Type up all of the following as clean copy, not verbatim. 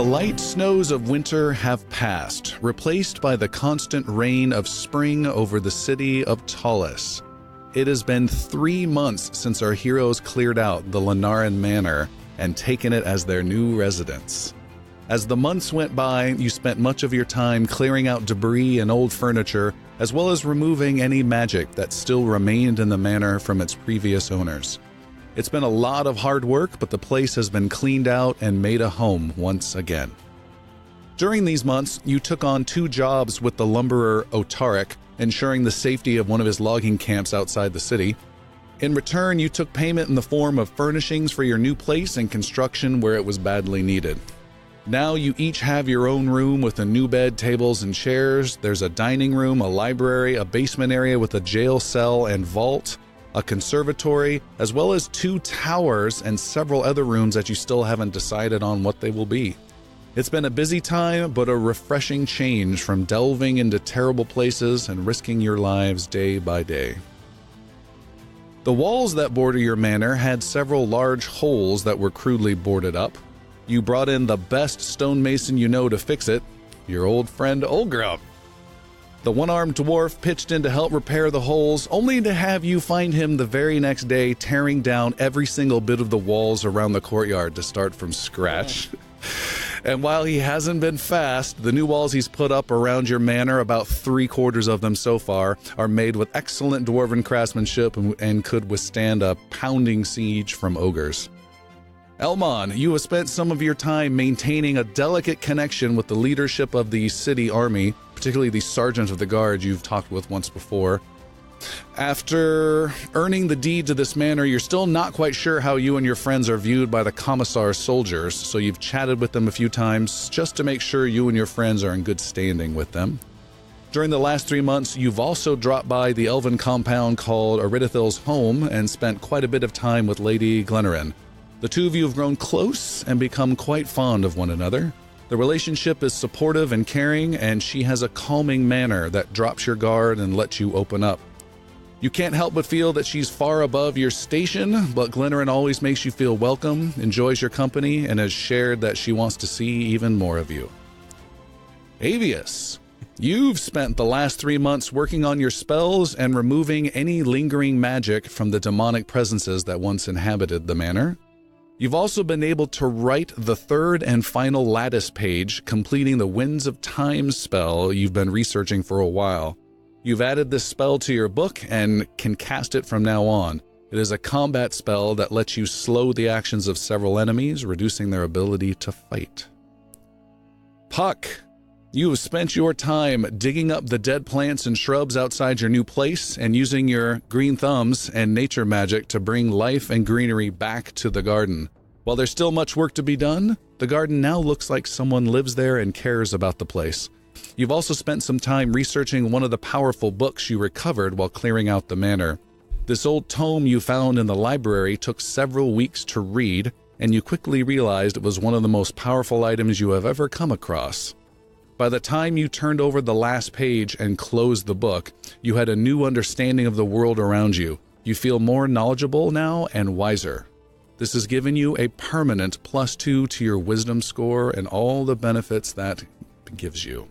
The light snows of winter have passed, replaced by the constant rain of spring over the city of Talis. It has been 3 months since our heroes cleared out the Lenarin Manor and taken it as their new residence. As the months went by, you spent much of your time clearing out debris and old furniture, as well as removing any magic that still remained in the manor from its previous owners. It's been a lot of hard work, but the place has been cleaned out and made a home once again. During these months, you took on 2 jobs with the lumberer Otaric, ensuring the safety of one of his logging camps outside the city. In return, you took payment in the form of furnishings for your new place and construction where it was badly needed. Now you each have your own room with a new bed, tables, and chairs. There's a dining room, a library, a basement area with a jail cell and vault, a conservatory, as well as 2 towers and several other rooms that you still haven't decided on what they will be. It's been a busy time, but a refreshing change from delving into terrible places and risking your lives day by day. The walls that border your manor had several large holes that were crudely boarded up. You brought in the best stonemason you know to fix it, your old friend Olgrup. The one-armed dwarf pitched in to help repair the holes, only to have you find him the very next day tearing down every single bit of the walls around the courtyard to start from scratch. And while he hasn't been fast, the new walls he's put up around your manor, about 3/4 of them so far, are made with excellent dwarven craftsmanship and could withstand a pounding siege from ogres. Elmon, you have spent some of your time maintaining a delicate connection with the leadership of the city army, particularly the sergeant of the guard you've talked with once before. After earning the deed to this manor, you're still not quite sure how you and your friends are viewed by the Commissar's soldiers, so you've chatted with them a few times just to make sure you and your friends are in good standing with them. During the last 3 months, you've also dropped by the elven compound called Aridithil's home and spent quite a bit of time with Lady Glennerin. The 2 of you have grown close and become quite fond of one another. The relationship is supportive and caring, and she has a calming manner that drops your guard and lets you open up. You can't help but feel that she's far above your station, but Glennerin always makes you feel welcome, enjoys your company, and has shared that she wants to see even more of you. Avius, you've spent the last 3 months working on your spells and removing any lingering magic from the demonic presences that once inhabited the manor. You've also been able to write the 3rd and final lattice page, completing the Winds of Time spell you've been researching for a while. You've added this spell to your book and can cast it from now on. It is a combat spell that lets you slow the actions of several enemies, reducing their ability to fight. Puck, you have spent your time digging up the dead plants and shrubs outside your new place and using your green thumbs and nature magic to bring life and greenery back to the garden. While there's still much work to be done, the garden now looks like someone lives there and cares about the place. You've also spent some time researching one of the powerful books you recovered while clearing out the manor. This old tome you found in the library took several weeks to read, and you quickly realized it was one of the most powerful items you have ever come across. By the time you turned over the last page and closed the book, you had a new understanding of the world around you. You feel more knowledgeable now and wiser. This has given you a permanent +2 to your wisdom score and all the benefits that gives you.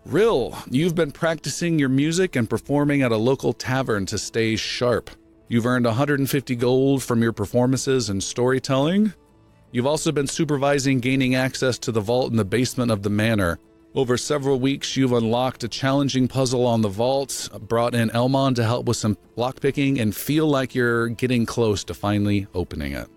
Rill, you've been practicing your music and performing at a local tavern to stay sharp. You've earned 150 gold from your performances and storytelling. You've also been supervising gaining access to the vault in the basement of the manor. Over several weeks, you've unlocked a challenging puzzle on the vault, brought in Elmon to help with some lockpicking, and feel like you're getting close to finally opening it.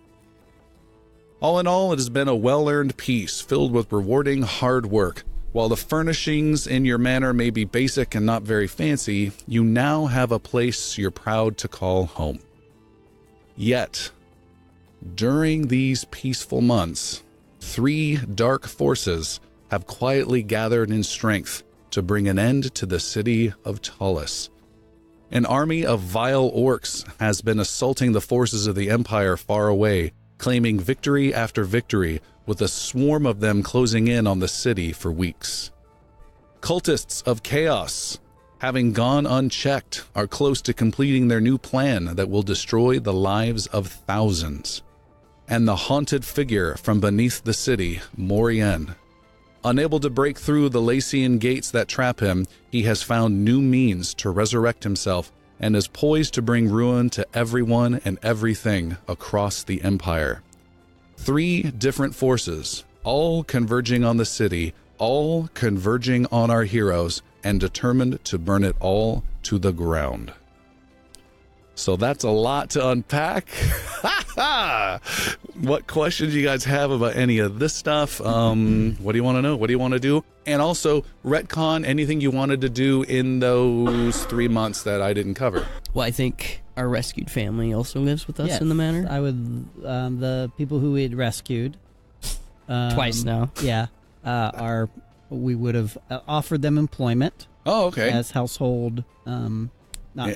All in all, it has been a well-earned peace filled with rewarding hard work. While the furnishings in your manor may be basic and not very fancy, you now have a place you're proud to call home. Yet, during these peaceful months, 3 dark forces have quietly gathered in strength to bring an end to the city of Talis. An army of vile orcs has been assaulting the forces of the Empire far away, claiming victory after victory, with a swarm of them closing in on the city for weeks. Cultists of chaos, having gone unchecked, are close to completing their new plan that will destroy the lives of thousands. and the haunted figure from beneath the city, Morien. Unable to break through the Lacian gates that trap him, he has found new means to resurrect himself and is poised to bring ruin to everyone and everything across the Empire. 3 different forces, all converging on the city, all converging on our heroes, and determined to burn it all to the ground. So that's a lot to unpack. What questions do you guys have about any of this stuff? What do you want to know? What do you want to do? And also, retcon anything you wanted to do in those 3 months that I didn't cover. Well, I think our rescued family also lives with us Yes, in the manor. I would, the people who we had rescued. Twice now. Yeah. We would have offered them employment Oh, okay. as household,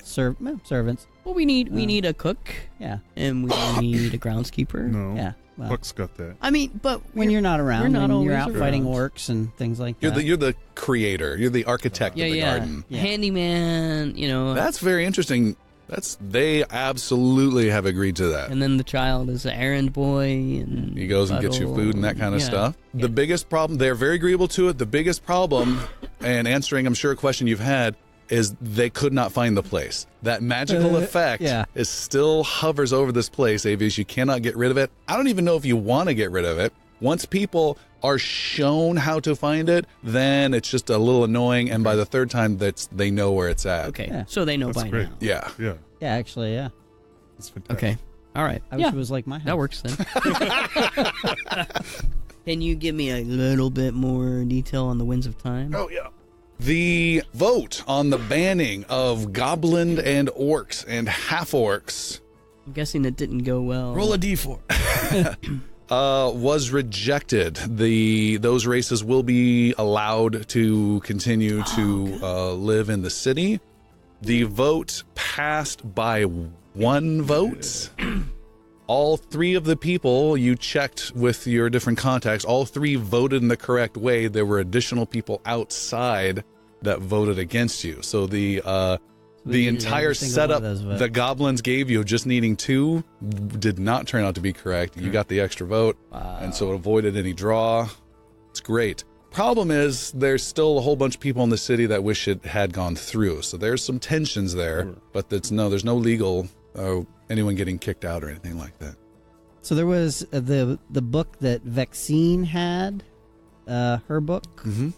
servants. Well, we need a cook, Yeah. and we need a groundskeeper. No. Yeah. Well, Buck's got that. I mean, but when you're not around, we're not when you're always out fighting around. orcs and things like You're that. you're the creator. You're the architect yeah, of the yeah, garden. Yeah. handyman, That's very interesting. They absolutely have agreed to that. and then the child is an errand boy, and He goes and gets you food and that kind of Yeah. stuff. The biggest problem, they're very agreeable to it. The biggest problem, and answering, I'm sure, a question you've had, is they could not find the place. That magical effect yeah. is still hovers over this place, Avius. You cannot get rid of it. I don't even know if you want to get rid of it. Once people are shown how to find it, then it's just a little annoying. And by the 3rd time, they know where it's at. Okay, Yeah. so they know That's by great. now. Yeah. Yeah, Yeah, actually, yeah. that's fantastic. Okay, all right. I wish it was like my house. That works then. Can you give me a little bit more detail on the Winds of Time? Oh, yeah. The vote on the banning of goblin and orcs and half-orcs I'm guessing it didn't go well. Roll a d4. was rejected. Those races will be allowed to continue to live in the city. The vote passed by 1 vote. All 3 of the people you checked with your different contacts, all 3 voted in the correct way. There were additional people outside that voted against you. So the needed entire every single setup one of those votes. the goblins gave you of just needing 2 did not turn out to be correct. You got the extra vote, and so it avoided any draw. It's great. Problem is, there's still a whole bunch of people in the city that wish it had gone through. So there's some tensions there, but there's no legal anyone getting kicked out or anything like that. So there was the book that Vexine had, her book. Mm-hmm.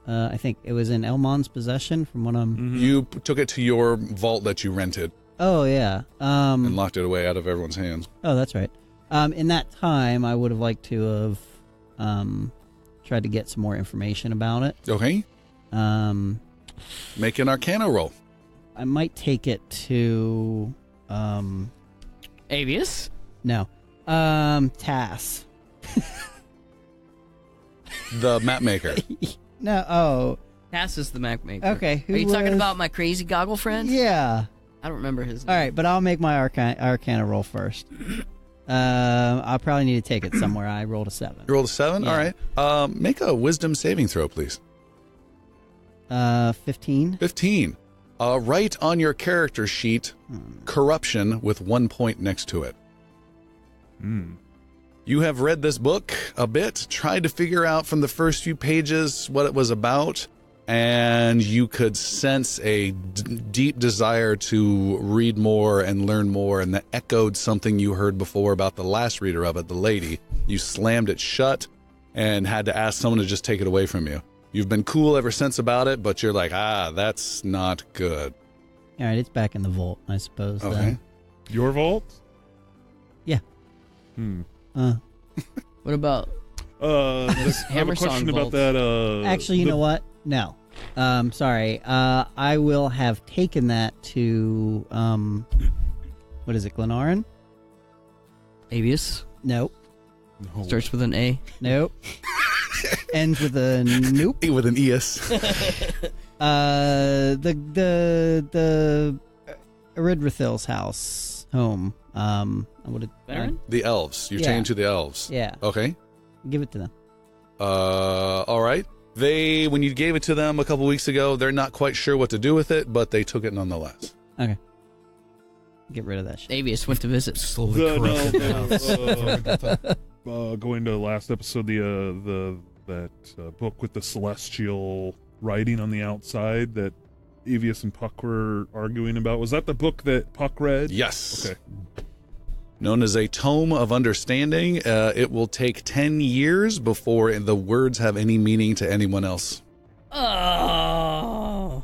I think it was in Elmon's possession from one of them. You took it to your vault that you rented Oh, yeah. and locked it away out of everyone's hands. Oh, that's right. In that time, I would have liked to have tried to get some more information about it. Okay, Um, make an Arcana roll. I might take it to Avius? no, Tass. The map maker. No, oh, Tass is the map maker. okay. Are you talking was- about my crazy goggle friend? Yeah. I don't remember his name. All right, but I'll make my Arcana roll first. I'll probably need to take it somewhere. I rolled a 7. You rolled a 7? Yeah. All right. Make a wisdom saving throw, please. 15. 15. Write on your character sheet, corruption with 1 point next to it. You have read this book a bit, tried to figure out from the first few pages what it was about, and you could sense a deep desire to read more and learn more, and that echoed something you heard before about the last reader of it, the lady. You slammed it shut and had to ask someone to just take it away from you. You've been cool ever since about it, but you're like, that's not good. All right, it's back in the vault, I suppose. Okay. Then. Your vault? Yeah. What about I have Hammer a question Song about vault. that. Actually, you know what? No. Sorry. I will have taken that to what is it, Glenarran? Avius? Nope. No. Starts with an A. Nope. Ends with a nope. With an ES. The Eridrithil's house home. What did Baron? The elves. You Yeah. changed to the elves. Yeah. Okay. Give it to them. All right. When you gave it to them a couple weeks ago, they're not quite sure what to do with it, but they took it nonetheless. Okay. get rid of that shit. Avius went to visit. Slowly corrupted the house. Going to last episode, that book with the celestial writing on the outside that Avius and Puck were arguing about. Was that the book that Puck read? Yes. Okay. Known as a Tome of Understanding, it will take 10 years before the words have any meaning to anyone else. Oh.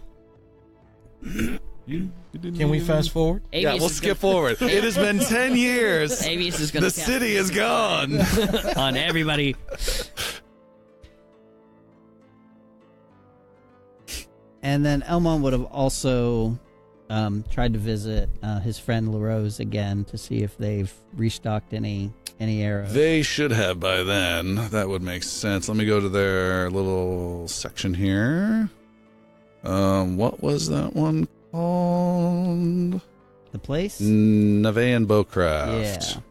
You didn't Can we even- fast forward? Yeah, we'll skip forward. It has been 10 years. Avius is going The city is gone. on everybody. And then Elmon would have also tried to visit his friend LaRose again to see if they've restocked any arrows. They should have by then. That would make sense. Let me go to their little section here. What was that one called? The place? Nevaeh Bowcraft.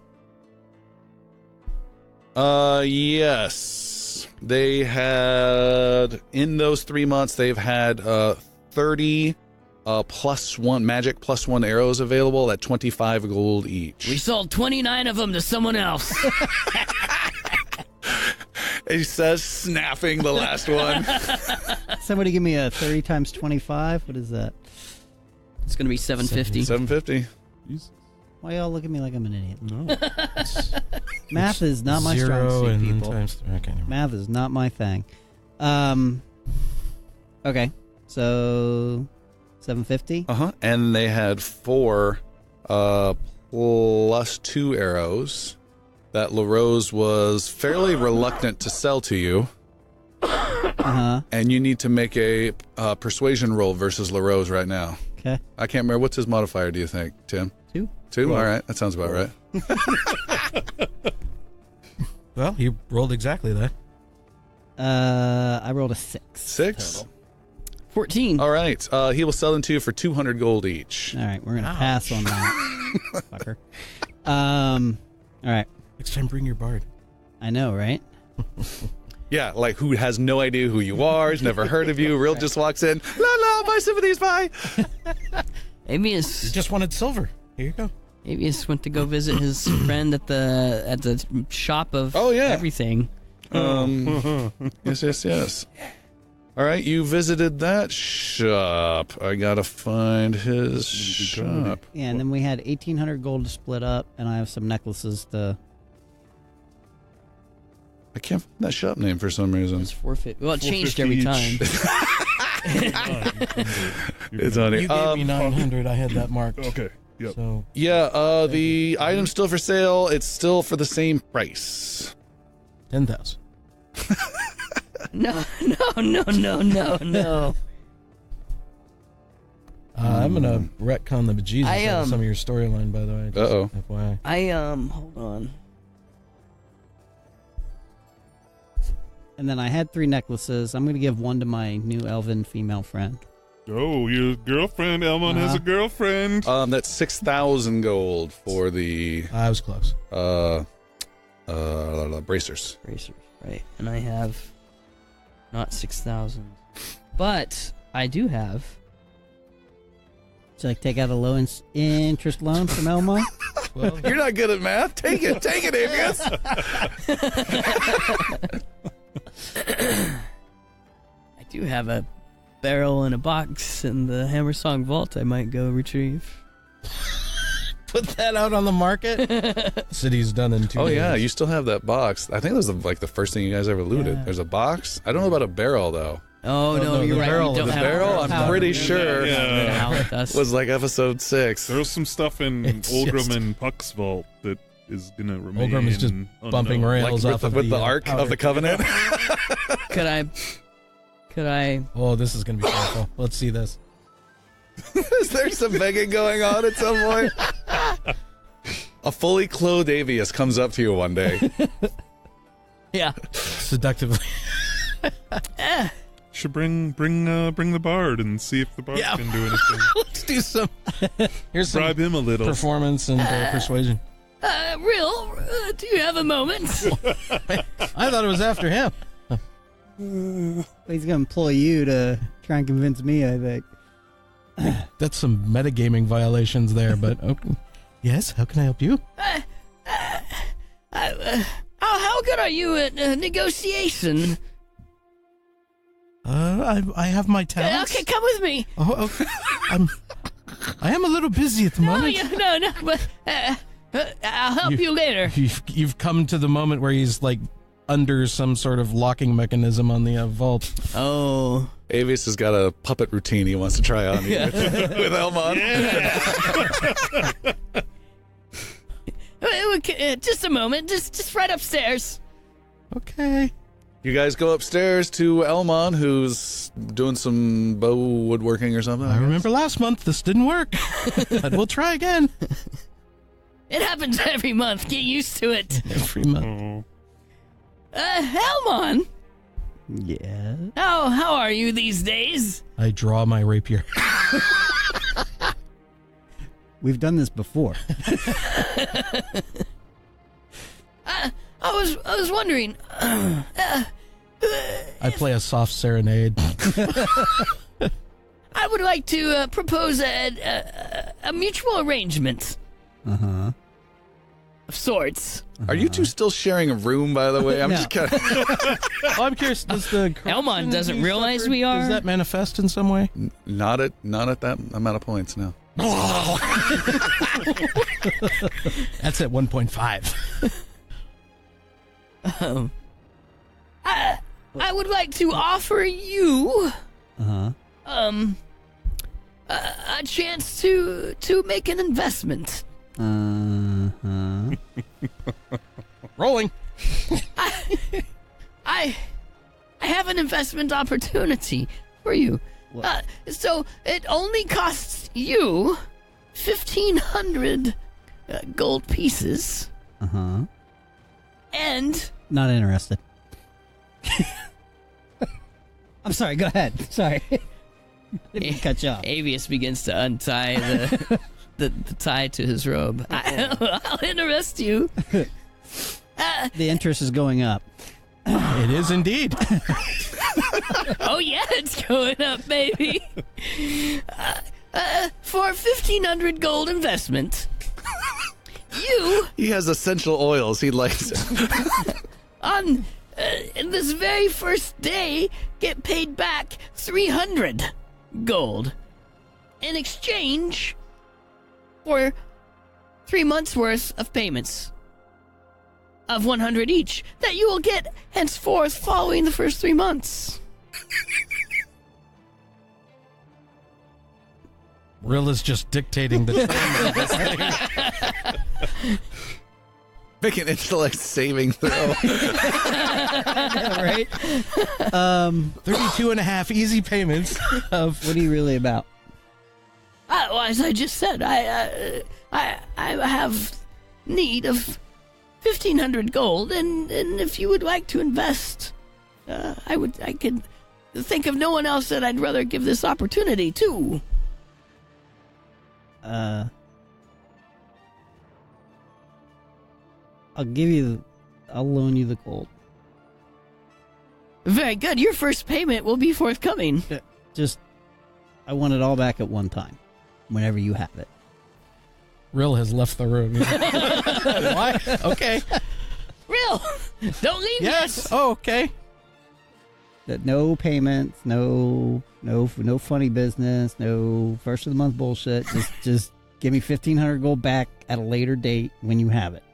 Yes. They had, in those 3 months, they've had 30 +1 magic +1 arrows available at 25 gold each. We sold 29 of them to someone else. He says, snapping the last one. Somebody give me a 30 times 25. What is that? It's going to be 750. 750. Jesus. Why y'all look at me like I'm an idiot? No. Math is not my Zero strong suit, and then people. times 3. Okay, never mind. Math is not my thing. Okay, so 750. And they had 4 +2 arrows that LaRose was fairly reluctant to sell to you. And you need to make a persuasion roll versus LaRose right now. Okay. I can't remember. What's his modifier, do you think, Tim? 2. 2? All right. That sounds about right. Well, you rolled exactly that. I rolled a 6. 6? 14. All right. He will sell them to you for 200 gold each. All right, we're gonna pass on that, fucker. All right. Next time, bring your bard. I know, right? Yeah, like who has no idea who you are, has never heard of you. Real just walks in. La la, my sympathies, bye. You Avius just wanted silver. Here you go. went to go visit his friend at the shop of everything. Yes. All right, you visited that shop. I gotta find his shop. Yeah, and then we had 1,800 gold to split up, and I have some necklaces to. I can't find that shop name for some reason. It's 450. Well, it changed every time. It's on You here. gave me 900. I had that marked. Okay. Yep. So Yeah, the item's still for sale. It's still for the same price. 10,000. No. I'm gonna retcon the bejesus out of I, some of your storyline, by the way. Just Uh-oh. FYI. Hold on. And then I had 3 necklaces. I'm going to give one to my new elven female friend. Oh, your girlfriend, Elmon has a girlfriend. That's 6,000 gold for the I was close. bracers. Racers, right. And I have not 6,000. But I do have. So I take out a low interest loan from Elmo. Well, You're not good at math. Take it, Avius. I do have a barrel and a box in the Hammersong vault I might go retrieve. put that out on the market. City's done in 2 Oh days. yeah, you still have that box. I think that was the first thing you guys ever looted. Yeah. There's a box. I don't know about a barrel though. Oh, no, no, you're the right. barrel- We don't the have barrel, a I'm powder. pretty sure Yeah. With us. was like episode 6. There was some stuff in It's Olgrim just- and Puck's vault that is gonna remain. Olgrim is just bumping unknown. rails Like off with of the the Ark powder. of the Covenant. Could I? Oh, this is gonna be powerful. Let's see this. Is there some begging going on at some point? A fully clothed Avius comes up to you one day. Yeah. Seductively. Should bring the bard and see if the bard Yeah. can do anything. Let's do some. Here's some Bribe him a little. performance and persuasion. Do you have a moment? I thought it was after him. He's going to employ you to try and convince me, I think. That's some metagaming violations there, but okay. Yes, how can I help you? How good are you at negotiation? I have my talents. Okay, come with me. Oh, okay. I am a little busy at the moment. No, but I'll help you later. You've come to the moment where he's like under some sort of locking mechanism on the vault. Oh. Avius has got a puppet routine he wants to try on you with Elmon. Just a moment. Just right upstairs. Okay. You guys go upstairs to Elmon, who's doing some bow woodworking or something. I remember last month this didn't work, but we'll try again. It happens every month. Get used to it. Every month. Helmon, Yeah. how are you these days? I draw my rapier. We've done this before. I was wondering. I play a soft serenade. I would like to propose a mutual arrangement Uh-huh. of sorts. Are you two still sharing a room, by the way? I'm No. just kind of... Oh, I'm curious, does the Elmon doesn't you realize suffered, we are. Does that manifest in some way? Not at that amount of points, no. That's at 1.5. I would like to offer you Uh-huh. a chance to make an investment. Uh-huh. Rolling. I have an investment opportunity for you. What? So it only costs you 1,500 gold pieces, Uh-huh. and Not interested. I'm sorry, go ahead. Sorry. Didn't mean to cut you off. Avius begins to untie the tie to his robe. I'll interest you. The interest is going up. It is indeed. Oh yeah, it's going up, baby. For 1,500 gold investment, you He has essential oils. He likes it. on in this very first day get paid back 300 gold in exchange for 3 months worth of payments of 100 each that you will get henceforth following the first 3 months. Rill is just dictating the terms of this thing. Make an intellect saving throw. Right? 32 and a half easy payments of... What are you really about? Well, as I just said, I have need of 1,500 gold, and if you would like to invest, I could think of no one else that I'd rather give this opportunity to. I'll loan you the gold. Very good. Your first payment will be forthcoming. Just, I want it all back at one time, whenever you have it. Rill has left the room. Why? Okay. Real. Don't leave Yes. yet. Oh, okay. That no payments, no funny business, no first of the month bullshit. Just give me 1,500 gold back at a later date when you have it.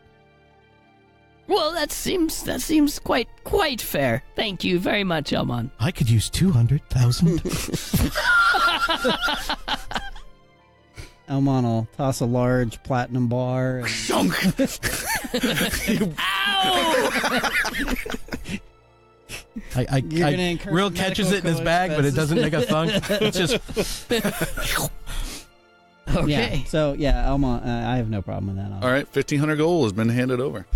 Well, that seems quite fair. Thank you very much, Elmon. I could use 200,000. Elmon will toss a large platinum bar. And Shunk! Ow! You're gonna incur Rill some catches it in his medical bag, but it doesn't make a thunk. It's just... Okay. Yeah. So yeah, Elmon, I have no problem with that. All right, 1,500 gold has been handed over.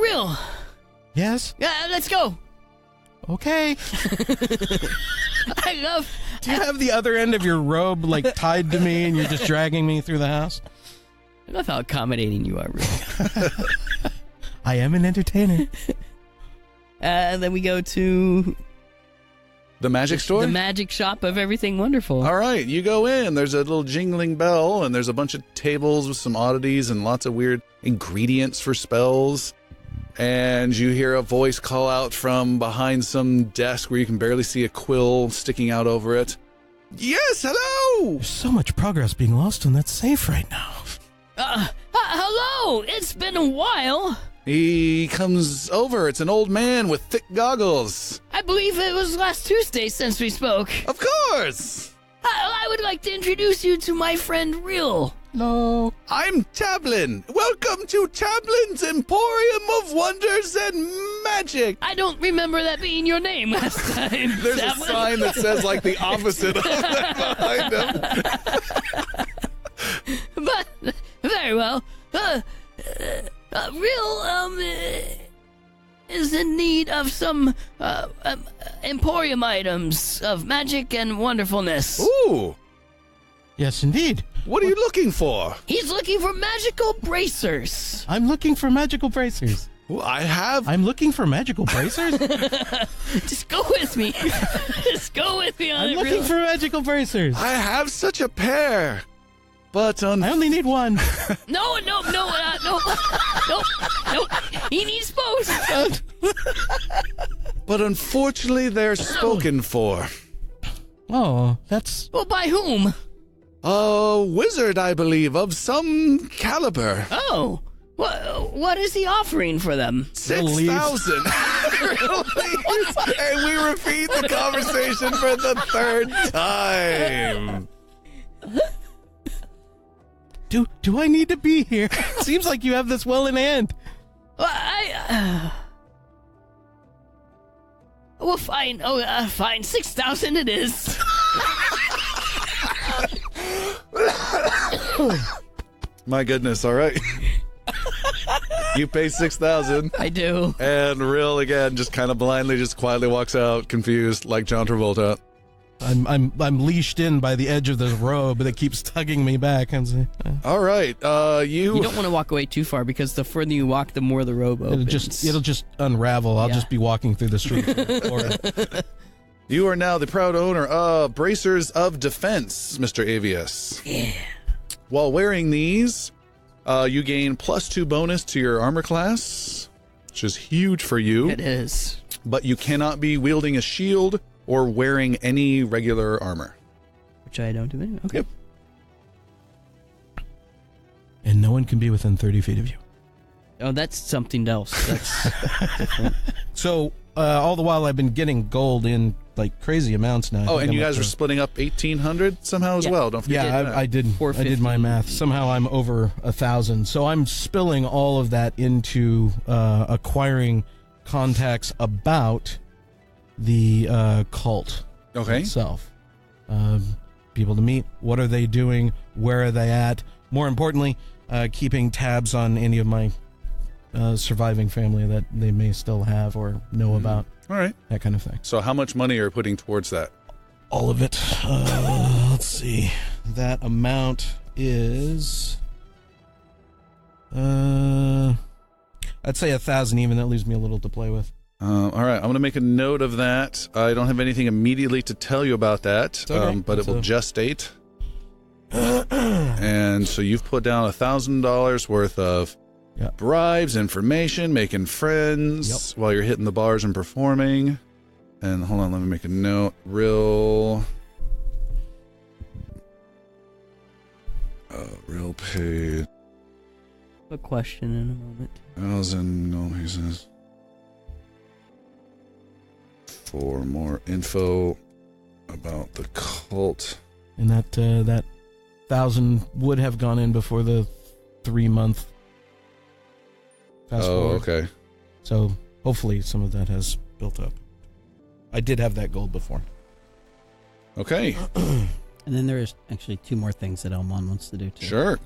Real. Yes? Let's go. Okay. I love. Do you have the other end of your robe, like, tied to me and you're just dragging me through the house? I love how accommodating you are, Real. I am an entertainer. And then we go to The magic store? The magic shop of everything wonderful. All right, you go in. There's a little jingling bell, and there's a bunch of tables with some oddities and lots of weird ingredients for spells. And you hear a voice call out from behind some desk where you can barely see a quill sticking out over it. Yes, hello! There's so much progress being lost on that safe right now. Hello! It's been a while. He comes over. It's an old man with thick goggles. I believe it was last Tuesday since we spoke. Of course! I would like to introduce you to my friend Real. No. I'm Tablin. Welcome to Tablin's Emporium of Wonders and Magic. I don't remember that being your name last time. There's a Tablin. sign that says like the opposite of that behind him. But, very well. Real, is in need of some, emporium items of magic and wonderfulness. Ooh, Yes, indeed. what are you looking for? He's looking for magical bracers. I'm looking for magical bracers. Well, I have. I'm looking for magical bracers? Just go with me. Just go with me on I'm it, looking Real. for magical bracers. I have such a pair, but I only need one. No. He needs both. but unfortunately they're spoken for. Oh, that's... Well, by whom? A wizard, I believe, of some caliber. Oh. What is he offering for them? 6,000. Really? And we repeat the conversation for the third time. Do I need to be here? Seems like you have this well in hand. Well, well, fine. Oh, fine. 6,000 it is. My goodness, all right. You pay 6,000, I do. and Real again just kind of blindly, just quietly walks out, confused, like John Travolta. I'm leashed in by the edge of this robe that keeps tugging me back. I'm saying, All right, You don't want to walk away too far because the further you walk, the more the robe opens. it'll just unravel. I'll Yeah. just be walking through the street. You are now the proud owner of Bracers of Defense, Mr. Avius. Yeah. While wearing these, you gain +2 bonus to your armor class, which is huge for you. It is. But you cannot be wielding a shield or wearing any regular armor. Which I don't do anyway. Okay. Yep. And no one can be within 30 feet of you. Oh, that's something else. That's different. So all the while I've been getting gold in like crazy amounts now. I Oh, think and I'm you up guys to- are splitting up 1,800 somehow as Yeah. well. Don't forget. Yeah, that. I did 450. my math. Somehow I'm over 1,000. So I'm spilling all of that into acquiring contacts about the cult Okay. itself. People to meet. What are they doing? Where are they at? More importantly, keeping tabs on any of my surviving family that they may still have or know about. All right. That kind of thing. So how much money are you putting towards that? All of it. Let's see. That amount is... I'd say 1,000 even. That leaves me a little to play with. All right. I'm going to make a note of that. I don't have anything immediately to tell you about that, okay. but it That's will a- gestate. And so you've put down $1,000 worth of Yep. bribes, information, making friends while you're hitting the bars and performing. And hold on, let me make a note. Real paid A question in a moment. 1,000. No, he says. For more info about the cult. And that 1,000 would have gone in before the 3-month fast forward. Okay. So hopefully some of that has built up. I did have that gold before. Okay. And then there's actually 2 more things that Elmon wants to do too. Sure.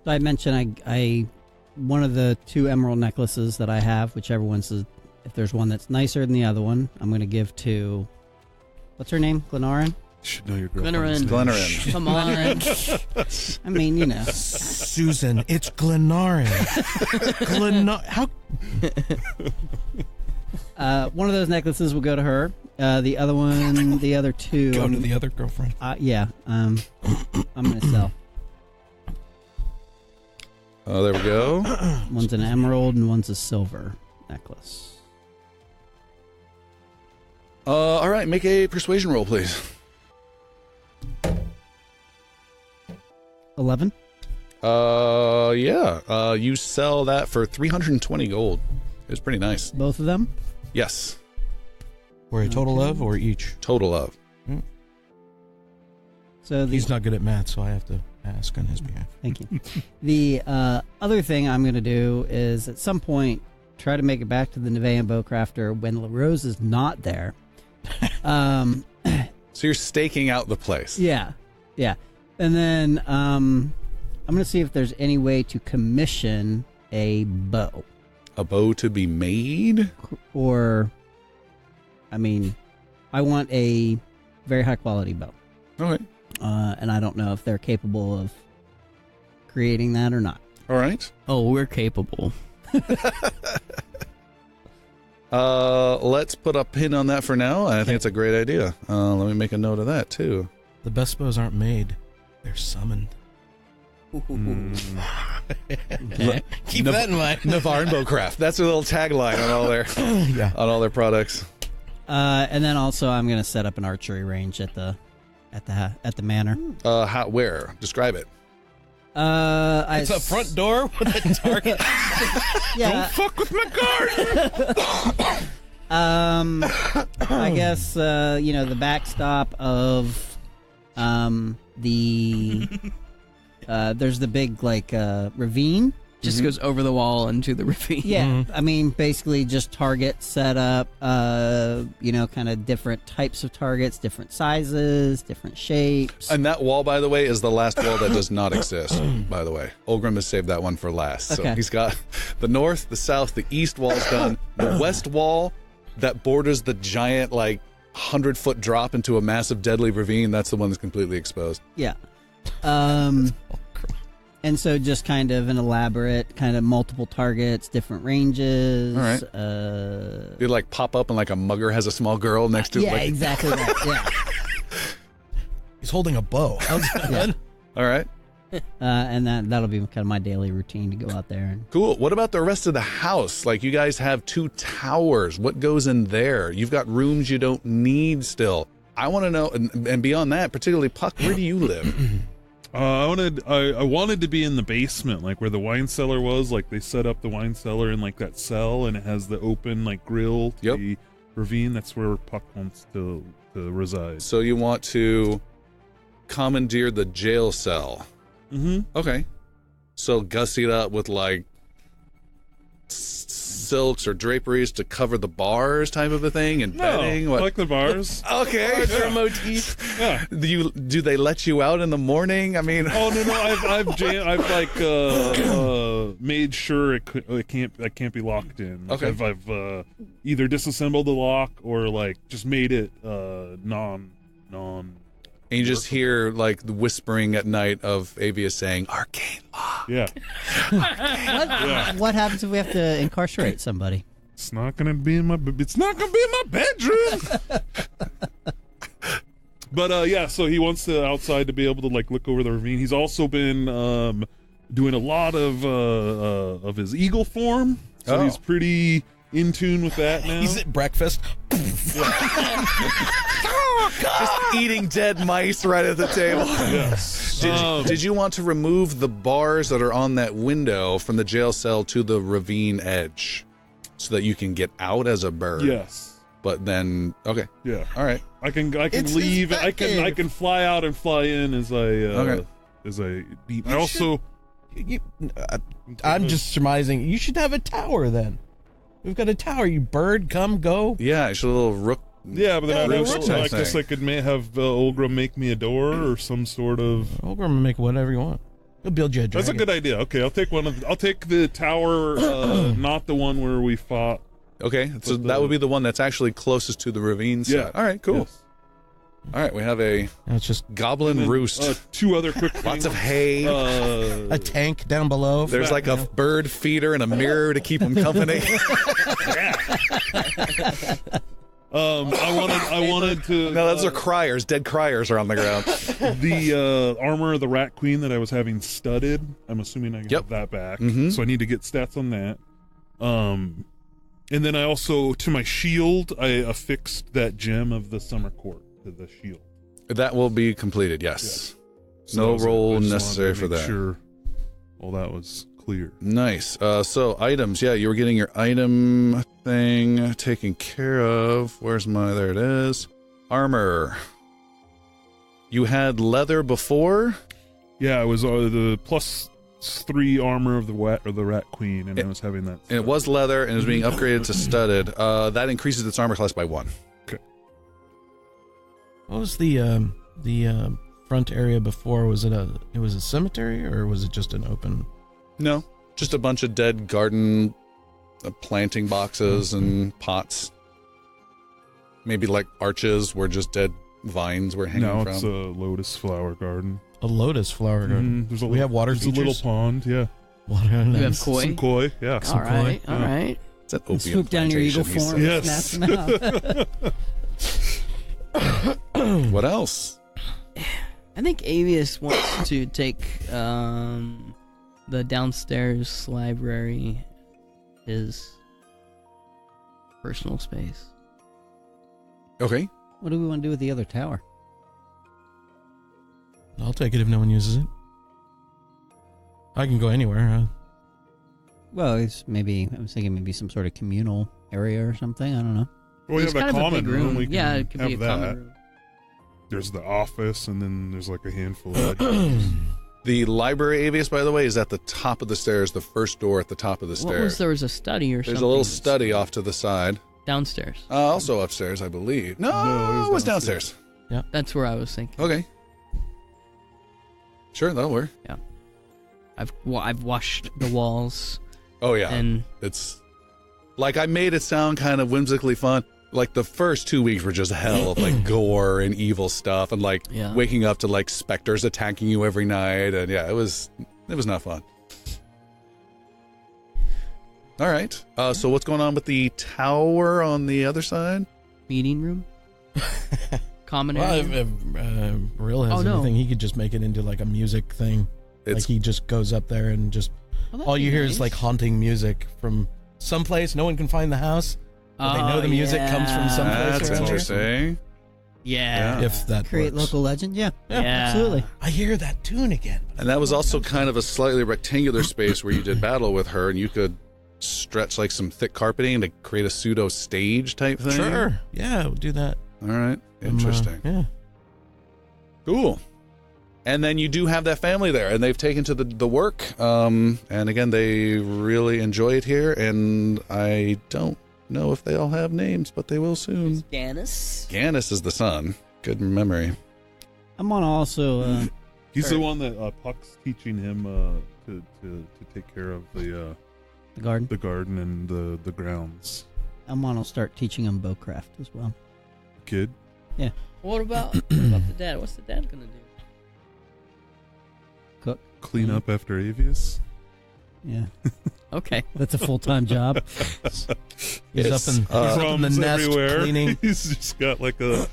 So I mentioned I one of the 2 emerald necklaces that I have, whichever one's if there's one that's nicer than the other one, I'm going to give to, what's her name? Glenaren? You should know your Glenaren. Glenaren. Come on. I mean, you know. Susan, it's Glenaren. How? One of those necklaces will go to her. The other one, the other two. Go to the other girlfriend. Yeah. I'm going to sell. Oh, there we go. One's an emerald and one's a silver necklace. All right, make a persuasion roll, please. 11. Yeah. You sell that for 320 gold. It was pretty nice. Both of them? Yes. For a total of or each? Total of. So He's not good at math, so I have to ask on his behalf. Thank you. The other thing I'm going to do is at some point try to make it back to the Nevaeh Bowcrafter when LaRose is not there. So you're staking out the place. Yeah. And then I'm going to see if there's any way to commission a bow. A bow to be made? Or, I mean, I want a very high quality bow. Okay. And I don't know if they're capable of creating that or not. All right. Oh, we're capable. Let's put a pin on that for now. I think it's a great idea. Let me make a note of that, too. The best bows aren't made, they're summoned. Okay. Keep that in mind. Navarre and Bowcraft. That's a little tagline on all their on all their products. And then also I'm going to set up an archery range at the manor. Where? Describe it. It's a front door with a target. Yeah. Fuck with my guard. I guess the backstop of the there's the big ravine. Just goes over the wall into the ravine. Yeah, I mean basically just target set up. Kind of different types of targets, different sizes, different shapes. And that wall, by the way, is the last wall that does not exist, by the way. Ulgrim has saved that one for last. So Okay. he's got the north, the south, the east wall's done. The west wall that borders the giant 100-foot drop into a massive deadly ravine, that's the one that's completely exposed. Yeah. And so just kind of an elaborate, kind of multiple targets, different ranges. All right. You'd pop up and a mugger has a small girl next to yeah, it. exactly that. Yeah. He's holding a bow. How's that? Yeah. All right. And that'll be kind of my daily routine to go out there. And Cool. What about the rest of the house? You guys have 2 towers. What goes in there? You've got rooms you don't need still. I want to know, and beyond that, particularly Puck, where do you live? I wanted to be in the basement, where the wine cellar was. They set up the wine cellar in that cell, and it has the open grill to Yep. the ravine. That's where Puck wants to reside. So you want to commandeer the jail cell. Mm-hmm. Okay. So gussy it up with silks or draperies to cover the bars type of a thing and bedding. I like the bars. Okay. Yeah. Motif. Yeah. Do they let you out in the morning? I mean, Oh no! I've made sure it can't be locked in. Okay. I've either disassembled the lock or just made it non. and you just hear the whispering at night of Avius saying arcane law. Yeah. what happens if we have to incarcerate somebody? It's not gonna be in my bedroom. But yeah, so he wants the outside to be able to look over the ravine. He's also been doing a lot of his eagle form, so Oh. he's pretty in tune with that now. He's at breakfast. Just eating dead mice right at the table. Yes. Did you want to remove the bars that are on that window from the jail cell to the ravine edge so that you can get out as a bird? Yes. But then, okay, Yeah. all right. I can It's his leave. bat I cave. can fly out and fly in as I beat. I also I'm just surmising. You should have a tower then. We've got a tower. You bird, come, go. Yeah, it's a little rook. yeah, but then Yeah, I that also works, I I guess think. I could have Olgra make me a door or some sort of. Ogre will make whatever you want. He'll build you a dragon. That's a good idea. Okay, I'll take I'll take the tower, not the one where we fought. Okay, so that would be the one that's actually closest to the ravine side. Yeah. All right, cool. Yes. All right, we have a Now it's just goblin And then, roost. 2 other quick things. Lots of hay. a tank down below. There's like a bird feeder and a mirror to keep him company. I wanted to. No, those are criers. Dead criers are on the ground. The armor of the Rat Queen that I was having studded. I'm assuming I can Yep. have that back. Mhm. So I need to get stats on that. And then I also, to my shield, I affixed that gem of the Summer Court to the shield. That will be completed, yes. So No that was it. roll I just wanted necessary to for make that. Sure, all that was clear. Nice. So items, yeah, you were getting your item thing taken care of. Where's my? There it is. Armor. You had leather before. Yeah, it was the +3 armor of the Rat Queen, and I was having that. And it was leather and it was being upgraded to studded. That increases its armor class by 1. What was the front area before? Was it a cemetery or was it just an open? No, just a bunch of dead garden planting boxes and pots. Maybe like arches where just dead vines were hanging Now from. it's a lotus flower garden. A lotus flower garden. There's a We have water There's a little features? pond. Yeah, Water. You have nice. koi. some koi. Yeah, All right, all yeah. right. It's an You opium swoop down your eagle plantation, he form said. and Yes. snatch them out. What else? I think Avius wants to take the downstairs library, his personal space. Okay. What do we want to do with the other tower? I'll take it if no one uses it. I can go anywhere. Well, it's maybe I was thinking maybe some sort of communal area or something. I don't know. Well, we It's have a kind of common big room. We can yeah, it could have be a that. common room. There's the office, and then there's like a handful of. The library, Avius, by the way, is at the top of the stairs, the first door at the top of the stairs. There was a study or something. There's a little study off to the side. downstairs. Also upstairs, I believe. No, it was downstairs. That's where I was thinking. Okay. Sure, that'll work. I've washed the walls Oh, yeah. and It's like I made it sound kind of whimsically fun. Like the first 2 weeks were just hell of like gore and evil stuff and like Yeah. waking up to like specters attacking you every night. And yeah, it was not fun. All right. So what's going on with the tower on the other side? meeting room, common Well, area. if Real has Oh, no. anything, he could just make it into like a music thing. Like It's he just goes up there and just Oh, that'd all be you hear is nice. like haunting music from someplace. No one can find the house. But they know the music comes from someplace that's around here. interesting. Yeah. If that Create works. local legend. Yeah, Yeah. absolutely. I hear that tune again. And that was also kind of a slightly rectangular space where you did battle with her, and you could stretch like some thick carpeting to create a pseudo stage type thing. Sure. Yeah, we'll do that. All right. Interesting. Yeah. Cool. And then you do have that family there, and they've taken to the work. And again, they really enjoy it here. And I don't know if they all have names, but they will soon. Gannis. Gannis is the son. Good memory. I'm gonna also. He's Sure. the one that Puck's teaching him to take care of the The garden. and the grounds. I'm gonna start teaching him bowcraft as well. Kid, What about the dad? What's the dad gonna do? Cook. clean up after Avius. Yeah, Okay. that's a full-time job. He's It's, up in the Crumbs nest everywhere. cleaning. He's just got like a.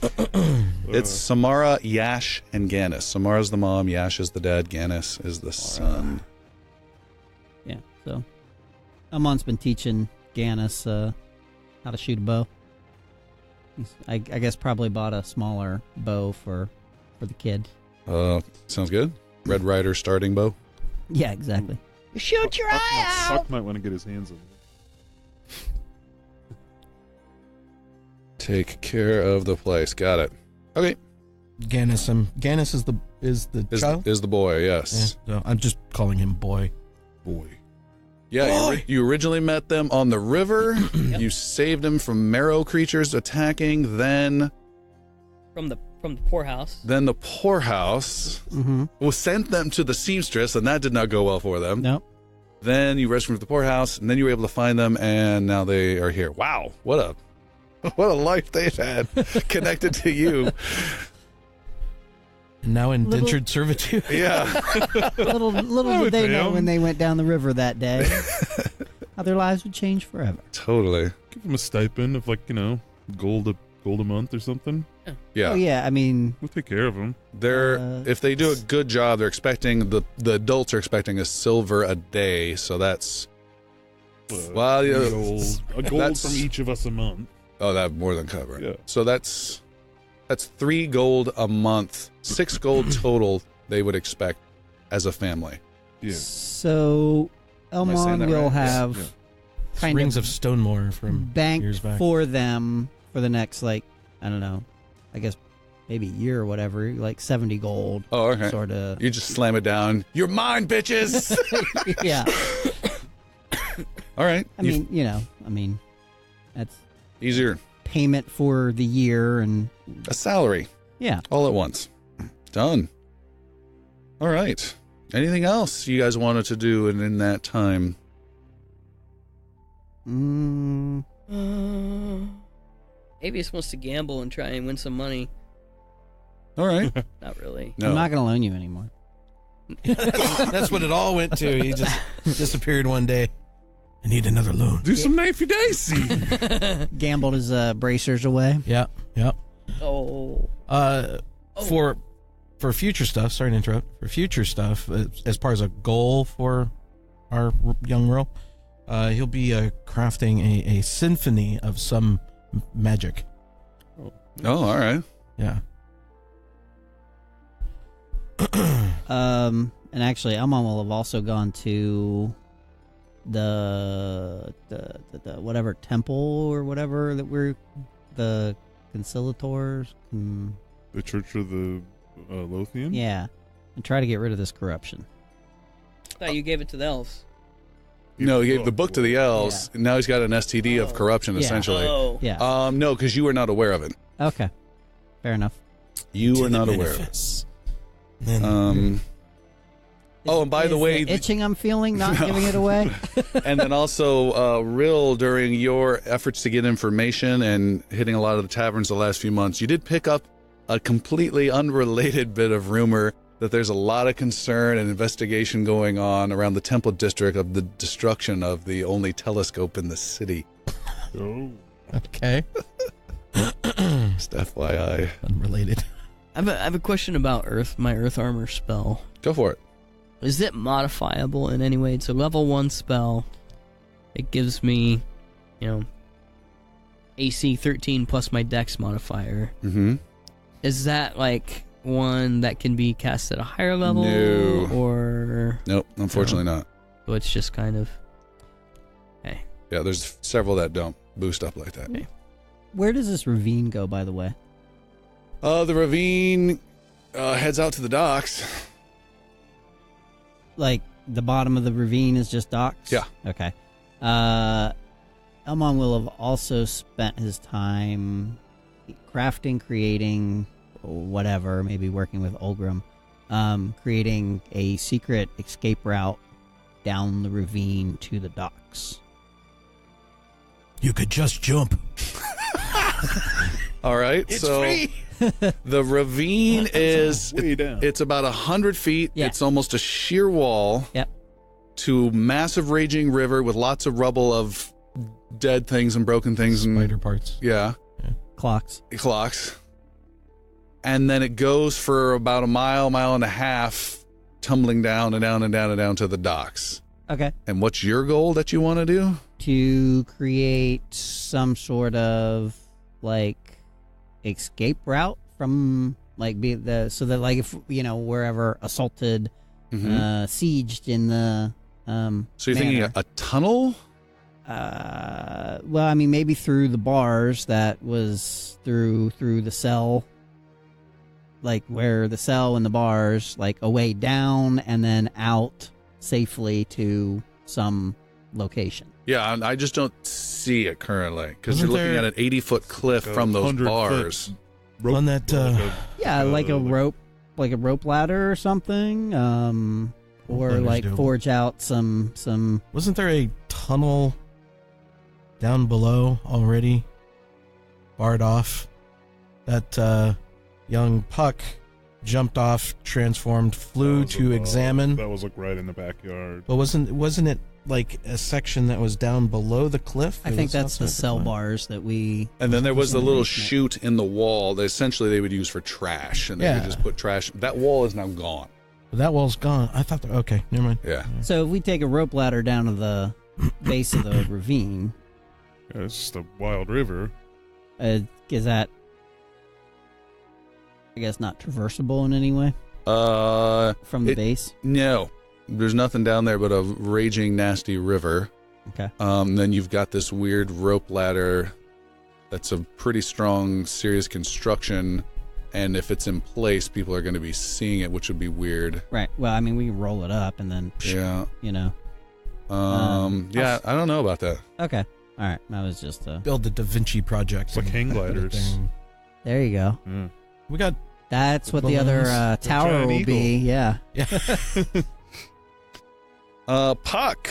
It's Samara, Yash, and Gannis. Samara's the mom, Yash is the dad, Gannis is the son. Yeah, so Amon's been teaching Gannis how to shoot a bow. I guess probably bought a smaller bow for the kid. Sounds good. Red Rider starting bow. Yeah, exactly. Shoot your eye out. Puck might want to get his hands on it. Take care of the place. Got it. Okay. Gannis. Gannis is the child. Is the boy, Yeah, yes. so I'm just calling him boy. Boy. Yeah, you originally met them on the river. You saved them from marrow creatures attacking. Then From the poorhouse. the poorhouse Mm-hmm. sent them to the seamstress, and that did not go well for them. Nope. Then you rescued them from the poorhouse, and then you were able to find them, and now they are here. Wow, what a life they've had connected to you. Now indentured servitude. Yeah. Little did they know them. when they went down the river that day how their lives would change forever. Totally. Give them a stipend of gold a month or something. Yeah. Oh yeah, I mean, We'll take care of them. They're if they do a good job, they're expecting the adults are expecting a silver a day, so that's well, yeah, a gold that's- from each of us a month. oh, that more than cover. Yeah. So that's 3 gold a month, 6 gold total they would expect as a family. Yeah. so Am I saying Elmon that will right? have Yeah. kind Springs of of Stonemore from banked years back. for them for the next I don't know, I guess maybe year or whatever, 70 gold, Oh, okay. sort of. You just slam it down. You're mine, bitches. Yeah, All right. I mean, that's Easier. payment for the year, and A salary yeah. all at once. Done. All right. Anything else you guys wanted to do in that time? Mm, Avius wants to gamble and try and win some money. All right. Not really. No. I'm not going to loan you anymore. That's what it all went to. He just disappeared one day. I need another loan. Do some knifey dicey. Gambled his bracers away. Yeah, yeah. Oh. For future stuff, sorry to interrupt. For future stuff, as far as a goal for our young Merle, he'll be crafting a symphony of some magic. Oh, all right. Yeah. And actually, Elmon will have also gone to the whatever temple or whatever that we're the conciliators. The Church of the Lothian? Yeah, and try to get rid of this corruption. I thought you gave it to the elves. No, he gave the book to the elves. Now he's got an STD of corruption, Yeah. essentially. Oh. Yeah. No, because you were not aware of it. Okay. Fair enough. You were not aware of it. And by the Is way, itching I'm feeling, not No. giving it away. and then also, Rill, during your efforts to get information and hitting a lot of the taverns the last few months, you did pick up a completely unrelated bit of rumor that there's a lot of concern and investigation going on around the Temple District of the destruction of the only telescope in the city. Oh. Okay. Just FYI. Unrelated. I have a question about my Earth Armor spell. Go for it. Is it modifiable in any way? It's a level 1 spell. It gives me, AC 13 plus my Dex modifier. Mm-hmm. Is that one that can be cast at a higher level? No. Or Nope, unfortunately not. so it's just kind of Yeah, there's several that don't boost up like that. Okay. Where does this ravine go, by the way? The ravine heads out to the docks. Like the bottom of the ravine is just docks? Yeah. Okay. Elmon will have also spent his time crafting, creating, whatever, maybe working with Ulgrim, creating a secret escape route down the ravine to the docks. You could just jump. All right, It's so free. the ravine is Way down. it's about 100 feet. Yeah. It's almost a sheer wall. Yep. To massive raging river with lots of rubble of dead things and broken things and Spider parts. yeah, Clocks. clocks. And then it goes for about a mile and a half, tumbling down and down and down and down to the docks. Okay. And what's your goal that you want to do? To create some sort of escape route from so that if we're ever assaulted, sieged in the So you're thinking manor. a tunnel? Well, I mean, maybe through the bars that was through the cell, where the cell and the bars, a way down and then out safely to some location. Yeah, I just don't see it currently because you're Wasn't looking there- at an 80-foot cliff Like a from those 100-foot bars. rope- On that, Yeah, like a rope ladder or something, or Ladder's doable. forge out some. Wasn't there a tunnel down below already? Barred off. That young Puck jumped off, transformed, flew to examine. That was like right in the backyard. But wasn't it like a section that was down below the cliff? I It think was that's the outside cell cliff? bars that we. And then there was the little chute in the wall that essentially they would use for trash, and they Yeah. would just put trash. That wall is now gone. That wall's gone. I thought. Okay, never mind. Yeah. So if we take a rope ladder down to the base of the ravine, Yeah, it's just a wild river. is that, I guess, not traversable in any way from the base? No, there's nothing down there but a raging, nasty river. Okay. Then you've got this weird rope ladder that's a pretty strong, serious construction, and if it's in place, people are going to be seeing it, which would be weird. Right. Well, I mean, we can roll it up and then, Yeah. you know. Yeah, I don't know about that. Okay. All right. That was just Build the Da Vinci Project. It's like hang gliders. there you go. Yeah. We got. That's what the Balloons, other the tower giant will be. Yeah. Puck.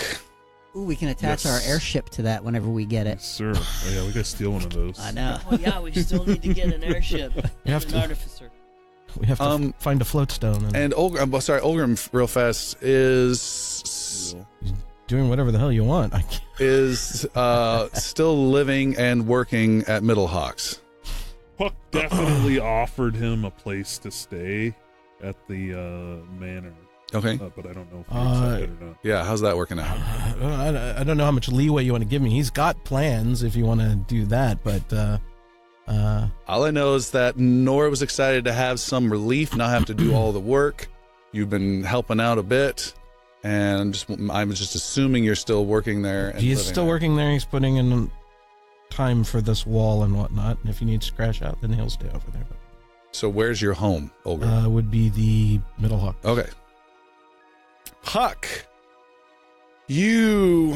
Ooh, we can attach Yes. our airship to that whenever we get it. Yes, sir. Oh, yeah, we gotta steal one of those. I know. Oh yeah, we still need to get an airship You have and to- an artificer. We have to find a float stone and Olgrim, real fast, is doing whatever the hell you want. I can't. is still living and working at Middlehawks. Puck definitely offered him a place to stay at the manor, Okay. but I don't know if he accepted or not. Yeah, how's that working out? I don't know how much leeway you want to give me. He's got plans if you want to do that, but All I know is that Nora was excited to have some relief, not have to do all the work. You've been helping out a bit, and I'm just assuming you're still working there. And he's living still there. working there. He's putting in time for this wall and whatnot. And if he needs to crash out, then he'll stay over there. So where's your home, Olgrim? Would be the Middle Hawk. Okay. Puck. You,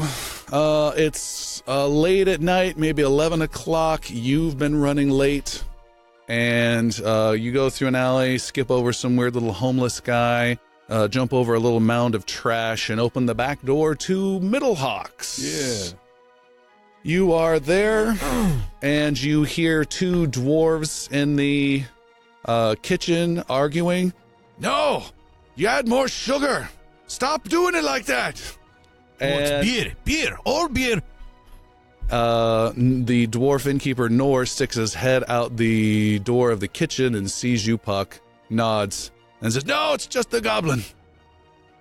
it's late at night, maybe 11 o'clock. You've been running late, and you go through an alley, skip over some weird little homeless guy, jump over a little mound of trash, and open the back door to Middlehawks. Yeah. You are there, and you hear two dwarves in the kitchen arguing. No! You add more sugar! Stop doing it like that! And beer, all beer. the dwarf innkeeper Nor sticks his head out the door of the kitchen and sees you, Puck, nods, and says, "No, it's just the goblin."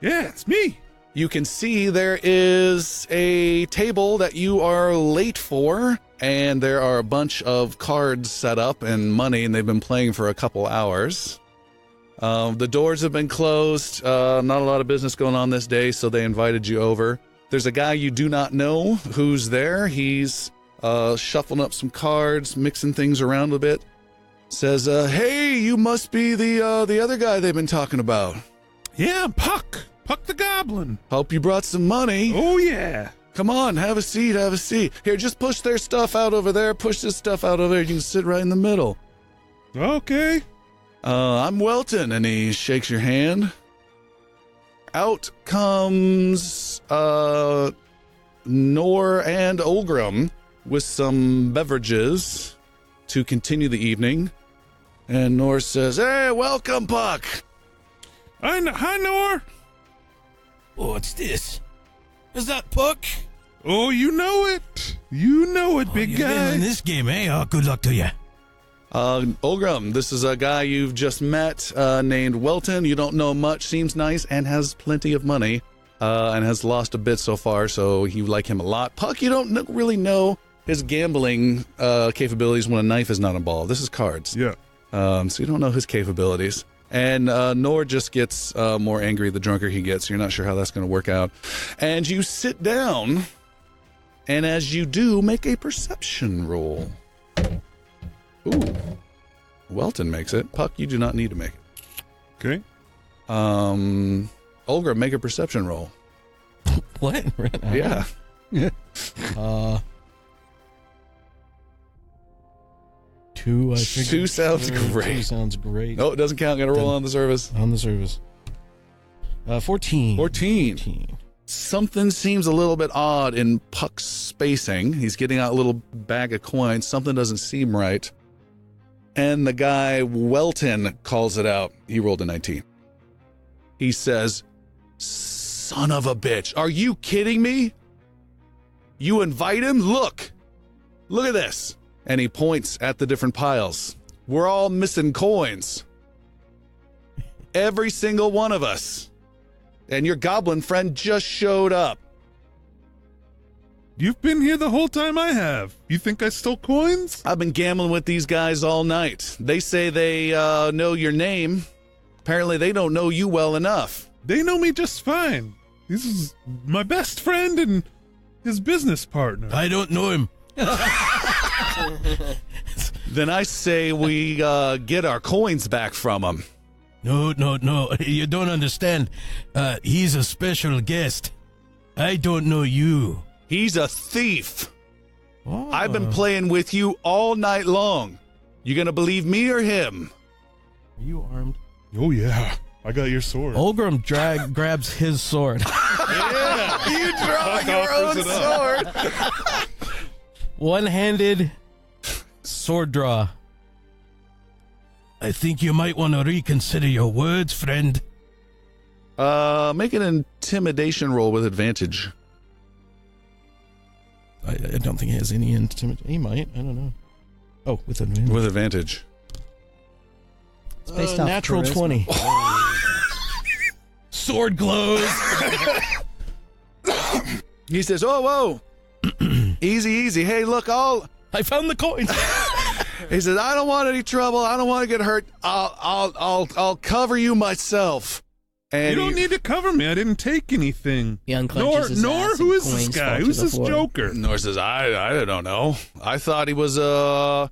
Yeah, it's me. You can see there is a table that you are late for, and there are a bunch of cards set up and money, and they've been playing for a couple hours. The doors have been closed. Not a lot of business going on this day, so they invited you over. There's a guy you do not know who's there. He's shuffling up some cards, mixing things around a bit. Says, "Hey, you must be the other guy they've been talking about. Yeah, I'm Puck. Puck the Goblin. Hope you brought some money. Oh, yeah. Come on, have a seat, have a seat. Here, just push their stuff out over there. Push this stuff out over there. You can sit right in the middle. Okay. I'm Welton," and he shakes your hand. Out comes Nor and Olgrim with some beverages to continue the evening. And Nor says, "Hey, welcome, Puck." Hi, Nor. What's this? Is that Puck? Oh, you know it. You know it, big guy. this game, eh? Oh, good luck to you. Olgrim, this is a guy you've just met named Welton. You don't know much, seems nice, and has plenty of money, and has lost a bit so far, so you like him a lot. Puck, you don't really know his gambling capabilities when a knife is not involved. This is cards. Yeah. So you don't know his capabilities. And Nor just gets more angry the drunker he gets. You're not sure how that's going to work out. And you sit down, and as you do, make a perception roll. Ooh. Welton makes it. Puck, you do not need to make it. Okay. Olga, make a perception roll. What? Yeah. Two, I think. Two sounds Two great. sounds great. Oh, it doesn't count. Got to roll on the service. On the service. 14. 14. 14. Something seems a little bit odd in Puck's spacing. He's getting out a little bag of coins. Something doesn't seem right. And the guy, Welton, calls it out. He rolled a 19. He says, son of a bitch, are you kidding me? You invite him? Look at this. And he points at the different piles. We're all missing coins. Every single one of us. And your goblin friend just showed up. You've been here the whole time I have. You think I stole coins? I've been gambling with these guys all night. They say they know your name. Apparently they don't know you well enough. They know me just fine. This is my best friend and his business partner. I don't know him. Then I say we get our coins back from him. No. You don't understand. He's a special guest. I don't know you. He's a thief. Oh. I've been playing with you all night long. You gonna believe me or him? Are you armed? Oh, yeah. I got your sword. Olgrim grabs his sword. Yeah, you draw your own sword. One-handed sword draw. I think you might want to reconsider your words, friend. Make an intimidation roll with advantage. I don't think he has any intimidation. He might. I don't know. Oh, with advantage. With advantage. It's based off natural charisma. 20. Sword glows. He says, "Oh, whoa, easy. Hey, look, I found the coins. He says, I don't want any trouble. I don't want to get hurt. I'll cover you myself." And You don't need to cover me. I didn't take anything. He unclenches his Nor ass who and is this coins guy? fall to Who's the this floor. Joker? Nor says, I don't know. I thought he was a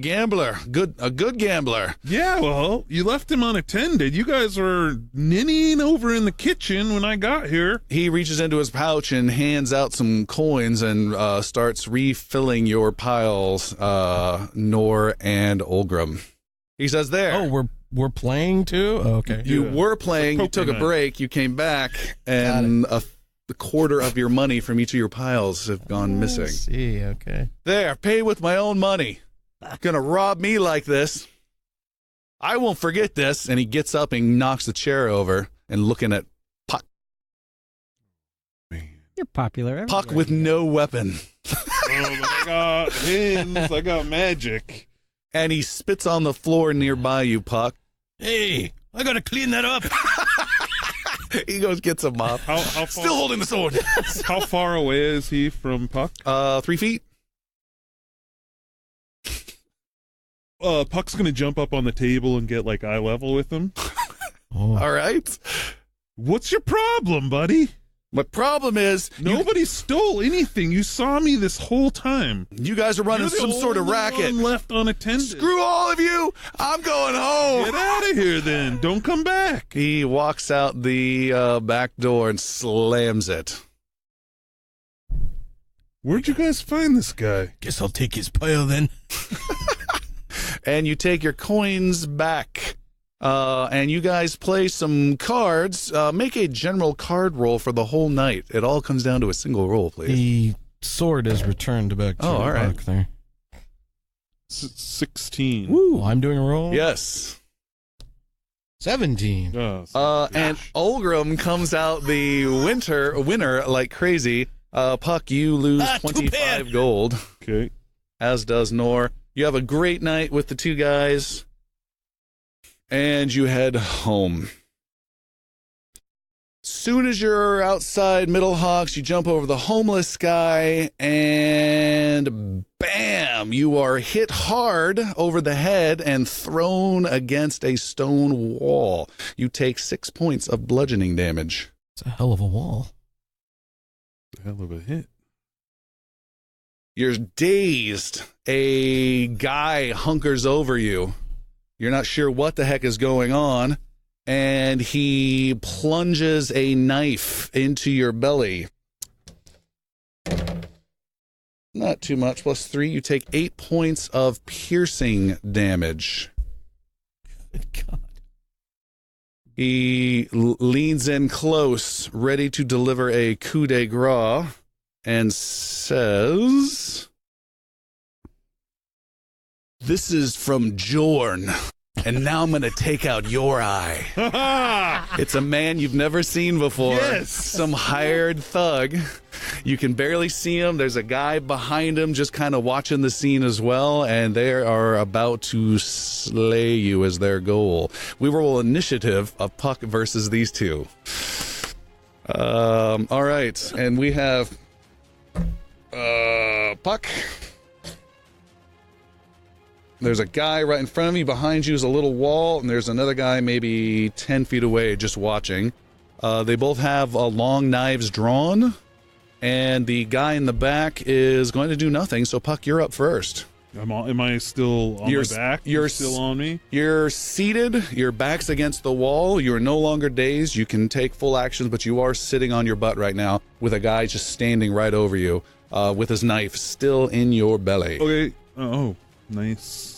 gambler, a good gambler. Yeah, well, you left him unattended. You guys were ninnying over in the kitchen when I got here. He reaches into his pouch and hands out some coins and starts refilling your piles, Nor and Olgrim. He says, "There." Oh, we're playing too? Oh, okay. You Yeah. were playing, you It's took a Pokemon. break, you came back, and a quarter of your money from each of your piles have gone I missing. see, okay. There, pay with my own money. Gonna rob me like this. I won't forget this. And he gets up and knocks the chair over and looking at Puck. You're popular. Puck everywhere. with no weapon. Oh, but I got hands. I got magic. And he spits on the floor nearby you, Puck. Hey, I gotta clean that up. He goes, gets a mop. How far, Still holding the sword. how far away is he from Puck? 3 feet. Puck's gonna jump up on the table and get like eye level with him. Oh. All right. What's your problem, buddy? My problem is, Nobody stole anything. You saw me this whole time. you guys are running You're the some sort of only racket. one left unattended. Screw all of you. I'm going home. Get out of here, then. Don't come back. He walks out the back door and slams it. Where'd you guys find this guy? Guess I'll take his pile then. And you take your coins back. And you guys play some cards. Make a general card roll for the whole night. It all comes down to a single roll, please. The sword is returned back to Oh, all right. Buck there. 16. Woo, I'm doing a roll. Yes. 17. Oh, And Olgrim comes out the winner like crazy. Puck, you lose 25 gold, okay. as does Nor. You have a great night with the two guys. And you head home. Soon as you're outside Middlehawks, you jump over the homeless guy, and bam! You are hit hard over the head and thrown against a stone wall. You take 6 points of bludgeoning damage. It's a hell of a wall. The hell of a hit. You're dazed. A guy hunkers over you. You're not sure what the heck is going on, and he plunges a knife into your belly. Not too much. Plus 3, you take 8 points of piercing damage. Good God. He leans in close, ready to deliver a coup de grace, and says, This is from Jorn. And now I'm going to take out your eye. It's a man you've never seen before. Yes. Some hired thug. You can barely see him. There's a guy behind him just kind of watching the scene as well, and they are about to slay you as their goal. We roll initiative of Puck versus these two. All right, and we have Puck. There's a guy right in front of you. Behind you is a little wall, and there's another guy maybe 10 feet away just watching. They both have long knives drawn, and the guy in the back is going to do nothing. So, Puck, you're up first. Am I still on my back? You're still on me? You're seated. Your back's against the wall. You're no longer dazed. You can take full actions, but you are sitting on your butt right now with a guy just standing right over you with his knife still in your belly. Okay. Oh, nice.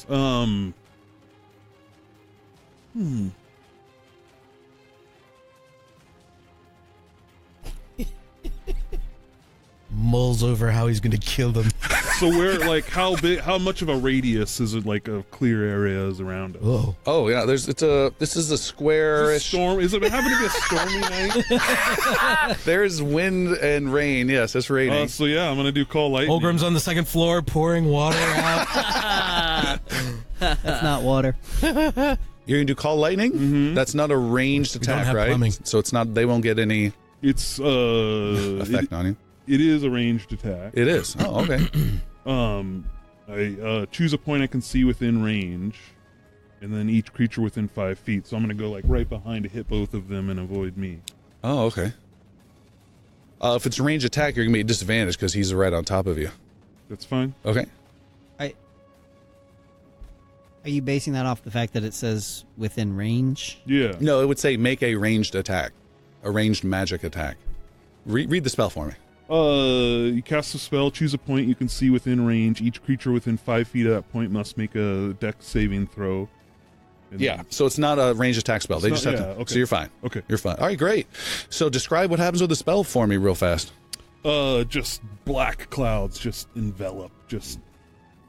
Mulls over how he's going to kill them. So where, like, how much of a radius is it, like, of clear areas around us? Oh yeah, this is a square-ish. Storm? Is it having to be a stormy night? There's wind and rain. Yes, it's raining. So yeah, I'm gonna do call lightning. Olgrim's on the second floor pouring water out. That's not water. You're gonna do call lightning? Mm-hmm. That's not a ranged We don't attack, have right? plumbing. So it's not. They won't get any It's effect on you. It is a ranged attack. It is. Oh, okay. I choose a point I can see within range, and then each creature within 5 feet. So I'm gonna go like right behind to hit both of them and avoid me. Oh, okay. If it's a ranged attack, you're gonna be at disadvantage because he's right on top of you. That's fine. Okay. Are you basing that off the fact that it says within range? Yeah. No, it would say make a ranged attack, a ranged magic attack. Read the spell for me. You cast a spell, choose a point you can see within range. Each creature within 5 feet of that point must make a dex saving throw. And Yeah, so it's not a ranged attack spell. They It's just not- have yeah, to. okay. So you're fine. Okay. You're fine. All right, great. So describe what happens with the spell for me real fast. Just black clouds just envelop. Just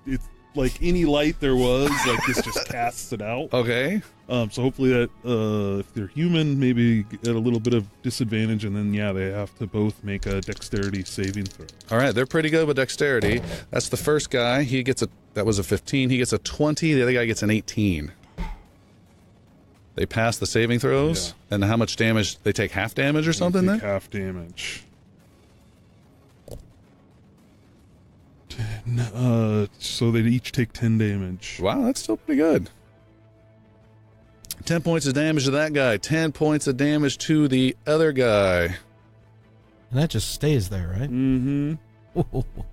it's like any light there was, like this just casts it out. Okay. So hopefully that if they're human, maybe get a little bit of disadvantage, and then yeah, they have to both make a dexterity saving throw. All right, they're pretty good with dexterity. That's the first guy. He gets that was a 15. He gets a 20. The other guy gets an 18. They pass the saving throws. Yeah. And how much damage? They take half damage or something Take then? half damage. 10, so they each take 10 damage. Wow, that's still pretty good. 10 points of damage to that guy. 10 points of damage to the other guy. And that just stays there, right? Mm-hmm.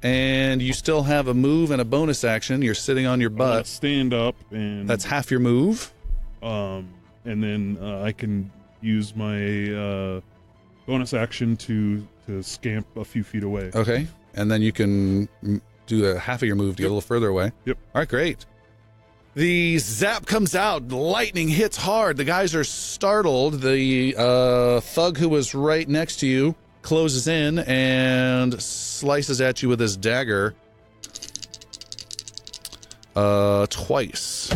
And you still have a move and a bonus action. You're sitting on your butt. Stand up, and That's half your move. and then I can use my bonus action to scamp a few feet away. Okay. And then you can do a half of your move to get a little further away. Yep. All right, great. The zap comes out. The lightning hits hard. The guys are startled. The thug who was right next to you closes in and slices at you with his dagger twice.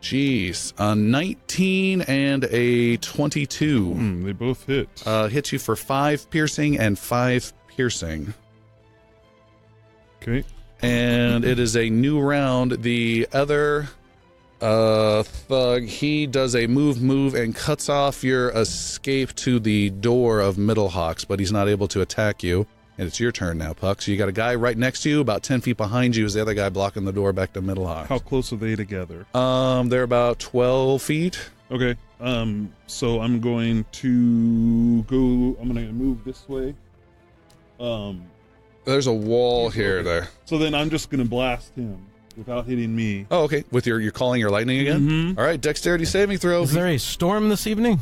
Jeez. A 19 and a 22. They both hit. Hits you for 5 piercing and 5 piercing. Okay. And it is a new round. The other thug, he does a move and cuts off your escape to the door of Middlehawks, but he's not able to attack you. And it's your turn now, Puck. So you got a guy right next to you, about 10 feet behind you is the other guy blocking the door back to Middlehawks. How close are they together? They're about 12 feet. Okay. So I'm going to move this way. There's a wall here there. So then I'm just gonna blast him without hitting me. Oh, okay. With you're calling your lightning again? Mhm. All right, dexterity saving throw. Is there a storm this evening?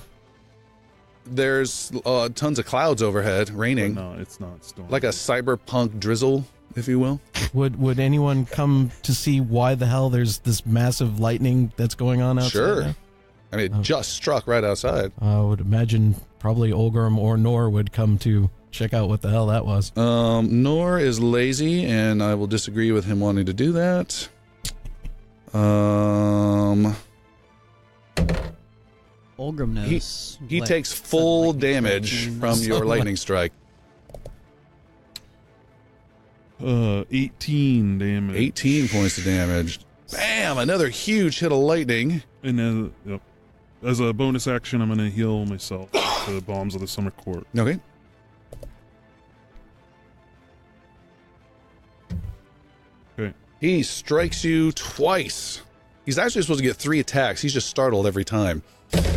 There's tons of clouds overhead, raining. No, it's not storm. Like a cyberpunk drizzle, if you will. Would anyone come to see why the hell there's this massive lightning that's going on outside? Sure. now? I mean, it just struck right outside. I would imagine probably Olgrim or Nor would come to check out what the hell that was. Nor is lazy, and I will disagree with him wanting to do that. Olgrim knows. He what takes sudden full lightning damage strikes from means. your lightning strike. 18 damage. 18 points of damage. Bam! Another huge hit of lightning. And as a bonus action, I'm going to heal myself with the Bombs of the Summer Court. Okay. Okay. He strikes you twice. He's actually supposed to get 3 attacks. He's just startled every time.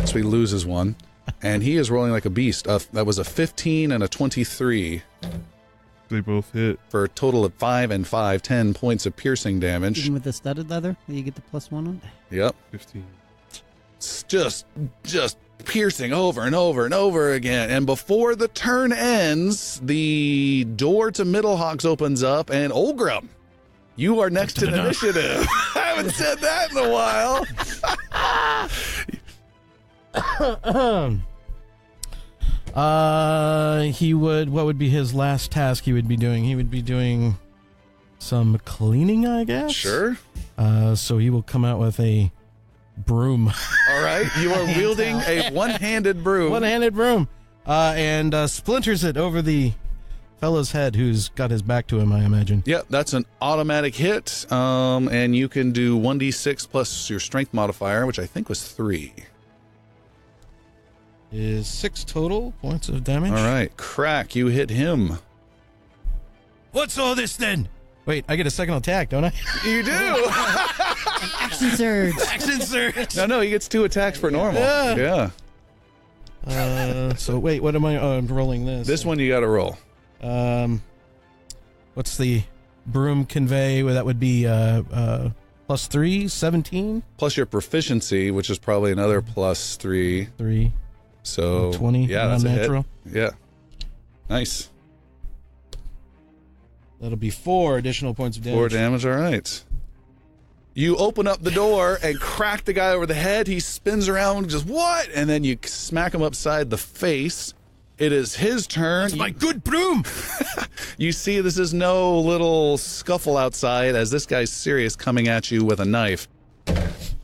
So he loses one. And he is rolling like a beast. That was a 15 and a 23 They both hit. for a total of 5 and 5, 10 points of piercing damage. Even with the studded leather, that you get the +1 on. Yep. 15. It's just piercing over and over and over again. And before the turn ends, the door to Middlehawks opens up, and Olgrim, you are next in initiative. I haven't said that in a while. What would be his last task he would be doing? He would be doing some cleaning, I guess? Sure. So he will come out with a broom. All right. You are wielding a one-handed broom. One-handed broom. And splinters it over the fellow's head who's got his back to him, I imagine. Yep, that's an automatic hit. And you can do 1d6 plus your strength modifier, which I think was 3. Is 6 total points of damage. All right. Crack, you hit him. What's all this then? Wait, I get a second attack, don't I? You do. Action surge. Action surge. No, he gets 2 attacks for normal. Yeah. Yeah. So wait, what am I? Oh, I'm rolling this. This one you got to roll. What's the broom convey? Well, that would be +3, 17. Plus your proficiency, which is probably another +3. 3, So 20. Yeah, that's a hit. non-natural. Yeah. Nice. That'll be 4 additional points of damage. 4 damage. All right. You open up the door and crack the guy over the head. He spins around and just, what? And then you smack him upside the face. It is his turn. That's my good broom. You see this is no little scuffle outside as this guy's serious coming at you with a knife.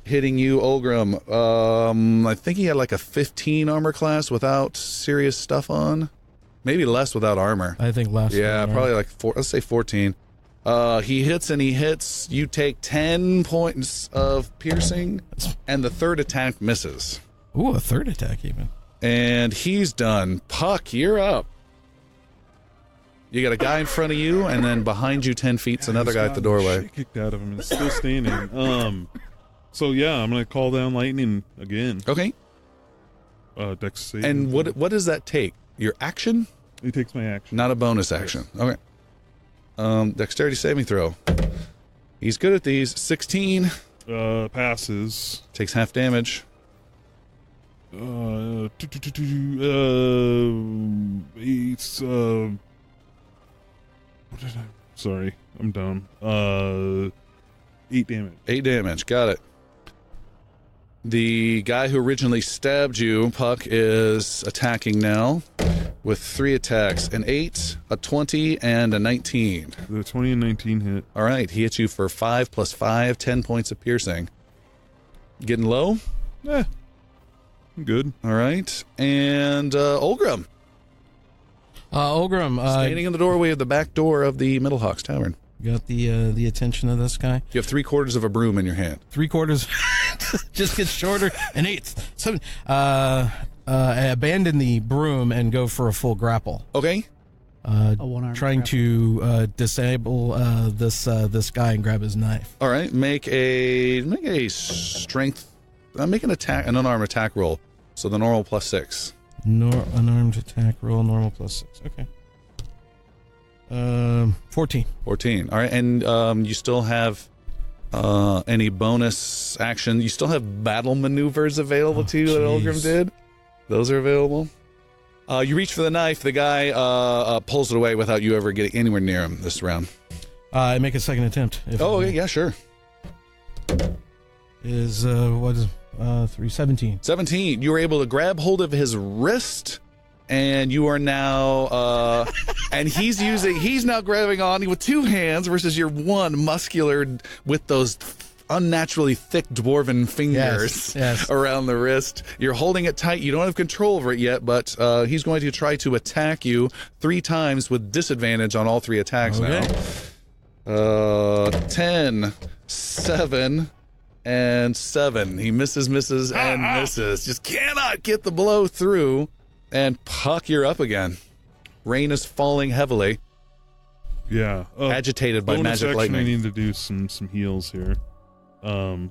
Hitting you, Olgrim. I think he had like a 15 armor class without serious stuff on. Maybe less without armor. I think last. Yeah, one, probably like 4. Let's say 14. He hits and he hits. You take 10 points of piercing, and the third attack misses. Ooh, a third attack even. And he's done. Puck, you're up. You got a guy in front of you, and then behind you 10 feet's another guy at the doorway. Shit kicked out of him and still standing. So yeah, I'm gonna call down lightning again. Okay. Dex save. And what does that take? Your action? He takes my action. Not a bonus action. Okay. Dexterity saving throw. He's good at these. 16. Passes. Takes half damage. It's what did I? Sorry, I'm dumb. 8 damage. 8 damage. Got it. The guy who originally stabbed you, Puck, is attacking now with 3 attacks. An 8, a 20, and a 19. The 20 and 19 hit. All right. He hits you for 5 plus 5, 10 points of piercing. Getting low? I'm good. All right. And Olgrim, Olgrim, standing in the doorway of the back door of the Middlehawks Tavern. got the attention of this guy. You have 3/4 of a broom in your hand. 3/4 just gets shorter. An 1/8. 7. Abandon the broom and go for a full grapple. Okay. A one-armed Trying grapple. to disable this guy and grab his knife. All right. Make a strength. Make an unarmed attack roll. So the normal +6. Unarmed attack roll, normal +6. Okay. 14. 14. All right. And you still have any bonus action. You still have battle maneuvers available to you that Olgrim jeez. did. Those are available. You reach for the knife. The guy pulls it away without you ever getting anywhere near him this round. I make a second attempt. Oh, okay. Yeah, sure. Is what is 317? 17. You were able to grab hold of his wrist, and you are now and he's now grabbing on with 2 hands versus your one muscular with those unnaturally thick dwarven fingers Yes. around the wrist. You're holding it tight. You don't have control over it yet, but he's going to try to attack you 3 times with disadvantage on all 3 attacks now. 10, 7, and 7. He misses, and misses. Just cannot get the blow through. And Puck, you're up again. Rain is falling heavily. Yeah. Agitated by Bonus magic action, lightning. I need to do some heals here. That'll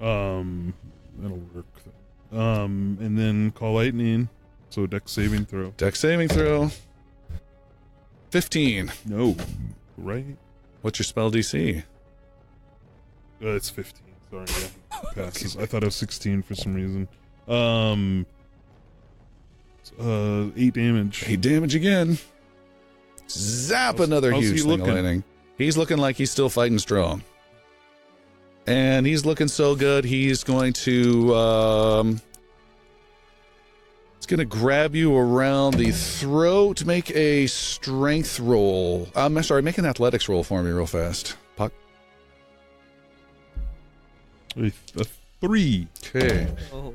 work. And then call lightning. So dex saving throw. Dex saving throw. 15. No. Right? What's your spell DC? It's 15. Sorry, yeah. Passes. I thought it was 16 for some reason. 8 damage. 8 damage again. Zap, another how's huge he thing of looking? lightning. He's looking like he's still fighting strong. And he's looking so good, he's going to it's going to grab you around the throat. Make a strength roll. I'm sorry, make an athletics roll for me real fast. Puck. A 3. Okay. Oh.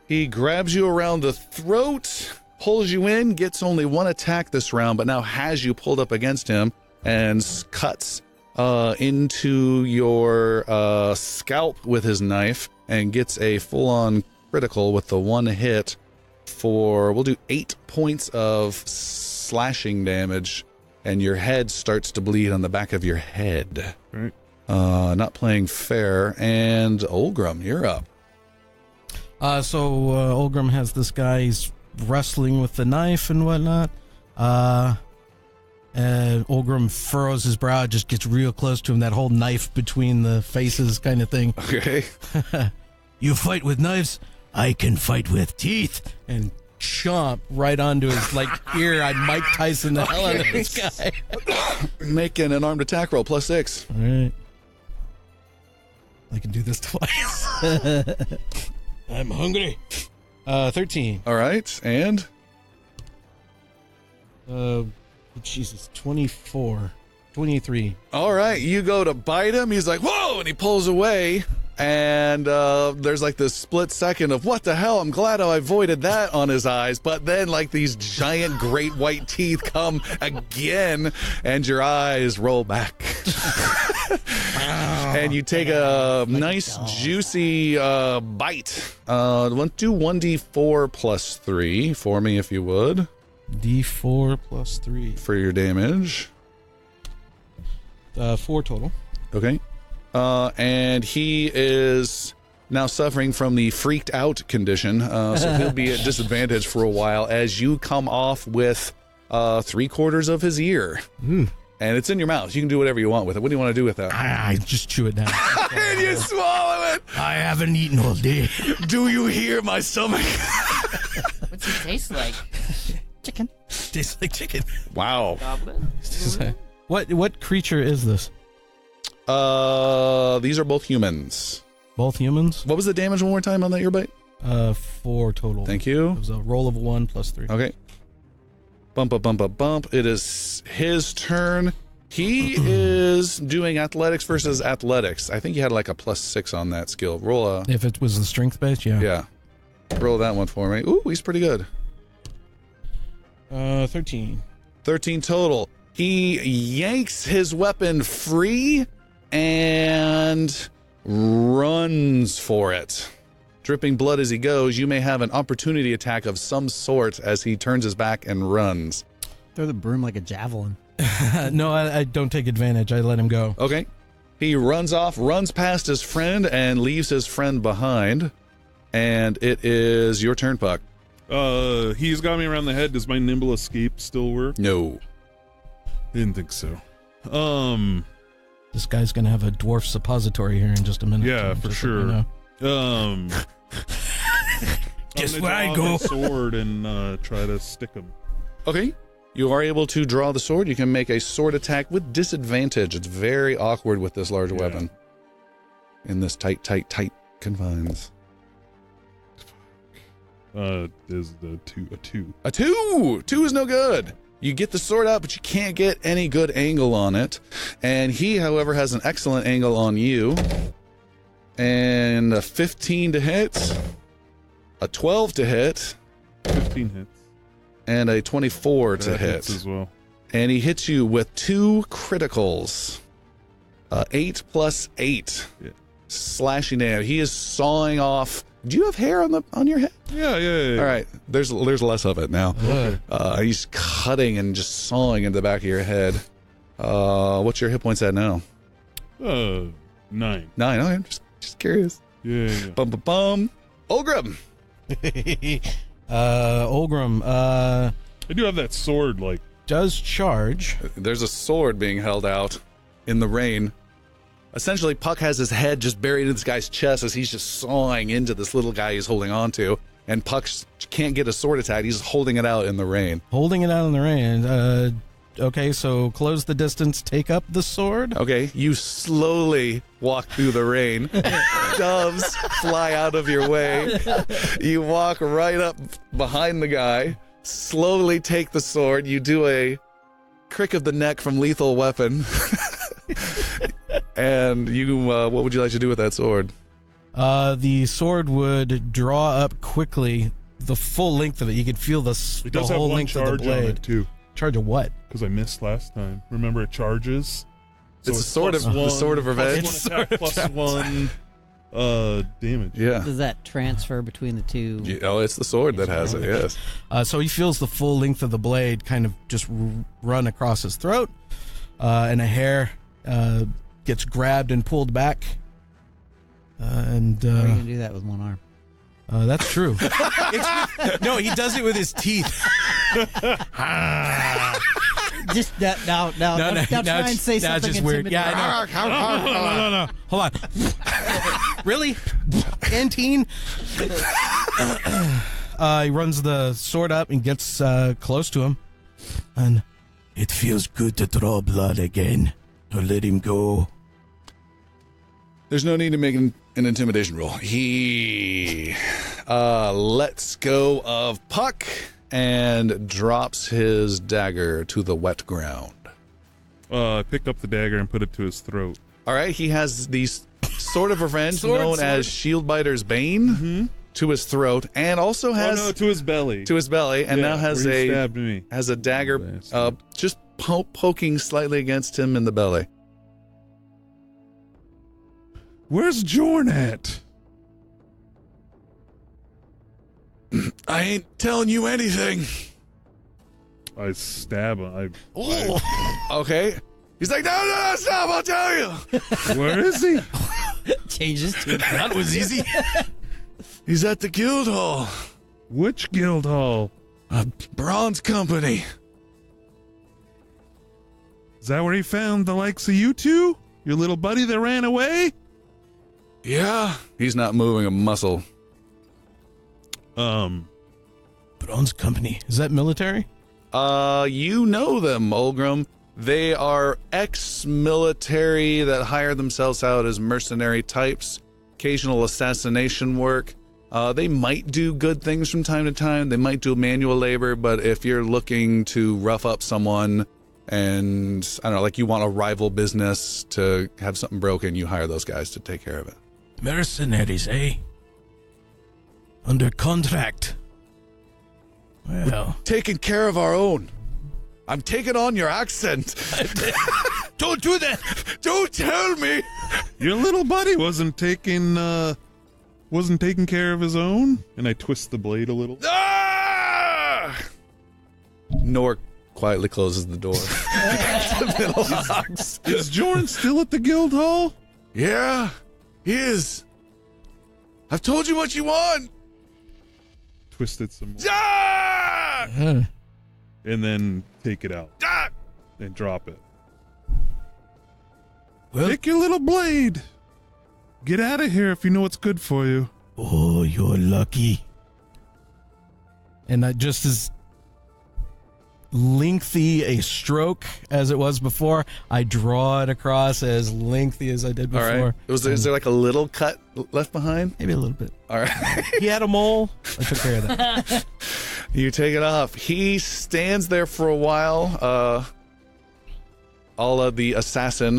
He grabs you around the throat, pulls you in, gets only 1 attack this round, but now has you pulled up against him and cuts into your scalp with his knife and gets a full-on critical with the 1 hit for, we'll do 8 points of slashing damage, and your head starts to bleed on the back of your head. Right. Not playing fair. And Olgrim, you're up. So Olgrim has this guy, he's wrestling with the knife and whatnot. And Olgrim furrows his brow, just gets real close to him, that whole knife between the faces kind of thing. Okay. You fight with knives, I can fight with teeth. And chomp right onto his ear. I Mike Tyson the hell out of this guy. Making an armed attack roll, +6. All right. I can do this twice. I'm hungry. 13. All right, and Jesus, 24. 23. all right, you go to bite him. He's like, whoa, and he pulls away. And there's like this split second of what the hell? I'm glad I avoided that on his eyes. But then like these giant great white teeth come again and your eyes roll back. And you take a nice juicy bite. Do 1d4 +3 for me if you would. D4 plus 3. For your damage. 4 total. Okay. And he is now suffering from the freaked out condition, so he'll be at disadvantage for a while as you come off with 3/4 of his ear. Mm. And it's in your mouth. You can do whatever you want with it. What do you want to do with that? I just chew it down. And you swallow it! I haven't eaten all day. Do you hear my stomach? What's it taste like? Chicken. Tastes like chicken. Wow. Goblin? What creature is this? These are both humans. Both humans? What was the damage one more time on that ear bite? 4 total. Thank It you. was a roll of 1 plus 3. Okay. Bump, up, bump, up, bump. It is his turn. He is doing athletics versus athletics. I think you had like a +6 on that skill. Roll a... If it was the strength base, yeah. Yeah. Roll that one for me. Ooh, he's pretty good. 13. 13 total. He yanks his weapon free and runs for it. Dripping blood as he goes, you may have an opportunity attack of some sort as he turns his back and runs. Throw the broom like a javelin. No, I don't take advantage. I let him go. Okay. He runs off, runs past his friend, and leaves his friend behind. And it is your turn, Puck. He's got me around the head. Does my nimble escape still work? No. Didn't think so. This guy's gonna have a dwarf suppository here in just a minute. Yeah, so for just sure. let me know. Guess where I go. Sword and try to stick him. Okay. You are able to draw the sword. You can make a sword attack with disadvantage. It's very awkward with this large weapon. In this tight confines. Is the 2 a 2? A 2! 2 is no good. You get the sword out, but you can't get any good angle on it. And he, however, has an excellent angle on you. And a 15 to hit, a 12 to hit, 15 hits. and a 24 to That hit. hits as well. And he hits you with 2 criticals. 8 plus 8. Yeah. Slashing down. He is sawing off. Do you have hair on your head? Yeah. All right. There's less of it now. He's cutting and just sawing into the back of your head. What's your hit points at now? 9. 9. Okay, I'm just curious. Yeah. Bum bum bum. Olgrim. Olgrim, I do have that sword, like, does charge. There's a sword being held out in the rain. Essentially, Puck has his head just buried in this guy's chest as he's just sawing into this little guy he's holding on to. And Puck can't get a sword attack. He's holding it out in the rain. Holding it out in the rain. Okay, so close the distance, take up the sword. Okay, you slowly walk through the rain. Doves fly out of your way. You walk right up behind the guy, slowly take the sword. You do a crick of the neck from Lethal Weapon. And you, what would you like to do with that sword? The sword would draw up quickly the full length of it. You could feel the it does have whole one length of the charge on blade. it, too. Charge of what? Because I missed last time. Remember, it charges? It's a sword of the sword of revenge. Plus one damage. Yeah. Does that transfer between the two? Oh, it's the sword that has it. Yes. So he feels the full length of the blade kind of just run across his throat, and a hair gets grabbed and pulled back. And Or are you gonna do that with one arm? that's true. No, he does it with his teeth. Just that now. Now try and say now it's something just weird. Yeah, I know. No. Hold on. Really? Canteen? He runs the sword up and gets close to him. And it feels good to draw blood again. So let him go. There's no need to make an intimidation roll. He lets go of Puck and drops his dagger to the wet ground. I pick up the dagger and put it to his throat. All right, he has these sort of revenge known as Shieldbiter's Bane to his throat, and also has to his belly. to his belly, and now has where he a stabbed me. dagger Bastard. just poking slightly against him in the belly. Where's Jorn at? I ain't telling you anything. I stab him. Okay. He's like, no, stop, I'll tell you. Where is he? Changes to That was easy. He's at the guild hall. Which guild hall? Bronze Company. Is that where he found the likes of you two? Your little buddy that ran away? Yeah. He's not moving a muscle. Bronze Company. Is that military? You know them, Olgrim. They are ex-military that hire themselves out as mercenary types, occasional assassination work. They might do good things from time to time. They might do manual labor, but if you're looking to rough up someone and, I don't know, like you want a rival business to have something broken, you hire those guys to take care of it. Mercenaries, eh? Under contract. Well, Taking care of our own. I'm taking on your accent. don't do that. Don't tell me. Your little buddy wasn't taking care of his own? And I twist the blade a little. Ah! Nor quietly closes the door. The middle locks. Is Jorn still at the guild hall? Yeah, he is. I've told you what you want. Twist it some more. Ah! And then take it out. Ah! And drop it. Well- Take your little blade. Get out of here if you know what's good for you. Oh, you're lucky. And just as lengthy a stroke as it was before. I draw it across as lengthy as I did All before. right. Is there like a little cut left behind? Maybe a little bit. All right. He had a mole. I took care of that. You take it off. He stands there for a while. The assassin,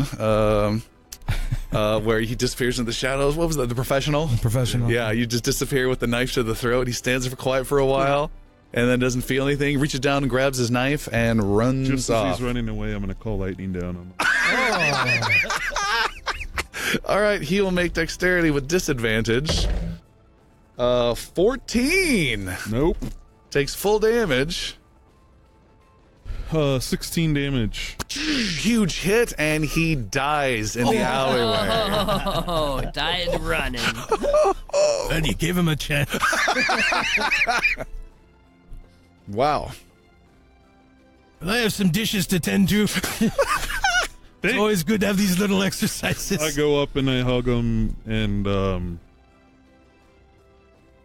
where he disappears in the shadows. What was that? The professional? Professional. Yeah, you just disappear with the knife to the throat. He stands there for a while, and then doesn't feel anything. Reaches down and grabs his knife and runs Just as off. he's running away, I'm going to call lightning down on him. All right, he will make dexterity with disadvantage. 14. Nope. Takes full damage. 16 damage. Huge hit, and he dies in the alleyway. Oh, died running. And you gave him a chance. Wow. I have some dishes to tend to. It's always good to have these little exercises. I go up and I hug him and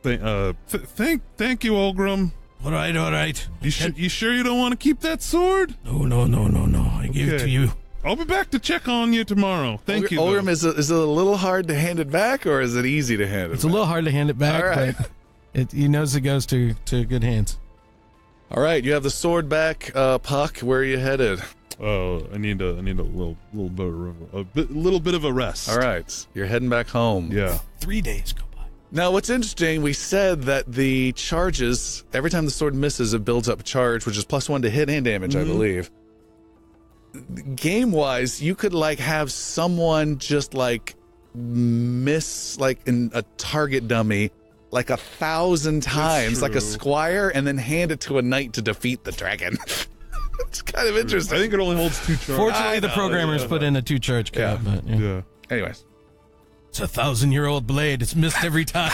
thank you, Olgrim. All right. You sure you don't want to keep that sword? No. I gave it to you. I'll be back to check on you tomorrow. Thank you. Olgrim, is it a little hard to hand it back, or is it easy to hand it It's back? a little hard to hand it back, All right. but he knows it goes to good hands. All right, you have the sword back. Puck, where are you headed? Oh, I need a little bit of a rest. All right, you're heading back home. Yeah. 3 days go by. Now, what's interesting, we said that the charges, every time the sword misses, it builds up a charge, which is +1 to hit and damage, I believe. Game-wise, you could, have someone just, miss, in a target dummy, 1,000 times, like a true. squire, and then hand it to a knight to defeat the dragon. It's kind of interesting. I think it only holds 2 charges. Fortunately, the know, programmers yeah. put in a 2-charge cap. Yeah. But, Yeah. Anyways. It's a 1,000-year-old blade. It's missed every time.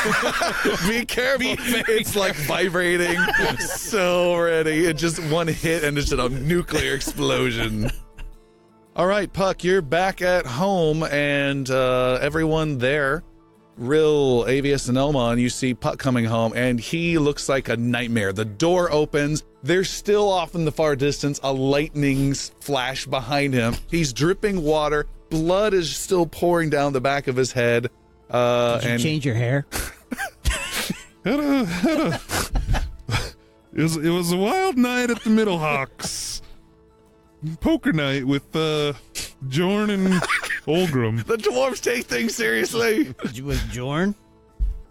Be careful. It's vibrating. So ready. It just one hit and it's just a nuclear explosion. All right, Puck, you're back at home and everyone there, Rill, Avius, and Elmon, you see Puck coming home and he looks like a nightmare. The door opens. There's still off in the far distance a lightning flash behind him. He's dripping water. Blood is still pouring down the back of his head. Did you change your hair? It was a wild night at the Middlehawks. Poker night with Jorn and Olgrim. The dwarves take things seriously. Was Jorn?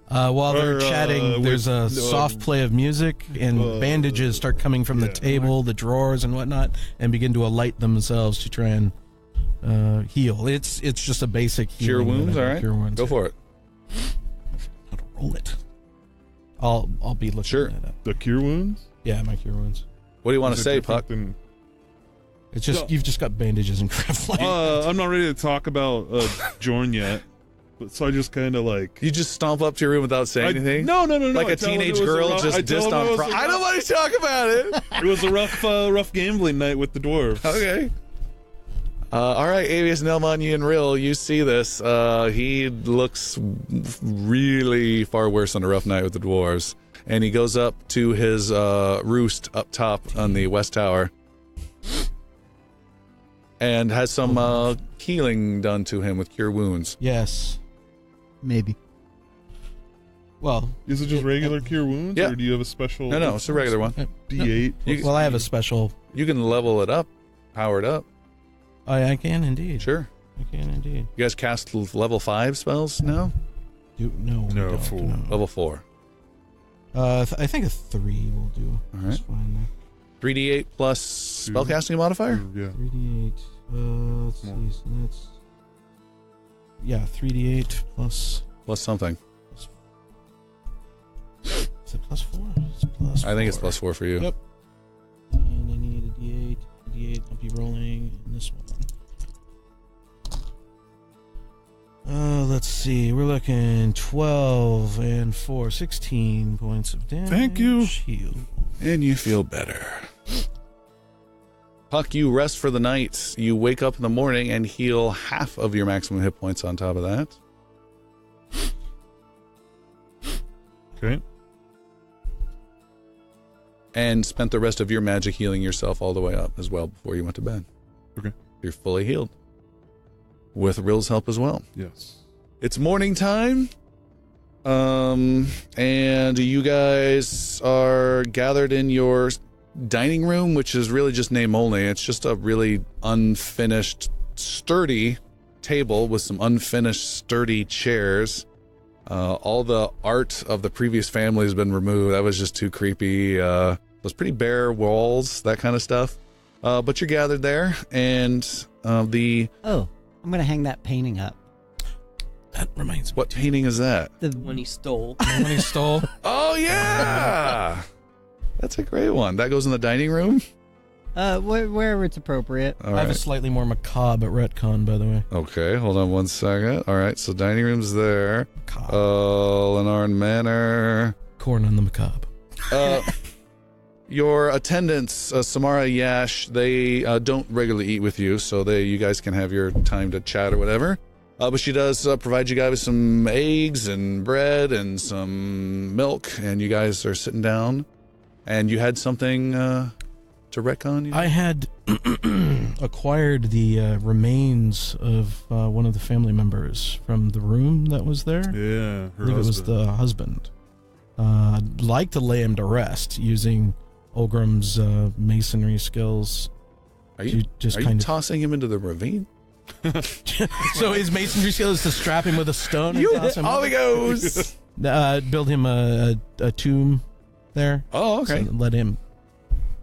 While they're Or, chatting, there's a soft play of music, and bandages start coming from the table, the drawers, and whatnot, and begin to alight themselves to try and heal. It's just a basic Cure healing wounds, all maneuver. right. Cure wounds. Go for it. How to roll it? I'll be looking Sure. at it. The cure wounds? Yeah, my cure wounds. What do you want to Is it say, different Puck? than- It's just you've just got bandages and crap like that. I'm not ready to talk about Jorn yet. But so I just kind of You just stomp up to your room without saying anything? No. Like I a tell him teenage it was girl rough- just I tell dissed him it on was Pro. a I don't rough- want to talk about it. It was a rough gambling night with the dwarves. Okay. All right, Avius and Elmon, and Rill, you see this. He looks really far worse on a rough night with the dwarves. And he goes up to his roost up top on the west tower. And has some healing done to him with cure wounds. Yes. Maybe. Well, Is it just regular cure wounds, Yeah. or do you have a special? No, it's a regular one. D8. I have a special. You can level it up, power it up. I can indeed. Sure. I can indeed. You guys cast level 5 spells now? No, we No, don't, fool. no. Level 4. I think a 3 will do. All right. That's fine. 3d8 plus spellcasting modifier? Yeah. 3d8. Let's see. So that's 3d8 plus. Plus something. Is it plus 4? It's plus. I think it's 4. +4 for you. Yep. And I need a d8. D8. I'll be rolling in this one. Let's see. We're looking 12 and 4, 16 points of damage. Thank you. Heal. And you feel better. Puck, you rest for the night. You wake up in the morning and heal half of your maximum hit points on top of that. Okay. and spent the rest of your magic healing yourself all the way up as well before you went to bed. Okay. You're fully healed. With Rill's help as well. Yes. It's morning time. And you guys are gathered in your dining room, which is really just name only. It's just a really unfinished, sturdy table with some unfinished, sturdy chairs. All the art of the previous family has been removed. That was just too creepy. Those pretty bare walls, that kind of stuff. But you're gathered there, and the... Oh, I'm going to hang that painting up. That reminds me. What painting is that? The When he stole. When he stole. Oh, yeah! That's a great one. That goes in the dining room? wherever it's appropriate. All I have a right. slightly more macabre retcon, by the way. Okay, hold on one second. All right, so dining room's there. Macabre. Lenarn Manor. Corn on the macabre. Your attendants, Samara, Yash, they don't regularly eat with you, so you guys can have your time to chat or whatever. But she does provide you guys with some eggs and bread and some milk, and you guys are sitting down. And you had something to retcon? I had acquired the remains of one of the family members from the room that was there. Yeah, I believe it was the husband. I'd like to lay him to rest using Olgrim's masonry skills. Are you, to just are you kind of tossing him into the ravine? so his masonry skill is to strap him with a stone and toss him Off up? he goes! Build him a tomb there. Oh, okay. So let him.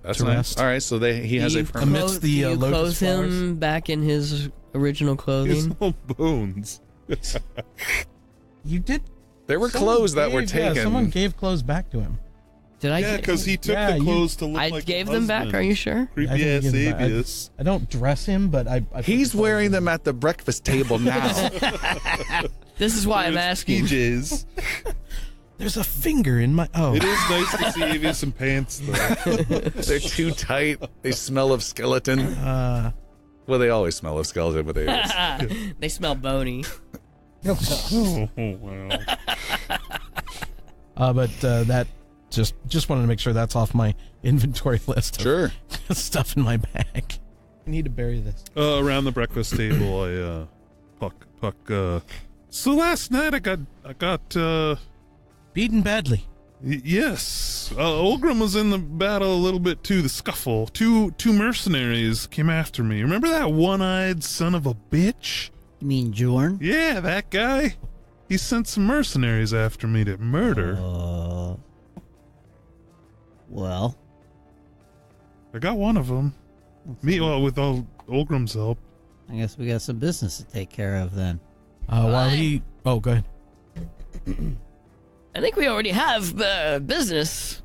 That's to nice. rest. All right, so he has a permanent... Amidst the, do you lotus clothe him back in his original His clothing? whole bones. You did. There were someone clothes that were gave- taken. Yeah, someone gave clothes back to him. Did I? Yeah, because he took the clothes to look I like gave the them back. husband. Are you sure? I Creepy think ass he gave them back. Avius. I don't dress him, but I put He's the clothes wearing on. them at the breakfast table now. This is why I'm asking. PJs. There's a finger in my. Oh, It is nice to see Avius in pants, though. They're too tight. They smell of skeleton. Well, they always smell of skeleton, but they They smell bony. Oh, wow. but that just wanted to make sure that's off my inventory list. Of Sure. stuff in my bag. I need to bury this. Around the breakfast table, Puck. So last night I got. Beaten badly. Yes. Olgrim was in the battle a little bit too, the scuffle. Two mercenaries came after me. Remember that one-eyed son of a bitch? You mean Jorn? Yeah, that guy. He sent some mercenaries after me to murder. Well, I got one of them. Well, with all Olgrim's help. I guess we got some business to take care of then. While he. Oh, go ahead. I think we already have business.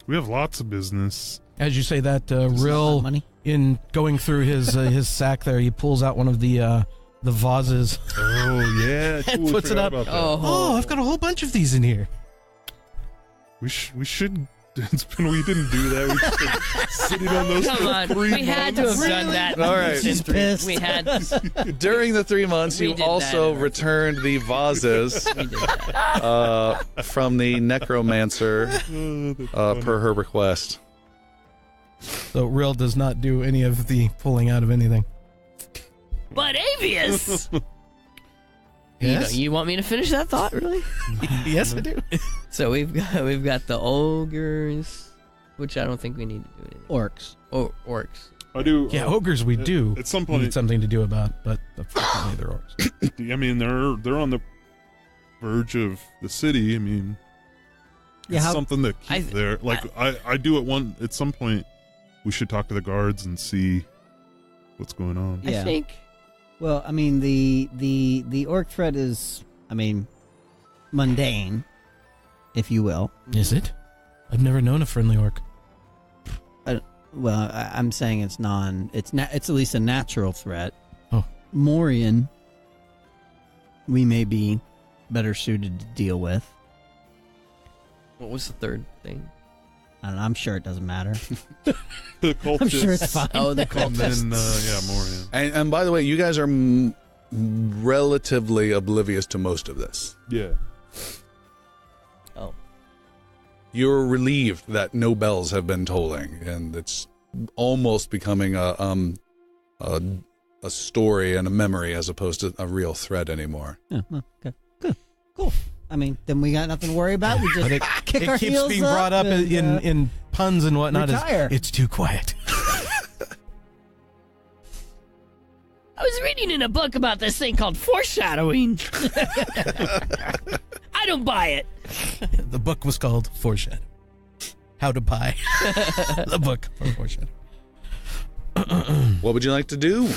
We have lots of business. As you say that, Not Rill, money. in going through his sack there, he pulls out one of the vases. Oh yeah, And puts it forgot up. about that. Oh, I've got a whole bunch of these in here. We should. We didn't do that. We just been sitting on those Come for on, 3 we had to have months. done that. All right. in She's pissed. We had. During the 3 months, We you did that also in our- returned the vases We did that. from the necromancer Oh, that's funny. per her request. So Rill does not do any of the pulling out of anything. But Avius, Yes? you want me to finish that thought, really? Yes, I do. So we've got the ogres, which I don't think we need to do anything. Orcs. Oh, orcs. I do. Yeah, ogres we do. At some Need point, something to do about, but unfortunately they're orcs. I mean, they're on the verge of the city. I mean, Yeah, it's how- something to keep there. Like I do at some point. We should talk to the guards and see what's going on. Yeah. I think. Well, I mean, the orc threat is, I mean, mundane, if you will. Is it? I've never known a friendly orc. Well, I'm saying it's it's at least a natural threat. Oh. Morian, we may be better suited to deal with. What was the third thing? I don't know, I'm sure it doesn't matter. The I'm sure it's cultists. fine. Oh, the And cultists. then Morian. And by the way, you guys are relatively oblivious to most of this. Yeah. Oh. You're relieved that no bells have been tolling, and it's almost becoming a story and a memory as opposed to a real threat anymore. Yeah, well, okay. Good. Cool. I mean, then we got nothing to worry about. We just kick our it keeps heels being up brought up and, in puns and whatnot. retire. It's too quiet. I was reading in a book about this thing called foreshadowing. I don't buy it. The book was called Foreshadow. How to buy the book for Foreshadow. What would you like to do?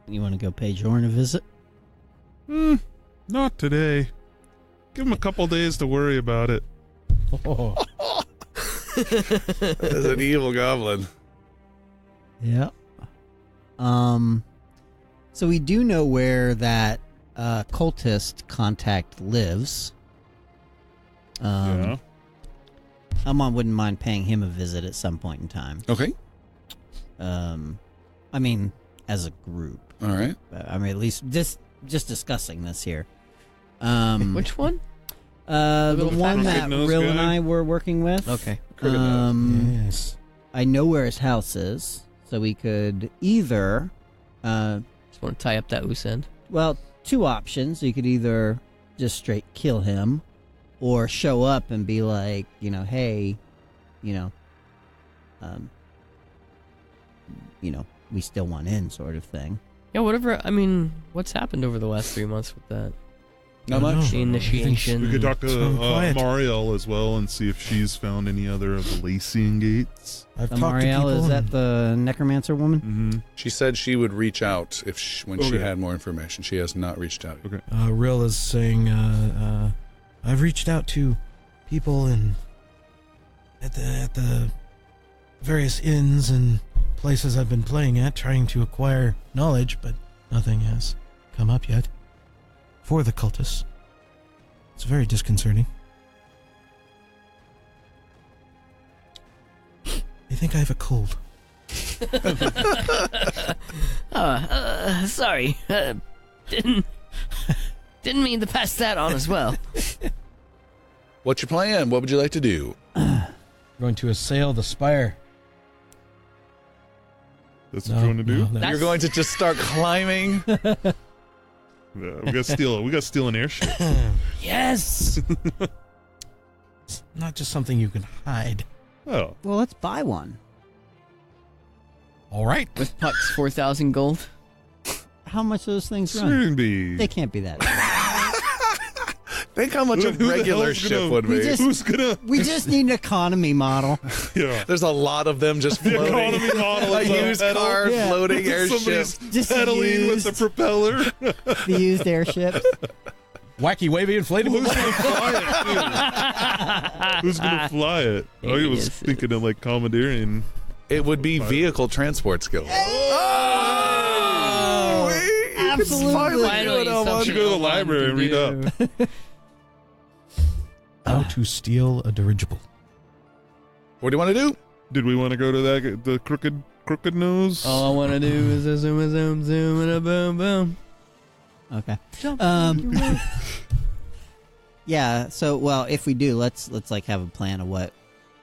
You want to go pay Jorn a visit? Not today. Give him a couple days to worry about it. Oh. As an evil goblin. Yeah. So we do know where that cultist contact lives. Yeah. Amon wouldn't mind paying him a visit at some point in time. Okay. I mean, as a group. All right. I mean, at least just discussing this here. Which one? The little one fat that nose Rill guy? and I were working with. Okay. Yes. I know where his house is, so we could either, Just want to tie up that loose end. well, two options. You could either just straight kill him, or show up and be like, hey, we still want in, sort of thing. Yeah, whatever. I mean, what's happened over the last 3 months with that? Not I don't much. know. The initiation. We could talk to It's gone quiet. Mariel as well and see if she's found any other of the Lacian gates. I've The talked to Marielle, people. is that the necromancer woman? Mm-hmm. She said she would reach out when she Okay. had more information. She has not reached out. Okay. Rill is saying, I've reached out to people at the various inns and places I've been playing at, trying to acquire knowledge, but nothing has come up yet for the cultists. It's very disconcerting. I think I have a cold. Sorry. Didn't mean to pass that on as well. What's your plan? What would you like to do? Going to assail the spire. That's what you want to do? No. You're going to just start climbing? Yeah, we gotta steal an airship. Yes. It's not just something you can hide. Oh. Well, let's buy one. All right. With Puck's 4,000 gold. How much those things run? Soon be. They can't be that. Think how much a Who the regular hell's ship gonna- would We be. just- Who's gonna? We just need an economy model. Yeah. There's a lot of them just The floating. economy model A is a used pedal. car Yeah. floating airship. Somebody's Just pedaling with used. the propeller. The used airships. Wacky, wavy, inflatable. Who's gonna fly it? Who's gonna fly it? I was Idiots. thinking of like commandeering. It would be vehicle transport skills. Oh! Absolutely. Finally, You something should go to the I wanted library and read do. up. How to steal a dirigible. What do you want to do? Did we want to go to the crooked nose? All I want to do is a zoom, and a boom, boom. Okay. Yeah. So, well, if we do, let's like have a plan of what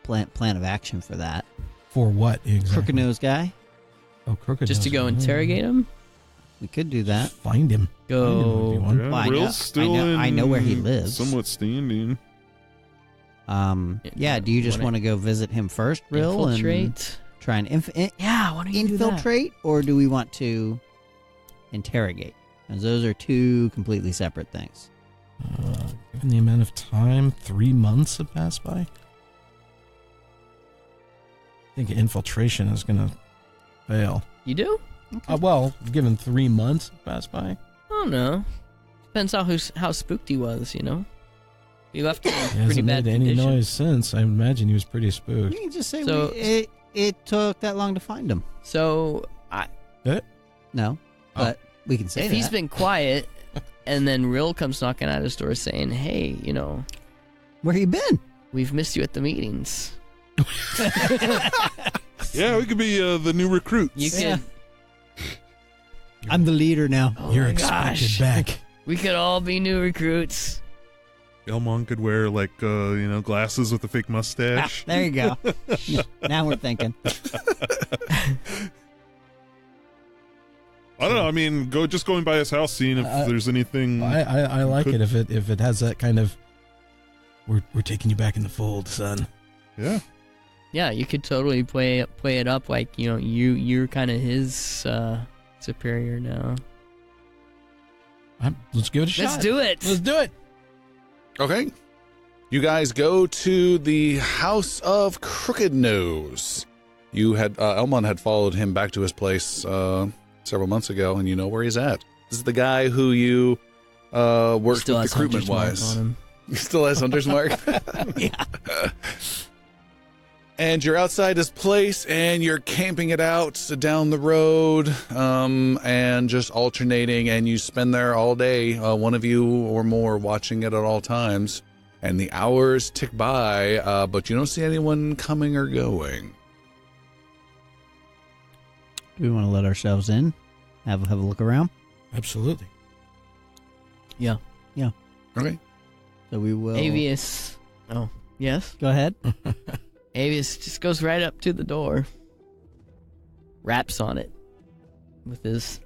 plan of action for that. For what exactly? Crooked nose guy. Oh, crooked Just to nose. go interrogate him? We could do that. Find him. Find him if you Go. want. Yeah, Well, I Rill's know- still I know where he in lives. Somewhat standing. Yeah. Do you just Wanna want to go visit him first, Rill, and Infiltrate? try and Yeah, why don't you do that? infiltrate, or do we want to interrogate? Because those are two completely separate things. Given the amount of time, 3 months have passed by. I think infiltration is going to fail. You do? Well, given 3 months have passed by. I don't know. Depends on how spooked he was, you know? He left him He in pretty hasn't bad made any condition. noise since. I imagine he was pretty You spooked. can just say So- it took that long to find him. So, No, but we can say if that. he's been quiet, and then Rill comes knocking at his door saying, hey, you know, Where you been? we've missed you at the meetings. Yeah, we could be the new recruits. You Yeah. could... I'm the leader now. Oh You're my expected gosh. back. We could all be new recruits. Elmon could wear like glasses with a fake Ah, mustache. there you go. Now we're thinking. I don't know. I mean, going by his house, seeing if there's anything. I like it if it has that kind of. We're taking you back in the fold, son. Yeah. Yeah, you could totally play it up like you're kind of his superior now. Let's give it a shot. Let's do it. Let's do it. Okay. You guys go to the House of Crooked Nose. You had Elmon had followed him back to his place several months ago, and you know where he's at. This is the guy who you worked Still with has Hunter's mark recruitment-wise. on him. He still has Hunter's mark? Yeah. And you're outside his place, and you're camping it out down the road, and just alternating, and you spend there all day, one of you or more, watching it at all times. And the hours tick by, but you don't see anyone coming or going. Do we want to let ourselves in? Have a look around? Absolutely. Yeah. Okay. So we will. Avius. Oh, yes. Go ahead. Avius just goes right up to the door, raps on it with his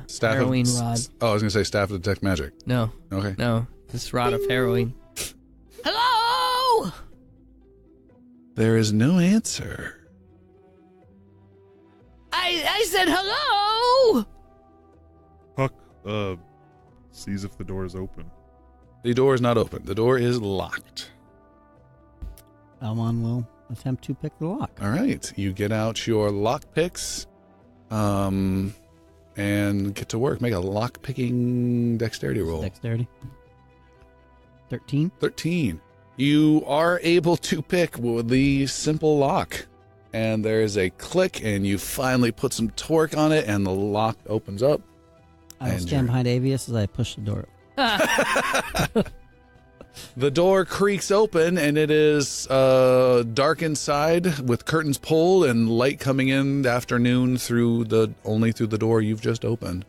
Staff heroin of, rod. Oh, I was going to say staff to detect magic. No, Okay. this rod of heroin. Hello. There is no answer. I said hello. Puck sees if the door is open. The door is not open. The door is locked. Elmon will attempt to pick the lock. All right. You get out your lock picks, and get to work. Make a lock picking dexterity roll. Dexterity. 13. 13. You are able to pick the simple lock, and there's a click, and you finally put some torque on it, and the lock opens up. I will And stand you're- behind Avius as I push the door. The door creaks open, and it is dark inside with curtains pulled and light coming in the afternoon only through the door you've just opened.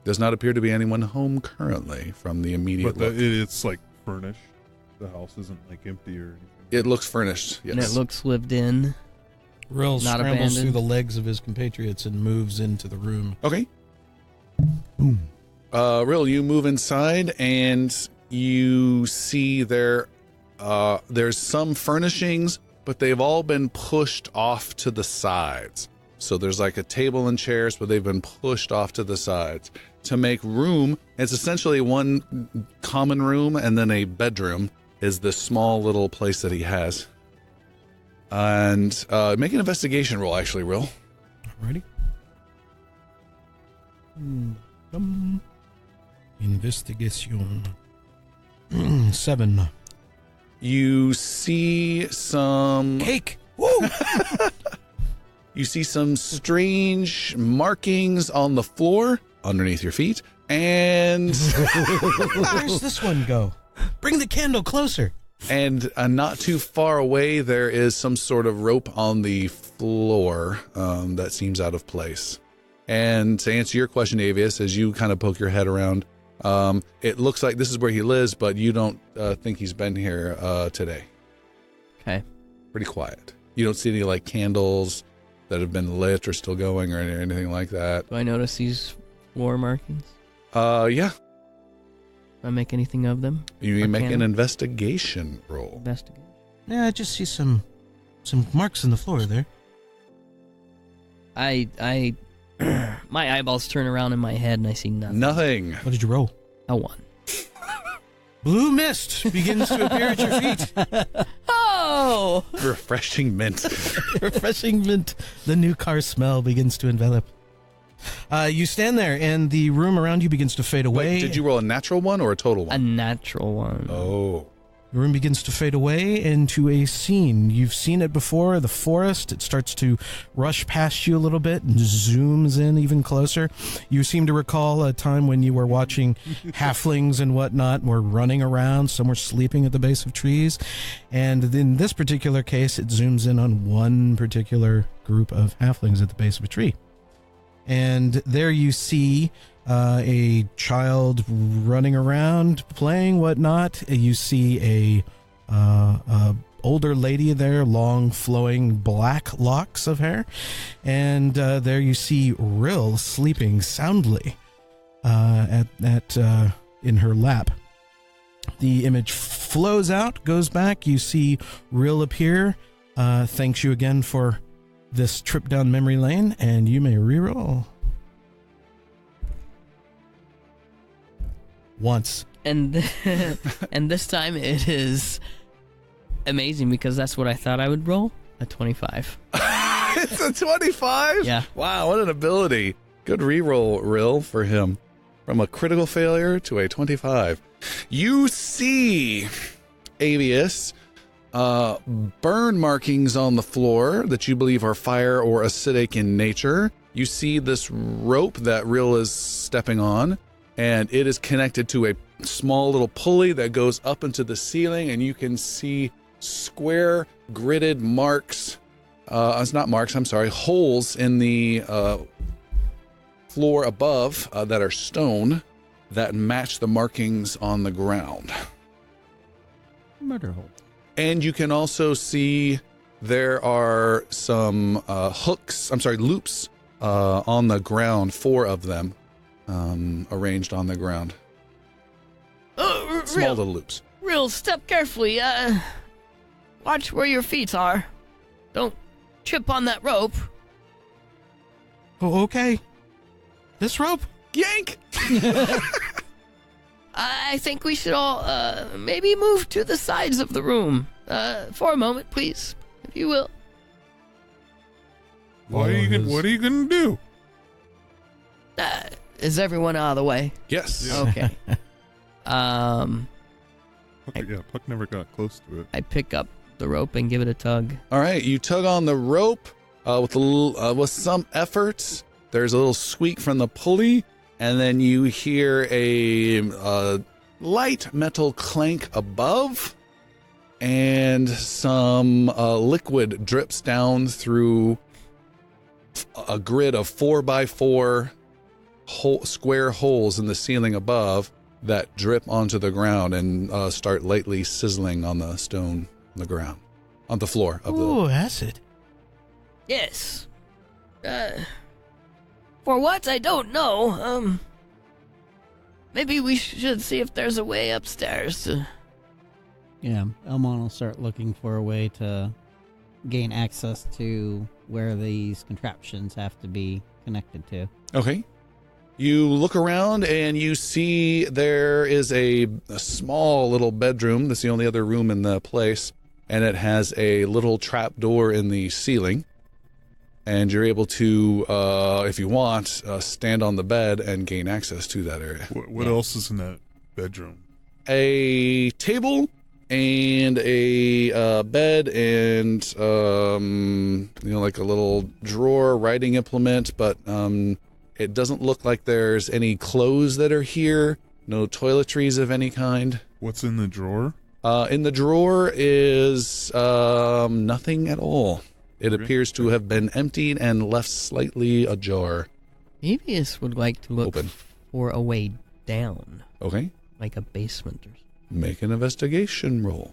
Does not appear to be anyone home currently from the immediate But look. it's like furnished. The house isn't like empty or anything. It looks furnished, yes. And it looks lived in. Rill Not scrambles abandoned. through the legs of his compatriots and moves into the room. Okay. Boom. Rill, you move inside, and you see there's some furnishings, but they've all been pushed off to the sides. So there's like a table and chairs, but they've been pushed off to the sides to make room. It's essentially one common room, and then a bedroom is this small little place that he has. And make an investigation roll, actually, Rill. Alrighty. Investigation. 7. You see some Cake. Woo! You see some strange markings on the floor underneath your feet, and Where's this one go? Bring the candle closer. not too far away there is some sort of rope on the floor that seems out of place. And to answer your question, Avius, as you kind of poke your head around, it looks like this is where he lives, but you don't think he's been here today. Okay. Pretty quiet. You don't see any like candles that have been lit or still going or anything like that. Do I notice these floor markings? Yeah. Do I make anything of them? You can make an Arcana? investigation roll. Investigate. Yeah, I just see some marks in the floor there. I my eyeballs turn around in my head and I see nothing. Nothing. What did you roll? A 1. Blue mist begins to appear at your feet. Oh! Refreshing mint. Refreshing mint. The new car smell begins to envelop. You stand there, and the room around you begins to fade away. Wait, did you roll a natural one or a total A one? natural one. Oh. The room begins to fade away into a scene. You've seen it before, the forest. It starts to rush past you a little bit and zooms in even closer. You seem to recall a time when you were watching halflings and whatnot and were running around. Some were sleeping at the base of trees. And in this particular case, it zooms in on one particular group of halflings at the base of a tree. And there you see a child running around, playing, whatnot. You see a older lady there, long, flowing black locks of hair. And there you see Rill sleeping soundly in her lap. The image flows out, goes back. You see Rill appear. Thanks you again for this trip down memory lane, and you may reroll. Once. And and this time it is amazing because that's what I thought I would roll, a 25. It's a 25? Yeah. Wow, what an ability. Good reroll, Rill, for him. From a critical failure to a 25. You see, Avius, burn markings on the floor that you believe are fire or acidic in nature. You see this rope that Rill is stepping on, and it is connected to a small little pulley that goes up into the ceiling, and you can see square gridded marks. It's not marks, I'm sorry, holes in the floor above that are stone that match the markings on the ground. Murder hole. And you can also see there are some loops on the ground, 4 of them arranged on the ground. Small little loops. Real, step carefully. Watch where your feet are. Don't trip on that rope. Oh, okay. This rope? Yank! I think we should all maybe move to the sides of the room for a moment, please, if you will. What are you gonna do? Is everyone out of the way? Yes. Yeah. Okay. Puck never got close to it. I pick up the rope and give it a tug. All right, you tug on the rope with some effort. There's a little squeak from the pulley, and then you hear a light metal clank above, and some liquid drips down through a grid of 4x4 square holes in the ceiling above that drip onto the ground and start lightly sizzling on the stone on the ground, on the floor of the... Ooh, acid. Yes. For what? I don't know. Maybe we should see if there's a way upstairs. Yeah, Elmon will start looking for a way to gain access to where these contraptions have to be connected to. Okay. You look around and you see there is a small little bedroom. That's the only other room in the place. And it has a little trap door in the ceiling. And you're able to, if you want, stand on the bed and gain access to that area. What else is in that bedroom? A table and a bed and, like a little drawer, writing implement, but it doesn't look like there's any clothes that are here, no toiletries of any kind. What's in the drawer? In the drawer is nothing at all. It appears to have been emptied and left slightly ajar. Avius would like to look Open. for a way down, Okay. like a basement or something. Make an investigation roll.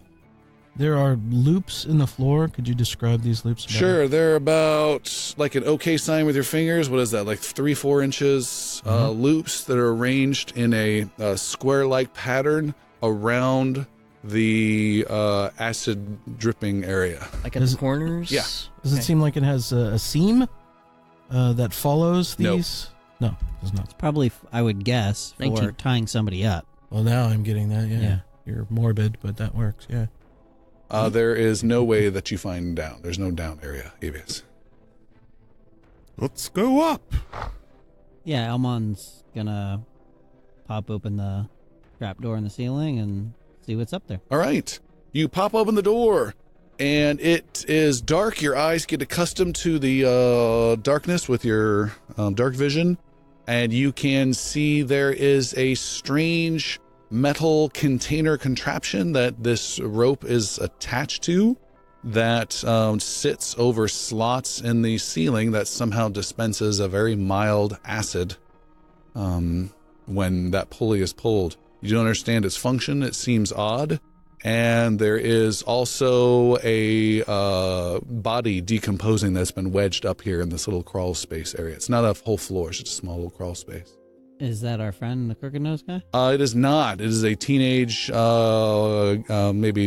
There are loops in the floor. Could you describe these loops better? Sure, they're about like an OK sign with your fingers. What is that, like 3-4 inches loops that are arranged in a square-like pattern around the acid dripping area. Like at the corners? Yeah. Does it seem like it has a seam that follows Nope. these? No, it does not. Probably, I would guess, for 19. tying somebody up. Well, now I'm getting that, yeah. Yeah. You're morbid, but that works, yeah. There is no way that you find down. There's no down area, Avius. Let's go up. Yeah, Elmon's gonna pop open the trapdoor in the ceiling and see what's up there. All right. You pop open the door, and it is dark. Your eyes get accustomed to the darkness with your dark vision, and you can see there is a strange metal container contraption that this rope is attached to that sits over slots in the ceiling that somehow dispenses a very mild acid when that pulley is pulled. You don't understand its function. It seems odd. And there is also a body decomposing that's been wedged up here in this little crawl space area. It's not a whole floor. It's just a small little crawl space. Is that our friend, the crooked nose guy? It is not. It is a teenage, maybe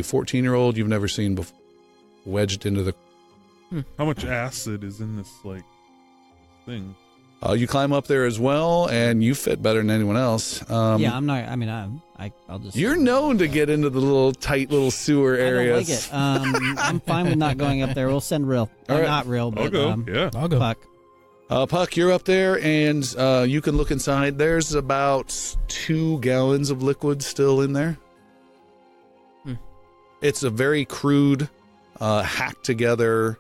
14-year-old you've never seen before, wedged into the... How much acid is in this, thing? You climb up there as well, and you fit better than anyone else. Yeah, I'm not. I mean, I'll just. You're known to get into the little tight little sewer areas. I don't like it. I'm fine with not going up there. We'll send Rill. All right. Not Rill, but I'll go. Yeah. I'll go. Puck. Puck, you're up there, and you can look inside. There's about 2 gallons of liquid still in there. It's a very crude, hacked together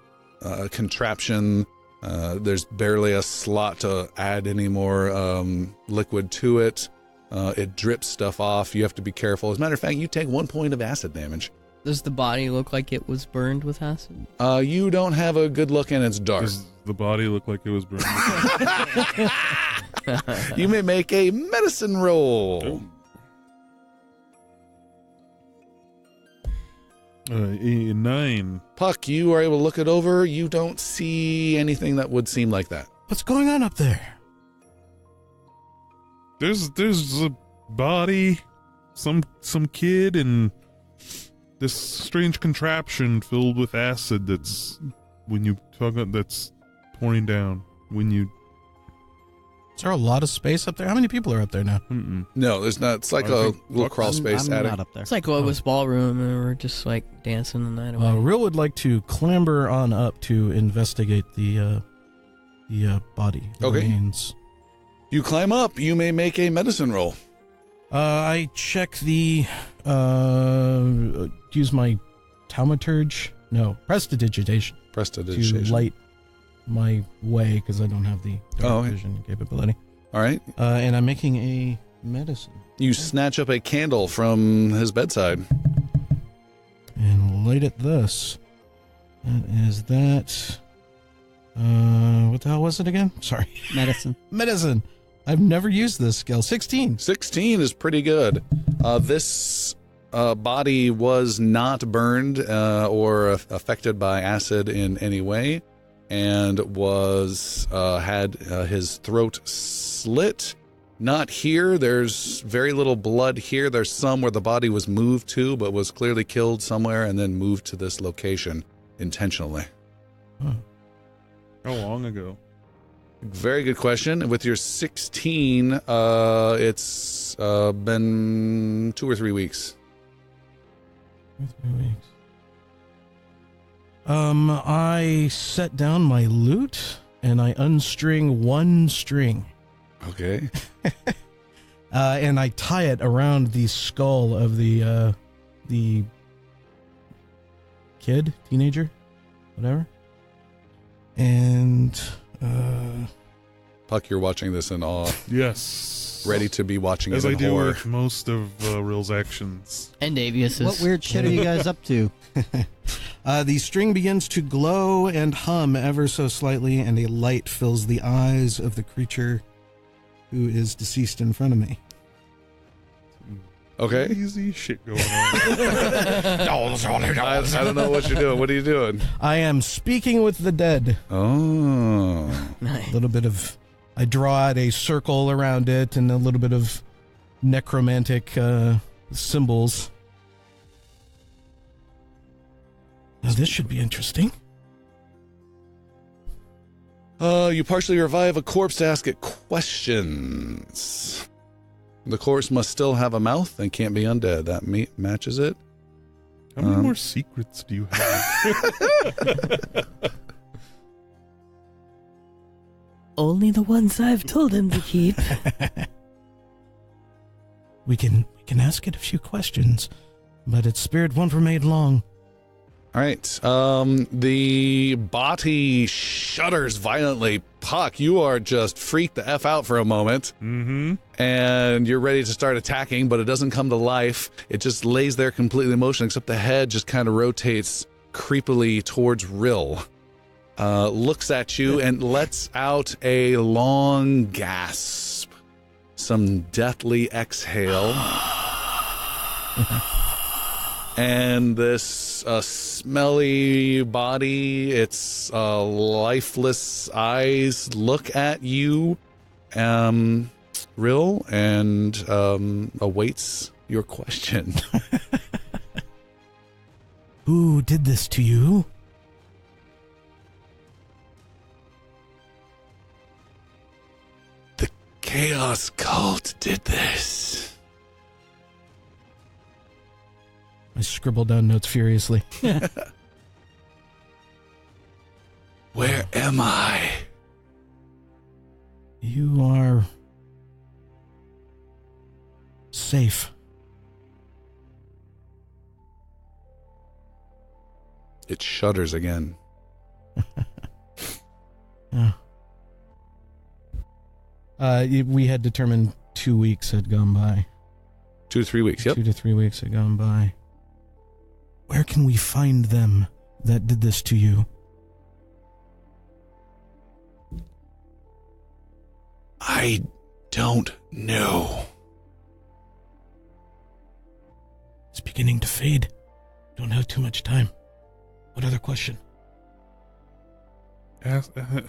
contraption. There's barely a slot to add any more liquid to it. It drips stuff off. You have to be careful. As a matter of fact, you take 1 point of acid damage. Does the body look like it was burned with acid? You don't have a good look, and it's dark. Does the body look like it was burned? You may make a medicine roll. A 9. Puck, you are able to look it over. You don't see anything that would seem like that. What's going on up there? There's a body, some kid, and this strange contraption filled with acid that's when you tug on, that's pouring down when you. Is there a lot of space up there? How many people are up there now? No, there's not. It's like I a think little crawl space I'm attic. not up there. It's like Lois Ballroom, and we're just dancing the night away. Real would like to clamber on up to investigate the body. The Okay. remains. You climb up. You may make a medicine roll. I check the use my prestidigitation to Prestidigitation. light my way because I don't have the dark okay. vision capability. All right. And I'm making a medicine You snatch up a candle from his bedside. and light it thus. That is that. What the hell was it again? Sorry. Medicine. Medicine. I've never used this skill. 16. 16 is pretty good. This body was not burned or affected by acid in any way, and was had his throat slit. Not here. There's very little blood here. There's some where the body was moved to, but was clearly killed somewhere and then moved to this location intentionally. Huh. How long ago? Very good question. With your 16, it's been 2 or 3 weeks. 3 weeks. I set down my lute and I unstring one string. Okay. And I tie it around the skull of the kid, teenager, whatever. And Puck, you're watching this in awe, Yes. ready to be watching As it I in do horror. with most of Real's actions. And Davius's. What weird shit are you guys up to? the string begins to glow and hum ever so slightly, and a light fills the eyes of the creature who is deceased in front of me. Okay. Crazy shit going on. I don't know what you're doing. What are you doing? I am speaking with the dead. Oh. A Nice. little bit of, I draw out a circle around it and a little bit of necromantic symbols. Now this should be interesting. You partially revive a corpse to ask it questions. The corpse must still have a mouth and can't be undead. That matches it. How many more secrets do you have? Only the ones I've told him to keep. We can ask it a few questions, but its spirit won't remain long. All right. The body shudders violently. Puck, you are just freaked the F out for a moment. Mm-hmm. And you're ready to start attacking, but it doesn't come to life. It just lays there completely motionless, except the head just kind of rotates creepily towards Rill. Looks at you and lets out a long gasp. some deathly exhale. And this smelly body, its lifeless eyes look at you, Rill, and awaits your question. Who did this to you? The Chaos Cult did this. I scribble down notes furiously. Where am I? You are safe. It shudders again. We had determined 2 weeks had gone by. 2 to 3 weeks, yep. 2 to 3 weeks had gone by. Where can we find them that did this to you? I don't know. It's beginning to fade. Don't have too much time. What other question? Ask him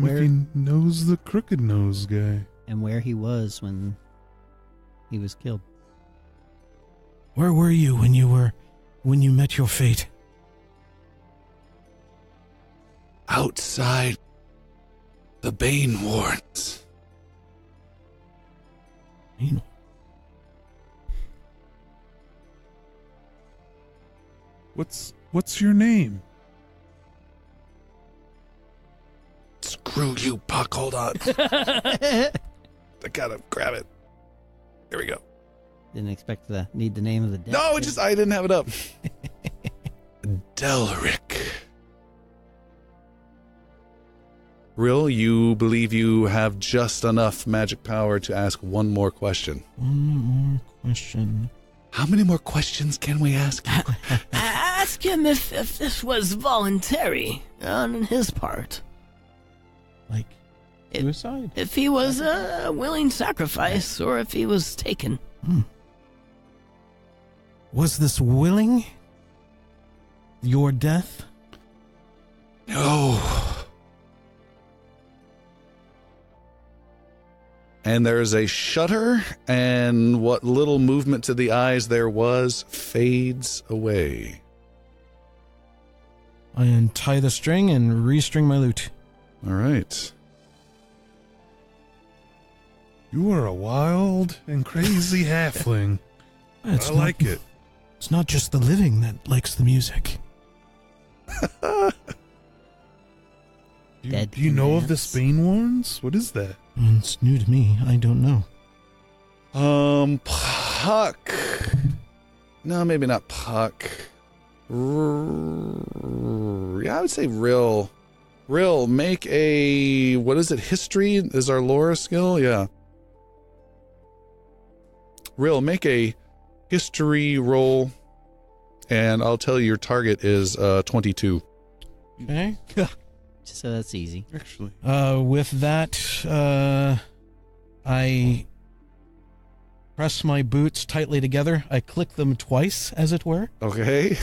Where- if he knows the Crooked Nose guy. And where he was when he was killed. Where were you when you met your fate? Outside the Bane Warrens. What's your name? Screw you, Puck. Hold on. I gotta grab it. Here we go. Didn't expect to need the name of the dead. No, I didn't have it up. Delric. Rill, you believe you have just enough magic power to ask one more question. One more question. How many more questions can we ask you? Ask him if this was voluntary on his part. Like suicide? If he was a willing sacrifice or if he was taken. Was this willing? Your death? No. And there's a shudder, and what little movement to the eyes there was fades away. I untie the string and restring my lute. All right. You are a wild and crazy halfling. I like it. It's not just the living that likes the music. Dead Do you know of the cats. Spain Warrens? What is that? It's new to me. I don't know. Puck. No, maybe not Puck. Yeah, I would say Rill. Rill, make a, what is it, history is our Laura skill? Yeah. Rill, make a history roll, and I'll tell you your target is 22. Okay. So that's easy. Actually, With that, I press my boots tightly together. I click them twice, as it were, Okay.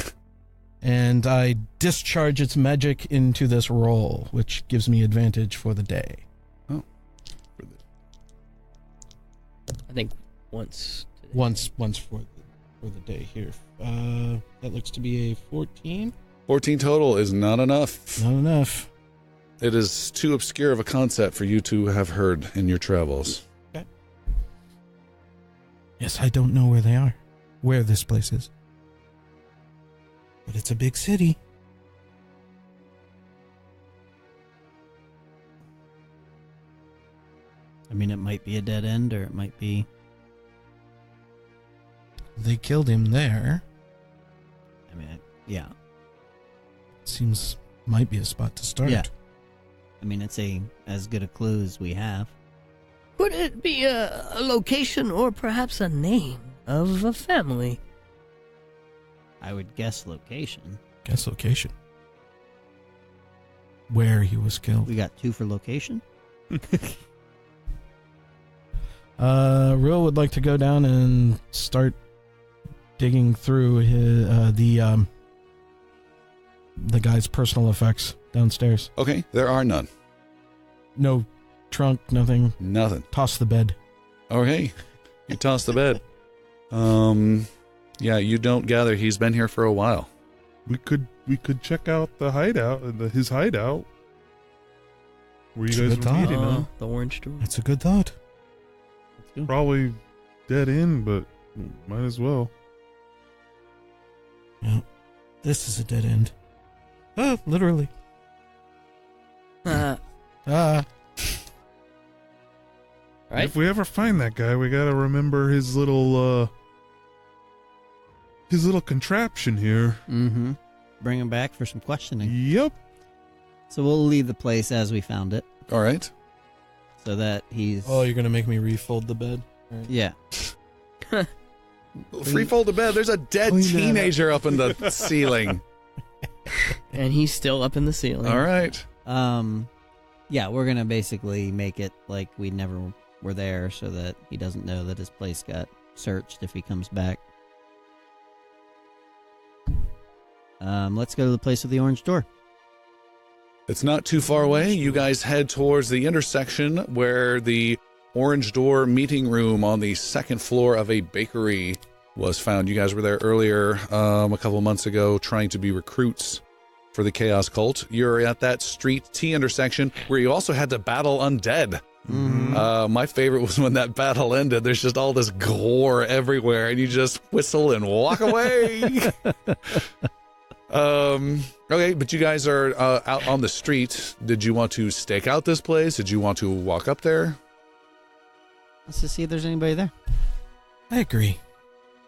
and I discharge its magic into this roll, which gives me advantage for the day. I think once. Today. Once for the day here. That looks to be a 14. 14 total is not enough. Not enough. It is too obscure of a concept for you to have heard in your travels. Yes, I don't know where they are, where this place is. But it's a big city. I mean, it might be a dead end, or it might be. They killed him there. I mean, yeah. Seems might be a spot to start. Yeah. I mean, it's as good a clue as we have. Could it be a location or perhaps a name of a family? I would guess location. Guess location. Where he was killed. We got 2 for location. Rill would like to go down and start digging through the guy's personal effects downstairs. Okay, there are none. No trunk, nothing. Nothing. Toss the bed. Okay, you toss the bed. Yeah, you don't gather he's been here for a while. We could check out the hideout, his hideout. Where It's a you guys good were thought. meeting, huh? The orange door. That's a good thought. Probably dead end, but might as well. Yeah. This is a dead end. Literally. Right? If we ever find that guy, we gotta remember his little contraption here. Mm-hmm. Bring him back for some questioning. Yep. So we'll leave the place as we found it, All right. so that he's. Oh, you're gonna make me refold the bed? Right. Yeah. Free fold of bed. There's a dead Clean that up. teenager up in the ceiling. And he's still up in the ceiling. All right. Yeah, we're gonna basically make it like we never were there, so that he doesn't know that his place got searched if he comes back. Let's go to the place with the orange door. It's not too far away. You guys head towards the intersection where the orange door meeting room on the second floor of a bakery was found. You guys were there earlier, a couple of months ago, trying to be recruits for the Chaos Cult. You're at that street T intersection where you also had to battle undead. Mm-hmm. My favorite was when that battle ended. There's just all this gore everywhere, and you just whistle and walk away. Okay, but you guys are out on the street. Did you want to stake out this place? Did you want to walk up there? Let's just see if there's anybody there. I agree.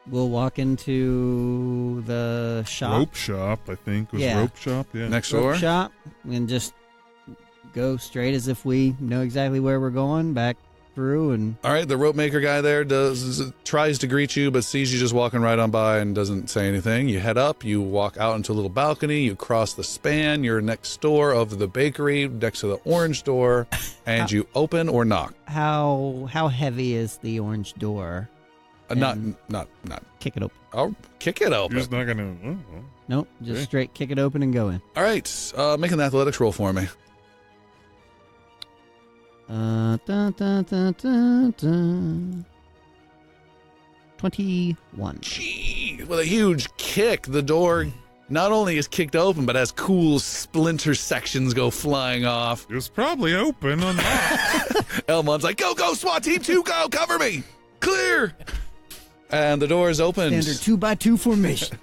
We'll walk into the shop. Rope shop, I think. Was Yeah. rope shop? Yeah. Next Rope door? shop, and just go straight as if we know exactly where we're going, back through, and All right, the rope maker guy there tries to greet you, but sees you just walking right on by and doesn't say anything. You head up, you walk out into a little balcony, you cross the span, you're next door of the bakery, next to the orange door, and you open or knock. how heavy is the orange door? Not. Kick it open. I'll kick it You're open. just not gonna. Oh, Nope, just Okay. straight kick it open and go in. All right, make an athletics roll for me. Dun, dun, dun, dun, dun. 21. Gee, with a huge kick, the door not only is kicked open, but has cool splinter sections go flying off. it was probably open on that. Elmon's like, go, SWAT team 2, go, cover me, clear. And the door is opened. Standard 2x2 formation.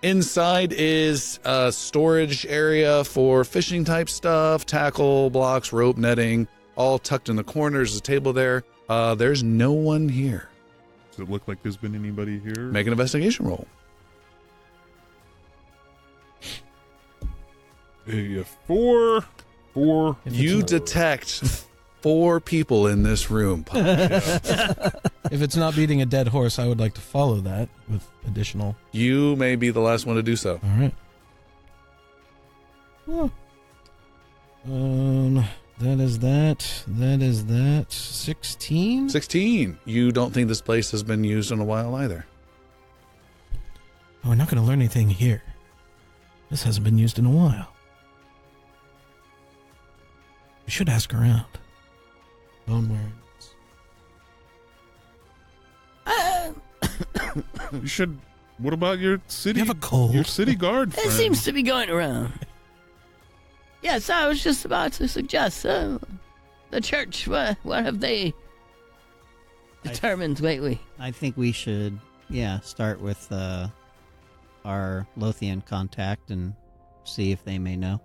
Inside is a storage area for fishing type stuff, tackle, blocks, rope, netting, all tucked in the corners. There's a table there. There's no one here. Does it look like there's been anybody here? Make an investigation roll. Hey, 4. If You it's detect 4 people in this room. If it's not beating a dead horse, I would like to follow that with additional. You may be the last one to do so. All right. Oh. That is that. That is that. 16? 16. You don't think this place has been used in a while either. Oh, we're not going to learn anything here. This hasn't been used in a while. We should ask around. Bone wearing. You should. What about your city? You have a cold. Your city guard It friend. seems to be going around. Yes, I was just about to suggest the church. What have they determined lately? I think we should, start with our Lothian contact and see if they may know.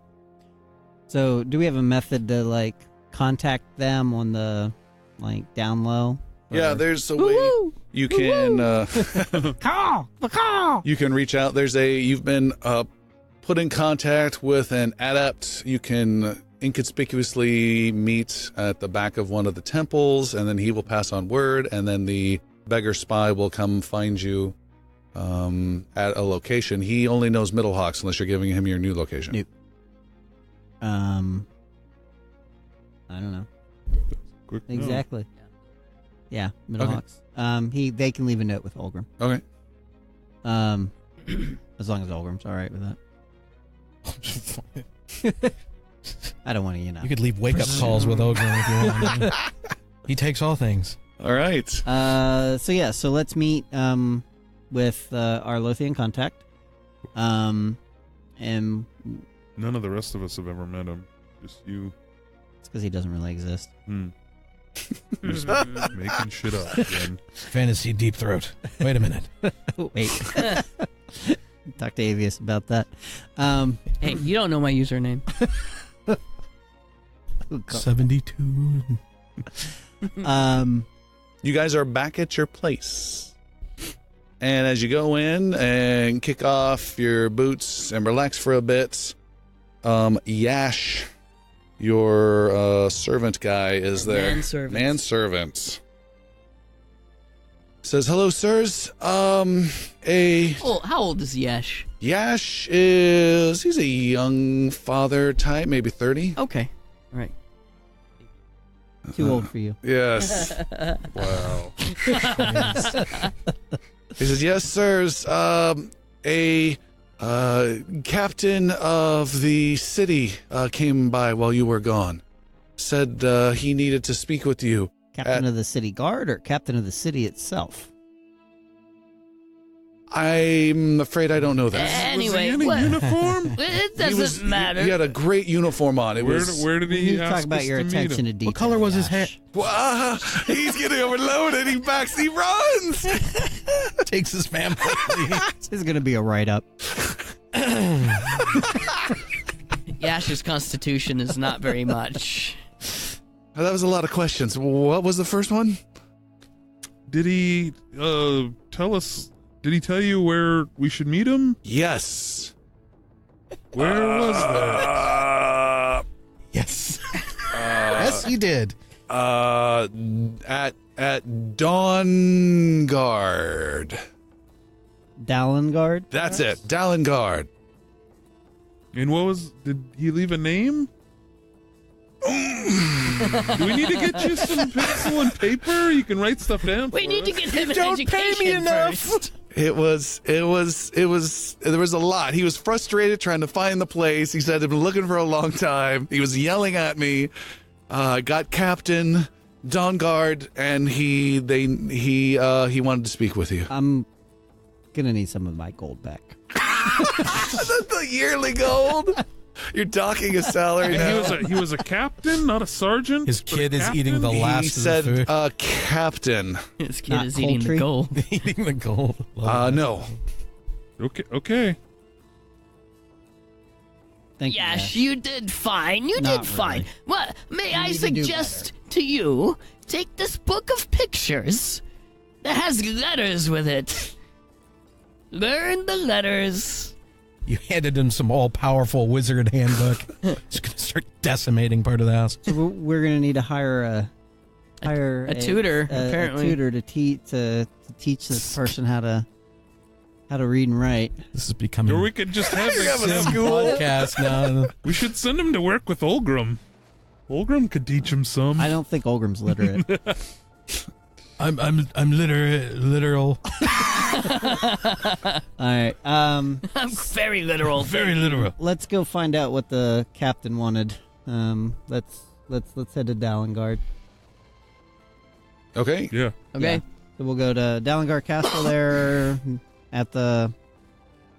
So, do we have a method to, contact them on the, down low? Yeah, Or- there's a way Woo-woo! you can Call! you can reach out. You've been put in contact with an adept. You can inconspicuously meet at the back of one of the temples, and then he will pass on word, and then the beggar spy will come find you at a location. He only knows Middlehawks unless you're giving him your new location. Nope. I don't know. Quick, no. Exactly. Yeah, Middlehawks. They can leave a note with Olgrim. Okay. As long as Olgrim's all right with that. I don't want to, You could leave wake-up calls with Ogren if you want. He takes all things. All right. So let's meet with our Lothian contact. And None of the rest of us have ever met him. Just you. it's because he doesn't really exist. Just making shit up again. Fantasy Deep Throat. Wait a minute. Wait. Talk to Avius about that. Hey, you don't know my username. 72. You guys are back at your place. And as you go in and kick off your boots and relax for a bit, Yash, your servant guy, is there. Manservant. Manservant. Says, hello, sirs. Oh, how old is Yash? Yash he's a young father type, maybe 30. Okay. All right. Too old for you. Yes. Wow. He says, yes, sirs. A captain of the city came by while you were gone. Said he needed to speak with you. Captain of the city guard or captain of the city itself? I'm afraid I don't know that. Anyway, was he in a uniform? It doesn't matter. He had a great uniform on. Where did You he need to ask talk about us your to meet attention him? to detail. What color was his hair? Yash. Wow, he's getting overloaded. He runs. Takes his family. This is going to be a write-up. Yash's constitution is not very much. That was a lot of questions. What was the first one? Did he tell us? Did he tell you where we should meet him? Yes. Where was that? Yes. Yes, he did. At Dawnguard. Dallengard? That's it. Dallengard. And what was? Did he leave a name? Do we need to get you some pencil and paper? You can write stuff down. We for need to us. get him an Don't pay me education enough. first. There was a lot. He was frustrated trying to find the place. He said he'd been looking for a long time. He was yelling at me. Got Captain Dawnguard, and he wanted to speak with you. I'm going to need some of my gold back. The yearly gold. You're docking his salary now. And he was a captain, not a sergeant. His but a kid is eating the captain? last He of said, the food. Captain. This kid Not is eating the Coltree? gold. Eating the gold. No. Okay. Thank you. Yash, Yash. you did fine. You Not did fine. really. What? May I need to do suggest to you take this book of pictures that has letters with it. Learn the letters. You handed him some all-powerful wizard handbook. It's going to start decimating part of the house. So we're going to need to hire a tutor, apparently. a tutor to teach this person how to read and write. This is becoming Or we could just have have a him. school. podcast now. We should send him to work with Olgrim. Olgrim could teach him some. I don't think Olgrim's literate. I'm literal. All right. I'm very literal. Very literal. Let's go find out what the captain wanted. Let's head to Dallengard. Okay. Yeah. Okay. Yeah. So we'll go to Dallengard Castle there at the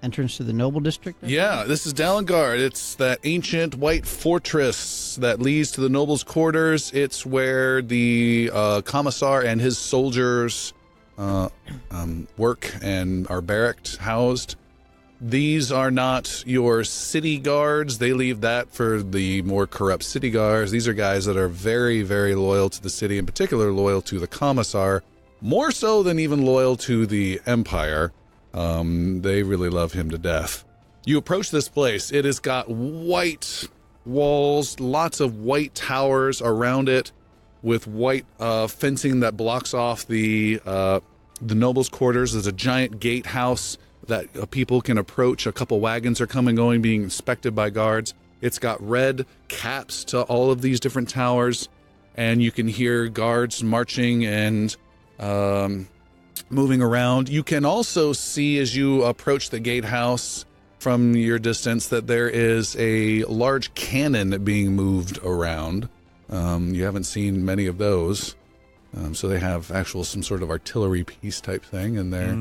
entrance to the Noble District. Yeah, this is Dallengard. It's that ancient white fortress that leads to the nobles' quarters. It's where the commissar and his soldiers work and are barracked, housed. These are not your city guards. They leave that for the more corrupt city guards. These are guys that are very, very loyal to the city, in particular loyal to the commissar, more so than even loyal to the Empire. They really love him to death. You approach this place. It has got white walls, lots of white towers around it with white fencing that blocks off the nobles' quarters. There's a giant gatehouse that people can approach. A couple wagons are coming and going, being inspected by guards. It's got red caps to all of these different towers. and you can hear guards marching and moving around. You can also see as you approach the gatehouse from your distance that there is a large cannon being moved around. You haven't seen many of those. So they have some sort of artillery piece type thing, and they're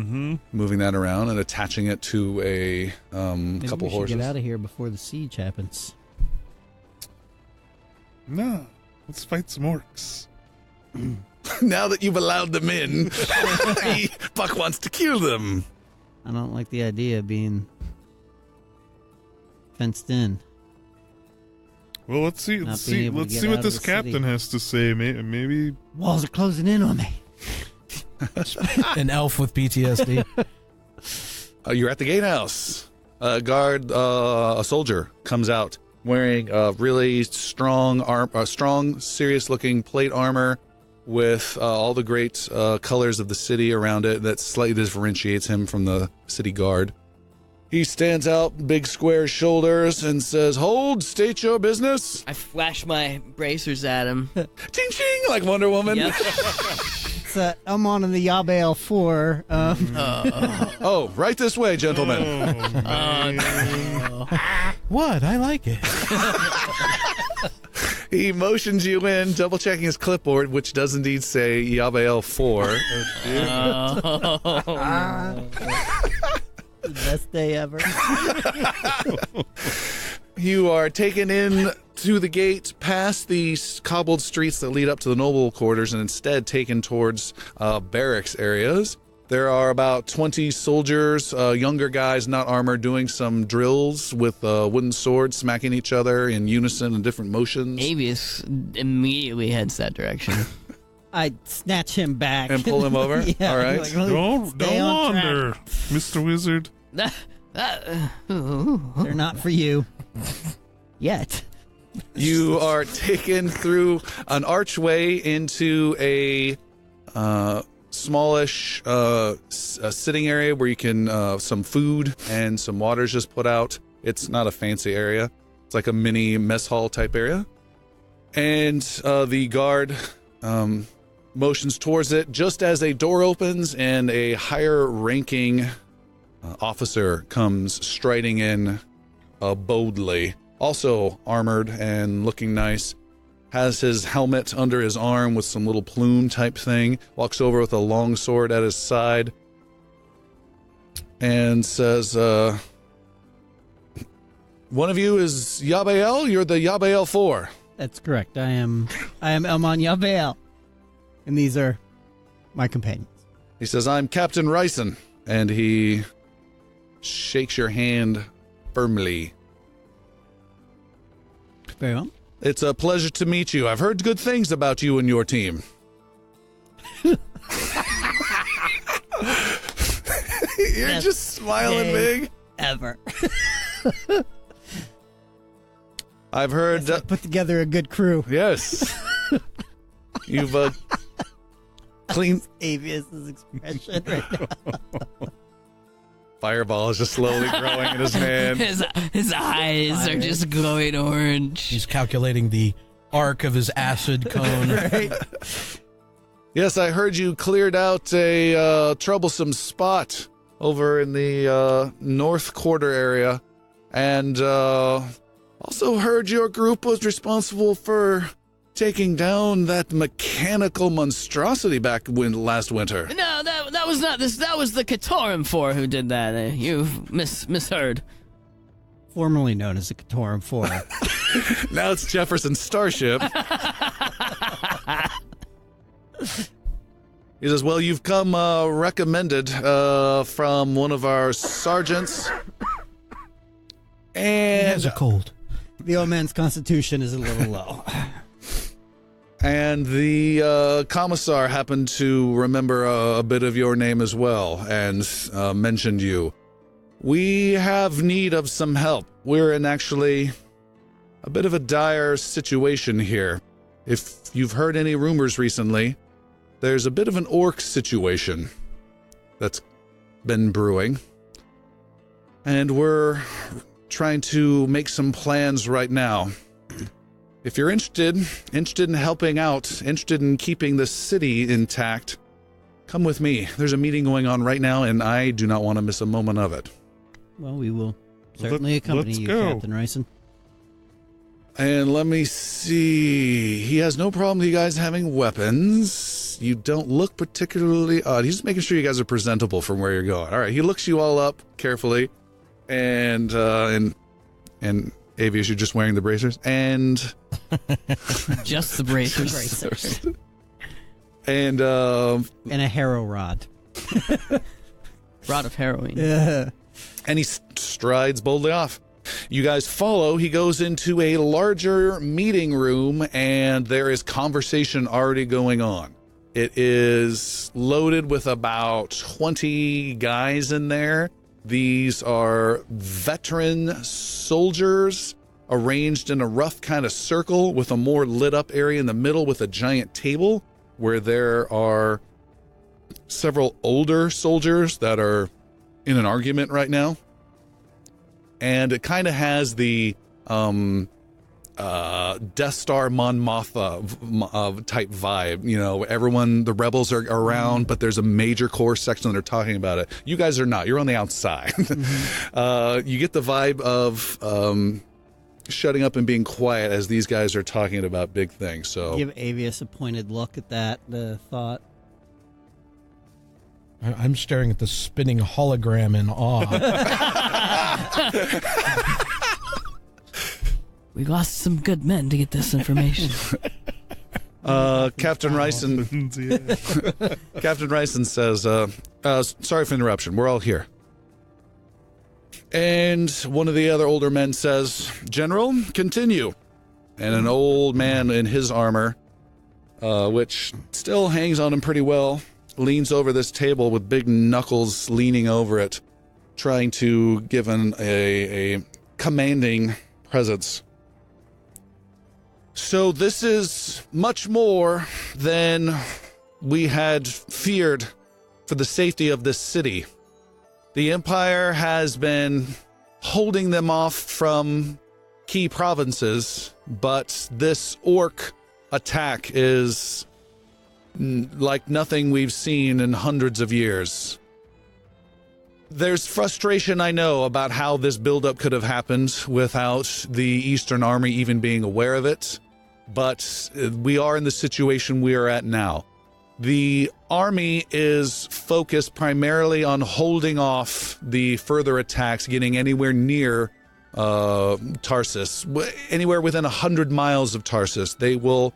moving that around and attaching it to a Maybe couple we should horses. get out of here before the siege happens. No, let's fight some orcs. Now that you've allowed them in, Buck wants to kill them. I don't like the idea of being fenced in. Well, let's see. Not Let's being see. able to Let's get see out what of this the city. captain has to say. Maybe. Walls are closing in on me. An elf with PTSD. You're at the gatehouse. A soldier comes out wearing a really strong, serious-looking plate armor with all the great colors of the city around it that slightly differentiates him from the city guard. He stands out, big square shoulders, and says, "Hold, state your business." I flash my bracers at him. Ching ching, like Wonder Woman. Yep. I'm on in the Yabale 4. Oh, right this way, gentlemen. What? I like it. He motions you in, double checking his clipboard, which does indeed say Yabael 4. The best day ever. You are taken in to the gate, past the cobbled streets that lead up to the noble quarters, and instead taken towards barracks areas. There are about 20 soldiers, younger guys, not armored, doing some drills with wooden swords, smacking each other in unison and different motions. Avius immediately heads that direction. I snatch him back. And pull him over? Yeah, All right. Don't Stay on track. wander, Mr. Wizard. They're not for you. Yet. You are taken through an archway into a smallish sitting area where you can some food and some water's just put out. It's not a fancy area. It's like a mini mess hall type area. And the guard motions towards it just as a door opens and a higher ranking officer comes striding in boldly. Also armored and looking nice. Has his helmet under his arm with some little plume type thing. Walks over with a long sword at his side. And says, one of you is Yabael? You're the Yabael 4. That's correct. I am Elmon Yabale. And these are my companions. He says, I'm Captain Ryson. And he shakes your hand firmly. Very well. It's a pleasure to meet you. I've heard good things about you and your team. You're Yes. just smiling Yay. big. Ever. I've heard... Put together a good crew. yes. You've clean... Avius' expression right now. Fireball is just slowly growing in his hand. His eyes are just glowing orange. He's calculating the arc of his acid cone. Right? Yes, I heard you cleared out a troublesome spot over in the north quarter area. And also heard your group was responsible for taking down that mechanical monstrosity back last winter. No, that was not this. That was the Katoran 4 who did that. You've misheard. Formerly known as the Katoran 4. Now it's Jefferson Starship. He says, well, you've come recommended from one of our sergeants. He And has a cold. The old man's constitution is a little low. And the commissar happened to remember a bit of your name as well and mentioned you. We have need of some help. We're in actually a bit of a dire situation here. If you've heard any rumors recently, there's a bit of an orc situation that's been brewing. And we're trying to make some plans right now. if you're interested in helping out, interested in keeping the city intact, come with me. There's a meeting going on right now, and I do not want to miss a moment of it. Well, we will certainly accompany let's you, go. Captain Ryson. And let me see. He has no problem with you guys having weapons. You don't look particularly odd. He's just making sure you guys are presentable from where you're going. All right, he looks you all up carefully, and Avius, you're just wearing the bracers, and Just the bracers. and And a harrow rod. Rod of heroin. Yeah. and he strides boldly off. You guys follow. He goes into a larger meeting room, and there is conversation already going on. It is loaded with about 20 guys in there. These are veteran soldiers arranged in a rough kind of circle with a more lit up area in the middle with a giant table where there are several older soldiers that are in an argument right now. And it kind of has the Death Star Mon Mothma type vibe. You know, everyone, the rebels are around, but there's a major core section that are talking about it. You guys are not. You're on the outside. You get the vibe of shutting up and being quiet as these guys are talking about big things. So Give Avius a pointed look at that thought. I'm staring at the spinning hologram in awe. We lost some good men to get this information. Captain Ryson. Yeah. Captain Ryson says, sorry for the interruption. We're all here. And one of the other older men says, General, continue. And an old man in his armor, which still hangs on him pretty well, leans over this table with big knuckles leaning over it, trying to give a commanding presence. So this is much more than we had feared for the safety of this city. The Empire has been holding them off from key provinces, but this orc attack is like nothing we've seen in hundreds of years. There's frustration, I know, about how this buildup could have happened without the Eastern Army even being aware of it, but we are in the situation we are at now. The army is focused primarily on holding off the further attacks, getting anywhere near Tarsus, anywhere within 100 miles of Tarsus. They will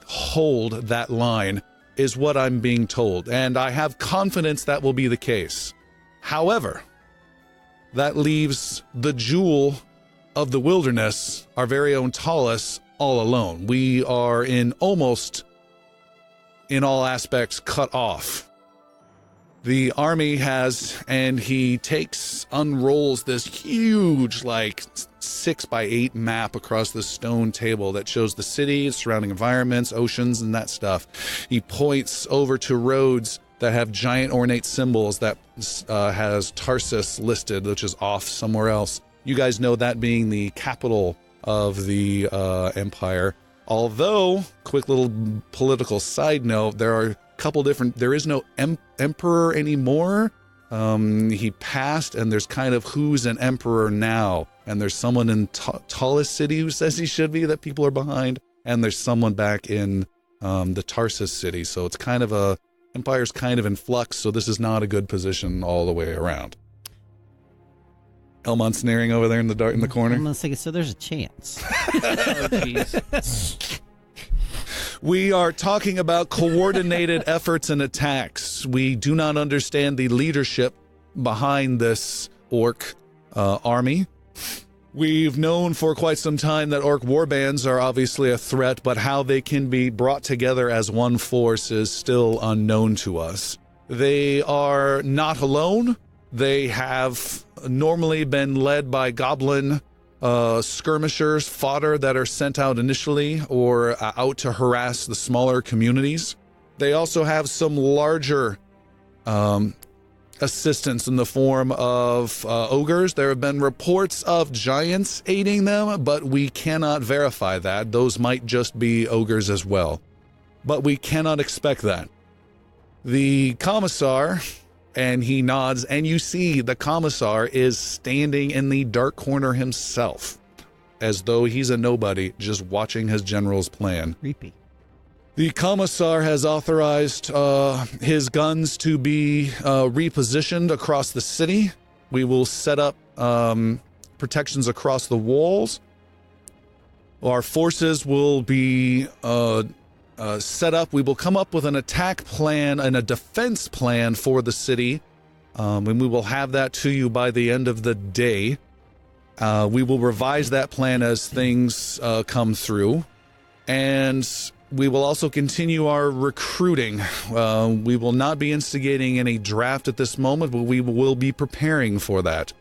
hold that line, is what I'm being told, and I have confidence that will be the case. However, that leaves the jewel of the wilderness, our very own Talus, all alone. We are in almost, in all aspects, cut off. The army has, and he unrolls this huge, 6x8 map across the stone table that shows the city, surrounding environments, oceans, and that stuff. He points over to roads that have giant ornate symbols that has Tarsus listed, which is off somewhere else. You guys know that being the capital of the Empire. Although, quick little political side note, there is no emperor anymore. He passed, and there's kind of who's an emperor now. And there's someone in Talus City who says he should be, that people are behind. And there's someone back in the Tarsus City. So it's kind of Empire's kind of in flux, so this is not a good position all the way around. Elmont's sneering over there in the corner. I'm thinking, so there's a chance. Oh, jeez. We are talking about coordinated efforts and attacks. We do not understand the leadership behind this orc army. We've known for quite some time that orc warbands are obviously a threat, but how they can be brought together as one force is still unknown to us. They are not alone. They have normally been led by goblin skirmishers, fodder that are sent out initially or out to harass the smaller communities. They also have some larger assistance in the form of ogres. There have been reports of giants aiding them, but we cannot verify that. Those might just be ogres as well. But we cannot expect that. The commissar, and he nods, and you see the commissar is standing in the dark corner himself, as though he's a nobody, just watching his general's plan. Creepy. The commissar has authorized his guns to be repositioned across the city. We will set up protections across the walls. Our forces will be set up. We will come up with an attack plan and a defense plan for the city, and we will have that to you by the end of the day. We will revise that plan as things come through, and we will also continue our recruiting. We will not be instigating any draft at this moment, but we will be preparing for that.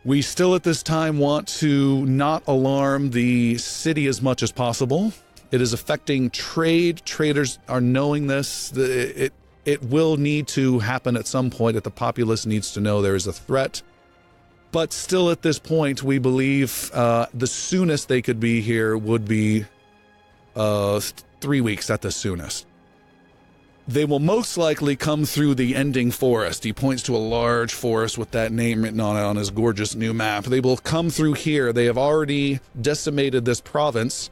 We still at this time want to not alarm the city as much as possible. It is affecting trade. Traders are knowing this. It will need to happen at some point that the populace needs to know there is a threat. But still at this point, we believe the soonest they could be here would be 3 weeks at the soonest. They will most likely come through the Ending Forest. He points to a large forest with that name written on it on his gorgeous new map. They will come through here. They have already decimated this province.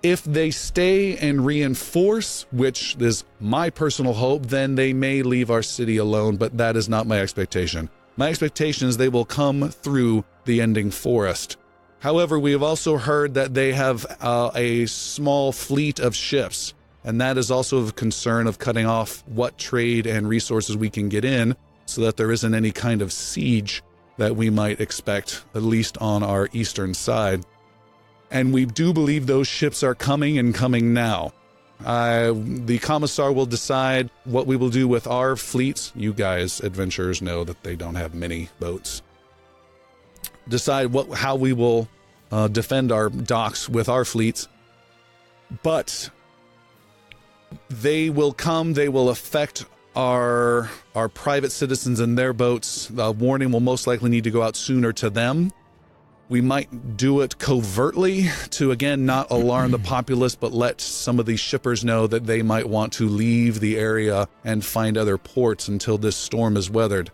If they stay and reinforce, which is my personal hope, then they may leave our city alone, but that is not my expectation. My expectation is they will come through the Ending Forest. However, we have also heard that they have a small fleet of ships, and that is also of concern of cutting off what trade and resources we can get in so that there isn't any kind of siege that we might expect, at least on our eastern side. And we do believe those ships are coming and coming now. The commissar will decide what we will do with our fleets. You guys, adventurers, know that they don't have many boats. Decide how we will defend our docks with our fleets. But they will come, they will affect our private citizens and their boats. The warning will most likely need to go out sooner to them. We might do it covertly to, again, not alarm the populace, but let some of these shippers know that they might want to leave the area and find other ports until this storm is weathered.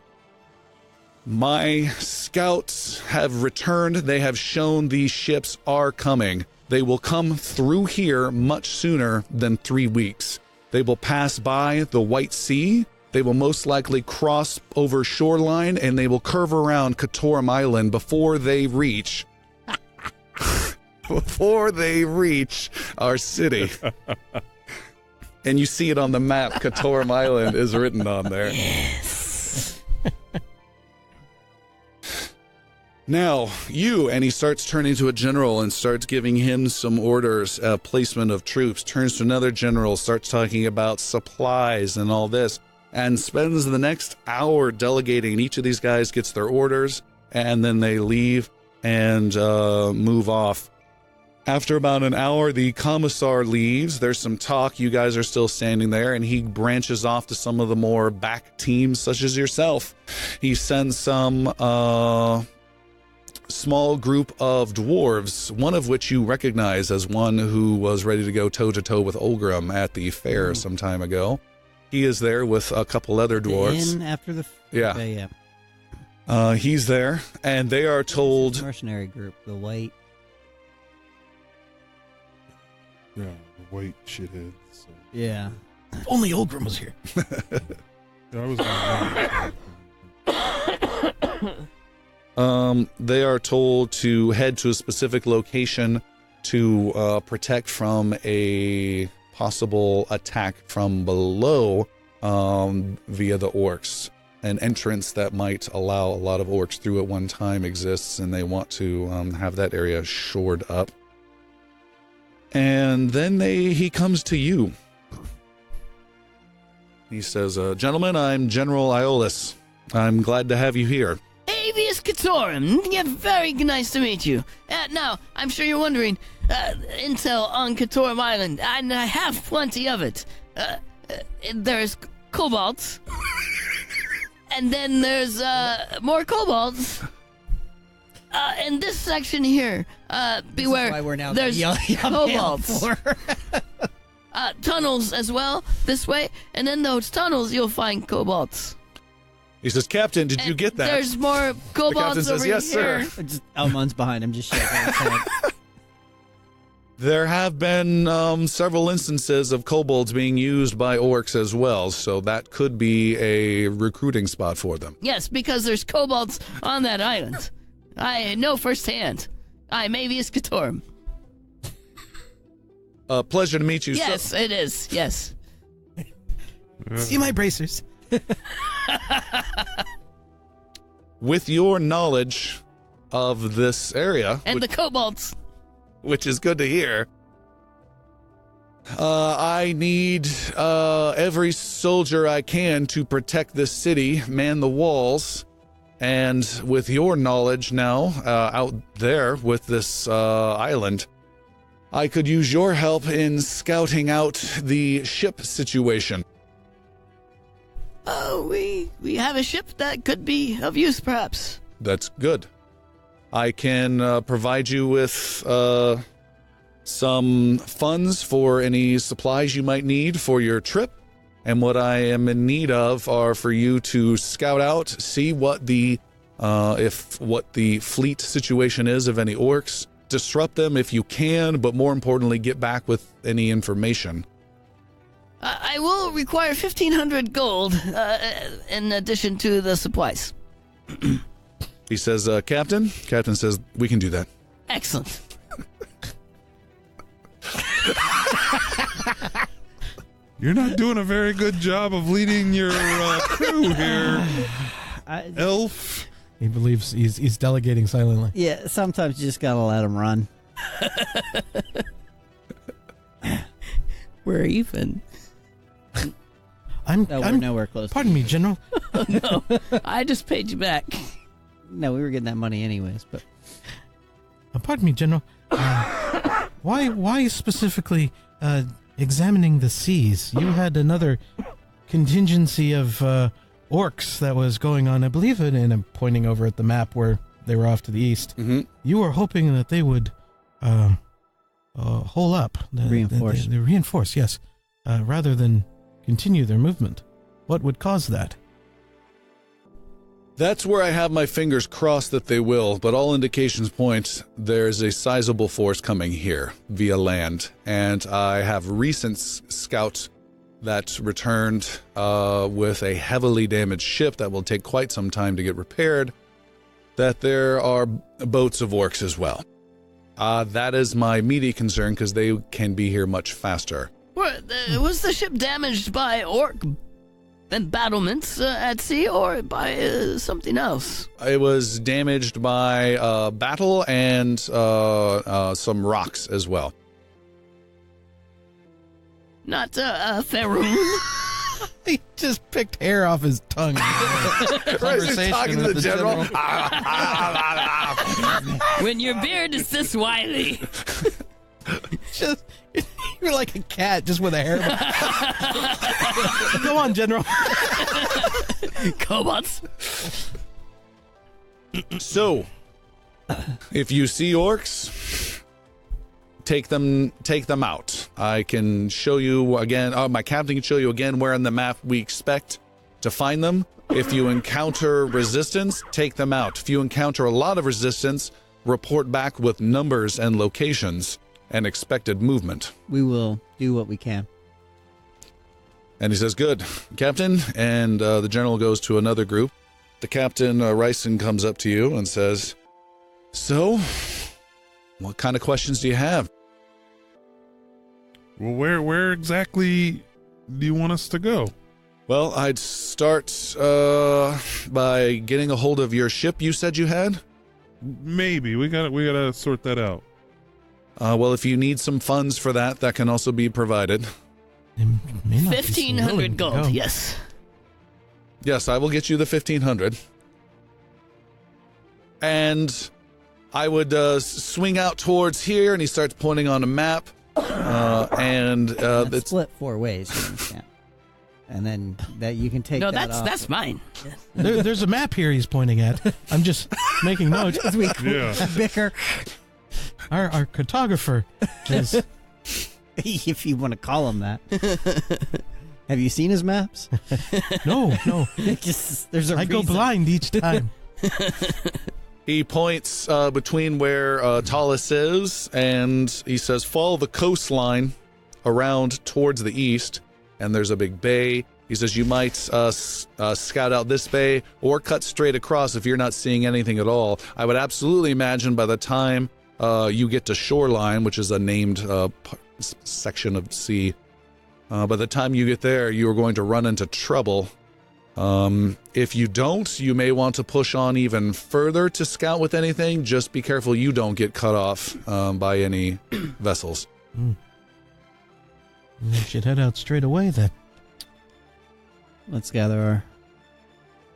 My scouts have returned. They have shown these ships are coming. They will come through here much sooner than 3 weeks. They will pass by the White Sea. They will most likely cross over shoreline, and they will curve around Katorum Island before they reach our city. And you see it on the map. Katorum Island is written on there. Yes. Now, and he starts turning to a general and starts giving him some orders, placement of troops, turns to another general, starts talking about supplies and all this, and spends the next hour delegating. Each of these guys gets their orders, and then they leave and move off. After about an hour, the commissar leaves. There's some talk. You guys are still standing there, and he branches off to some of the more back teams, such as yourself. He sends some small group of dwarves, one of which you recognize as one who was ready to go toe-to-toe with Olgrim at the fair some time ago. He is there with a couple other dwarves. After the yeah. Okay, yeah. He's there, and they are told... Mercenary group, the white... Yeah, the white shitheads. So. Yeah. If only Olgrim was here. Yeah, I was they are told to head to a specific location to protect from a possible attack from below via the orcs. An entrance that might allow a lot of orcs through at one time exists, and they want to have that area shored up. And then he comes to you. He says, gentlemen, I'm General Iolus. I'm glad to have you here. Avius Katorum, yeah, very nice to meet you. Now, I'm sure you're wondering, intel on Katorum Island, and I have plenty of it. There's cobalt, And then there's more kobolds. In this section here, beware. This is why we're now there's yelling kobolds. Tunnels as well, this way. And in those tunnels, you'll find kobolds. He says, Captain, did you get that? There's more kobolds captain says, over "Yes, here. sir." Just Elmon's behind him, just shaking his head. There have been several instances of kobolds being used by orcs as well, so that could be a recruiting spot for them. Yes, because there's kobolds on that island. I know firsthand. I'm Avius Catorum. Pleasure to meet you. Yes, it is. Yes. See my bracers. With your knowledge of this area, And the kobolds. which is good to hear, I need every soldier I can to protect this city, man the walls, and with your knowledge now out there with this island, I could use your help in scouting out the ship situation. Oh, we have a ship that could be of use, perhaps. That's good. I can provide you with some funds for any supplies you might need for your trip. And what I am in need of are for you to scout out, see what the fleet situation is of any orcs, disrupt them if you can, but more importantly, get back with any information. I will require 1,500 gold in addition to the supplies. He says, Captain? Captain says, we can do that. Excellent. You're not doing a very good job of leading your crew here, elf. He believes he's delegating silently. Yeah, sometimes you just gotta let him run. We're even. No, we're I'm nowhere close. Pardon me, General. No, I just paid you back. No, we were getting that money anyways, but Pardon me, General. Why specifically examining the seas? You had another contingency of orcs that was going on, I believe it, and I'm pointing over at the map where they were off to the east. Mm-hmm. You were hoping that they would hole up. Reinforce. The reinforce, yes. Rather than continue their movement. What would cause that? That's where I have my fingers crossed that they will, but all indications point there's a sizable force coming here via land, and I have recent scouts that returned with a heavily damaged ship that will take quite some time to get repaired, that there are boats of orcs as well. That is my immediate concern because they can be here much faster. Was the ship damaged by orc embattlements at sea or by something else? It was damaged by battle and some rocks as well. Not Faerun. He just picked hair off his tongue. Talking to the general. When your beard is this wily. Just you're like a cat, just with a hair. Go on, General. Kobolds. So, if you see orcs, take them out. I can show you again. My captain can show you again where on the map we expect to find them. If you encounter resistance, take them out. If you encounter a lot of resistance, report back with numbers and locations and expected movement. we will do what we can. And he says, good, Captain. And the general goes to another group. The captain, Ryson, comes up to you and says, so, what kind of questions do you have? Well, where exactly do you want us to go? Well, I'd start by getting a hold of your ship you said you had. Maybe we gotta sort that out. Well, if you need some funds for that, that can also be provided. 1,500 gold, yes. Yes, I will get you the 1,500. And I would swing out towards here, and he starts pointing on a map. It's It's split 4 ways. You understand? and then that you can take. No, that that's mine. There's a map here he's pointing at. I'm just making notes. As we Yeah. bicker, Our cartographer is. if you want to call him that. Have you seen his maps? No. There's a I go reason. blind each time. He points between where Talus is, and he says, follow the coastline around towards the east, and there's a big bay. He says you might scout out this bay or cut straight across if you're not seeing anything at all. I would absolutely imagine by the time you get to shoreline, which is a named section of sea, by the time you get there, you are going to run into trouble. If you don't, you may want to push on even further to scout with anything. Just be careful you don't get cut off by any vessels. We should head out straight away then. Let's gather our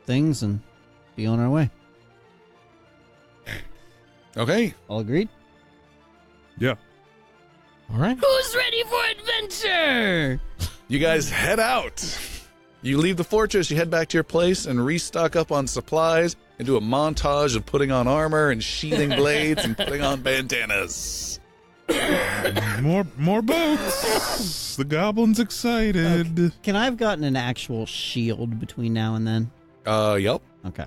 things and be on our way. Okay. All agreed? Yeah. All right. Who's ready for adventure? You guys head out. You leave the fortress, you head back to your place and restock up on supplies and do a montage of putting on armor and sheathing blades and putting on bandanas. More boats. The goblin's excited. Can I have gotten an actual shield between now and then? Yep. Okay.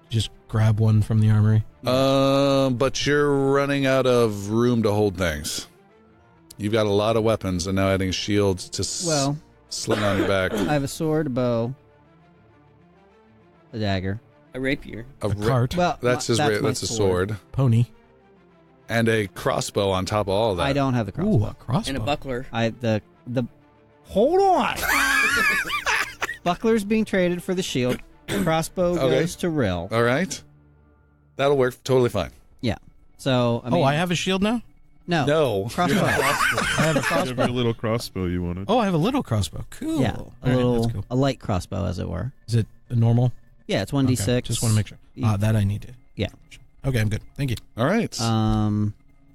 Just grab one from the armory. But you're running out of room to hold things. You've got a lot of weapons, and now adding shields to sling on your back. I have a sword, a bow, a dagger. A rapier. A cart. Well, That's his. my That's a sword, Pony. and a crossbow on top of all of that. I don't have the crossbow. Ooh, a crossbow. And a buckler. The hold on. Buckler's being traded for the shield. Crossbow goes to Rill. All right, that'll work totally fine. Yeah. So I mean, I have a shield now? No. crossbow. I have a You have crossbow. your little crossbow you wanted. Oh, I have a little crossbow. Cool. Yeah, All right, that's cool. a light crossbow, as it were. Is it a normal? Yeah, it's 1d6. Okay, just want to make sure. That I need to. Yeah. Okay, I'm good. Thank you. All right.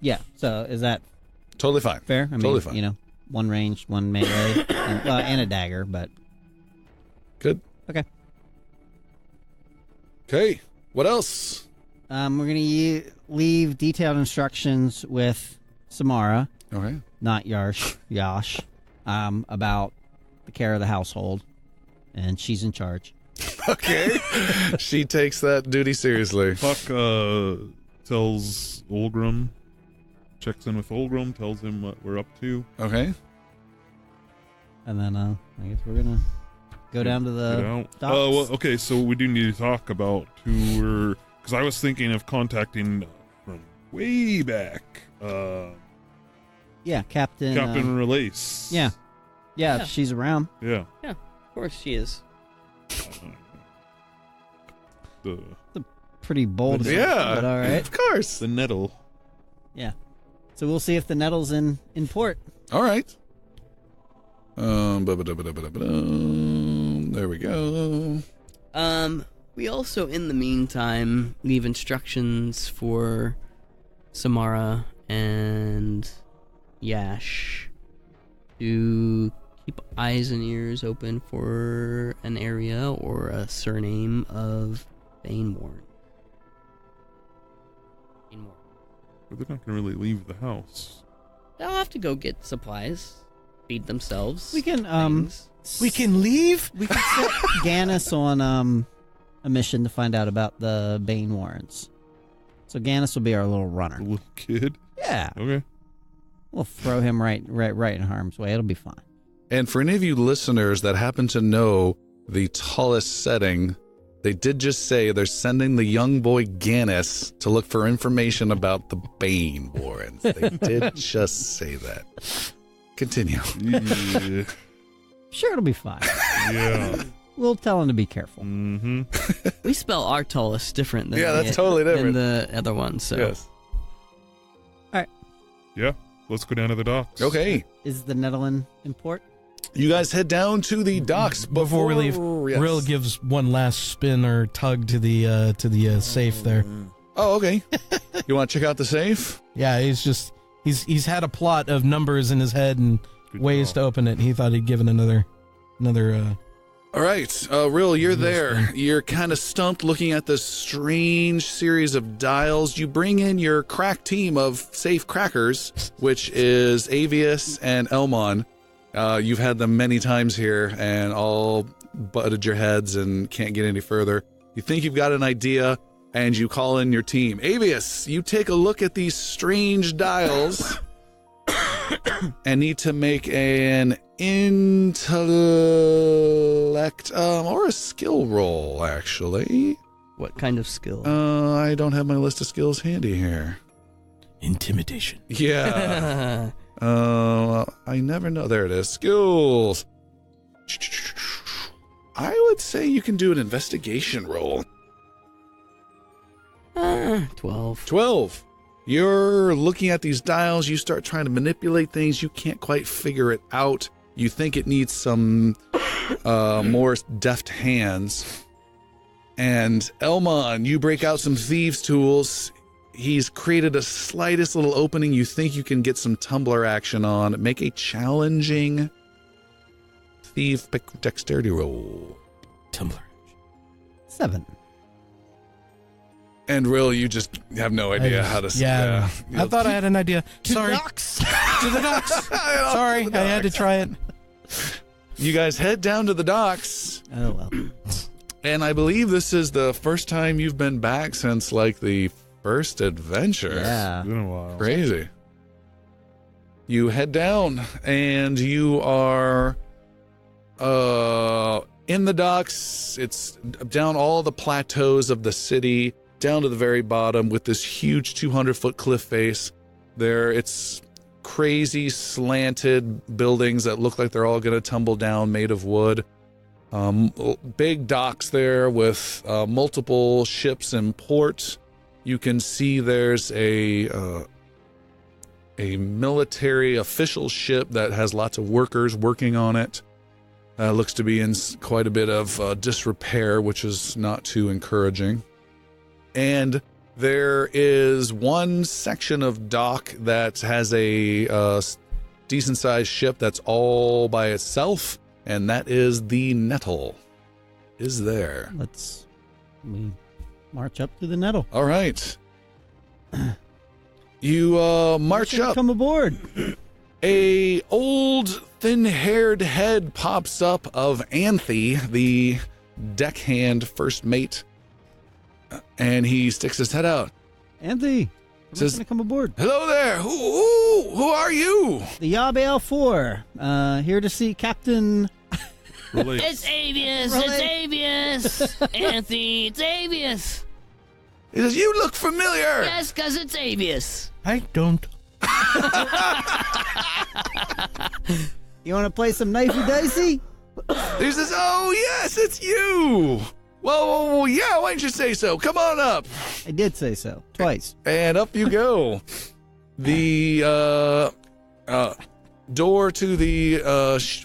Yeah. So is that Totally fine. fair? I mean, Totally fine. You know, one ranged, one melee, and a dagger. But Good. okay. Okay. What else? We're gonna leave detailed instructions with Samara, Okay. not Yash, about the care of the household, and she's in charge. Okay. She takes that duty seriously. Puck tells Olgrim, checks in with Olgrim, tells him what we're up to. Okay. And then I guess we're gonna go down to Get the out. docks. Well, okay, so we do need to talk about who we're... Because I was thinking of contacting from way back, Yeah, Captain. Captain Relace. Yeah, Yeah. she's around. Yeah. Of course she is. The Pretty bold. Yeah. But all right. Of course. nettle. Yeah. So we'll see if the nettle's in port. All right. There we go. We also, in the meantime, leave instructions for Samara and Yash to keep eyes and ears open for an area or a surname of Banewarn. But they're not going to really leave the house. They'll have to go get supplies, feed themselves. We can things. We can leave? we can set Gannis on a mission to find out about the Bane Warrens. So Gannis will be our little runner. The little kid. Yeah. Okay. We'll throw him right in harm's way. It'll be fine. And for any of you listeners that happen to know the tallest setting, they did just say they're sending the young boy Gannis to look for information about the Bane Warrens. They did just say that. Continue. Yeah. Sure, it'll be fine. Yeah. We'll tell him to be careful. Mm-hmm. We spell Artolis different than Yeah, that's totally different. than the other one. So Yes. Yeah. Let's go down to the docks. Okay. Is the Netherland in port? You guys head down to the docks Before we leave, yes. Rill gives one last spin or tug to the safe there. Oh, okay. You want to check out the safe? Yeah, he's had a plot of numbers in his head and Good ways call. to open it. He thought he'd give it another another. All right, Rill, you're there. You're kind of stumped looking at this strange series of dials. You bring in your crack team of safe crackers, which is Avius and Elmon. You've had them many times here and all butted your heads and can't get any further. You think you've got an idea, and you call in your team. Avius, you take a look at these strange dials and need to make an intellect or a skill roll, actually. What kind of skill? I don't have my list of skills handy here. Intimidation. Yeah. I never know. There it is. Skills. I would say you can do an investigation roll. 12. 12. You're looking at these dials. You start trying to manipulate things. You can't quite figure it out. You think it needs some more deft hands. And Elmon, you break out some thieves' tools. He's created a slightest little opening you think you can get some tumbler action on. Make a challenging thief dexterity roll. Tumbler. 7. And Rill, you just have no idea how to... Yeah. I thought I had an idea. Sorry. Docks. To the docks. Sorry, I had to try it. You guys head down to the docks. Oh, well. And I believe this is the first time you've been back since, like, the first adventure. Yeah. It's been a while. Crazy. You head down, and you are in the docks. It's down all the plateaus of the city, down to the very bottom with this huge 200-foot cliff face. It's crazy slanted buildings that look like they're all going to tumble down, made of wood. Big docks there with multiple ships in port. You can see there's a military official ship that has lots of workers working on it. Looks to be in quite a bit of disrepair, which is not too encouraging. And there is one section of dock that has a decent-sized ship that's all by itself, and that is the Nettle. Is there. We march up to the Nettle. All right. You march up. Come aboard. A old, thin-haired head pops up of Anthe, the deckhand first mate, and he sticks his head out. Anthony, we're Says- going to come aboard. Hello there. Who are you? The Yabale 4, here to see Captain... Relate. It's Avius! It's Avius! Anthony, it's Avius! He says, you look familiar. Yes, because it's Avius. I don't. You want to play some knifey dicey? He says, oh, yes, it's you. Well, yeah, why didn't you say so? Come on up. I did say so. Twice. And up you go. The door to the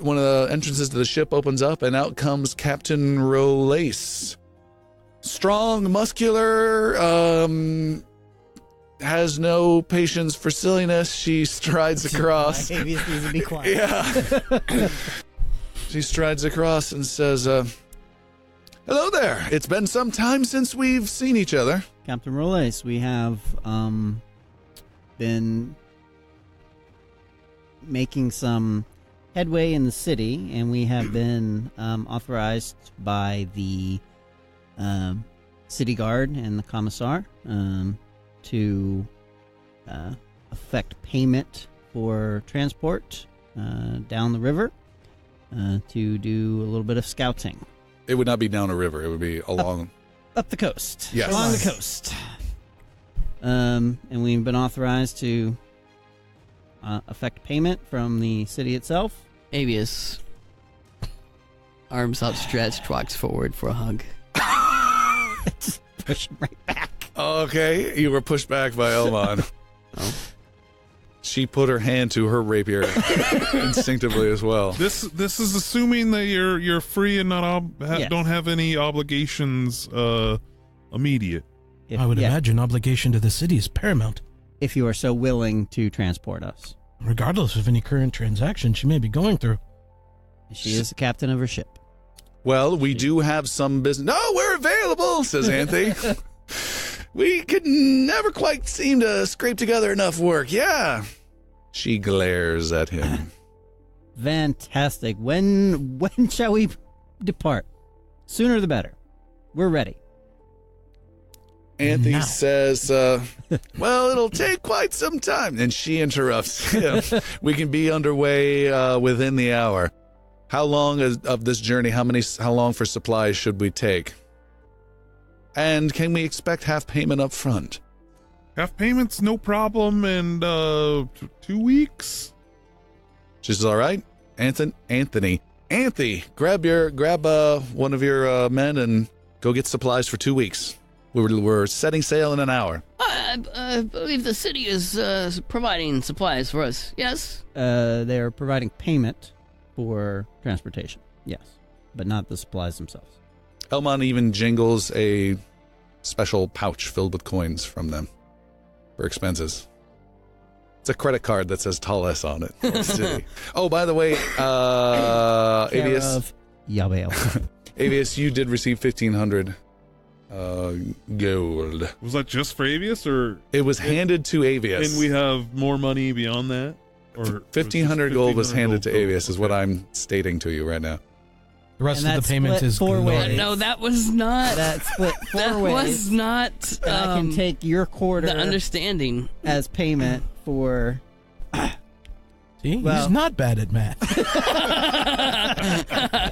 one of the entrances to the ship opens up, and out comes Captain Rolace. Strong, muscular, has no patience for silliness. She strides across. Avius needs to be quiet. Yeah. She strides across and says, hello there. It's been some time since we've seen each other. Captain Rolace, we have been making some headway in the city, and we have been authorized by the city guard and the commissar to effect payment for transport down the river to do a little bit of scouting. It would not be down a river. It would be along. Up the coast. Yes. Along the coast. And we've been authorized to effect payment from the city itself. Avius, arms outstretched, walks forward for a hug. Just push him right back. Okay, you were pushed back by Elmon. Oh. She put her hand to her rapier instinctively as well. This is assuming that you're free and not Yes. don't have any obligations immediate. I would imagine obligation to the city is paramount. If you are so willing to transport us. Regardless of any current transaction she may be going through. She is the captain of her ship. Well, we do have some business. No, we're available, says Anthony. We could never quite seem to scrape together enough work. Yeah. She glares at him. Fantastic. When shall we depart? Sooner the better. We're ready. Anthony Now. says, well, it'll take quite some time. And she interrupts him. We can be underway within the hour. How long of this journey, how long for supplies should we take? And can we expect half payment up front? Half payments, no problem, and 2 weeks. She says, all right. Anthony, grab one of your men and go get supplies for 2 weeks. We're setting sail in an hour. I believe the city is providing supplies for us. Yes. They're providing payment for transportation. Yes, but not the supplies themselves. Elmon even jingles a special pouch filled with coins from them for expenses. It's a credit card that says Talles on it. City. Oh, by the way, Avius, Avius, you did receive 1,500 gold. Was that just for Avius, or It was handed to Avius. and we have more money beyond that? Or 1,500 gold was handed to gold? Avius, is what I'm stating to you right now. The rest And of the that's payment split is 4 glory. ways. No, that was not. That split 4 that ways. was not. And I can take your quarter the understanding. as payment for. See, Well- he's not bad at math.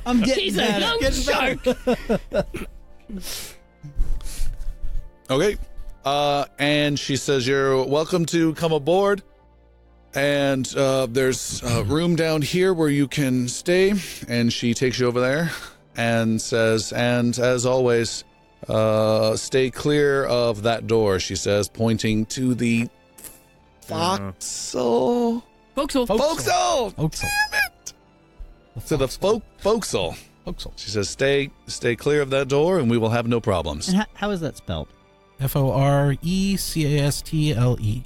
I'm getting He's a better. young Getting better. shark. Okay. And she says, you're welcome to come aboard. And there's room down here where you can stay. And she takes you over there and says, and as always, stay clear of that door, she says, pointing to the forecastle. Forecastle. Forecastle! Forecastle. To the forecastle. Forecastle. She says, stay clear of that door and we will have no problems. And how is that spelled? Forecastle.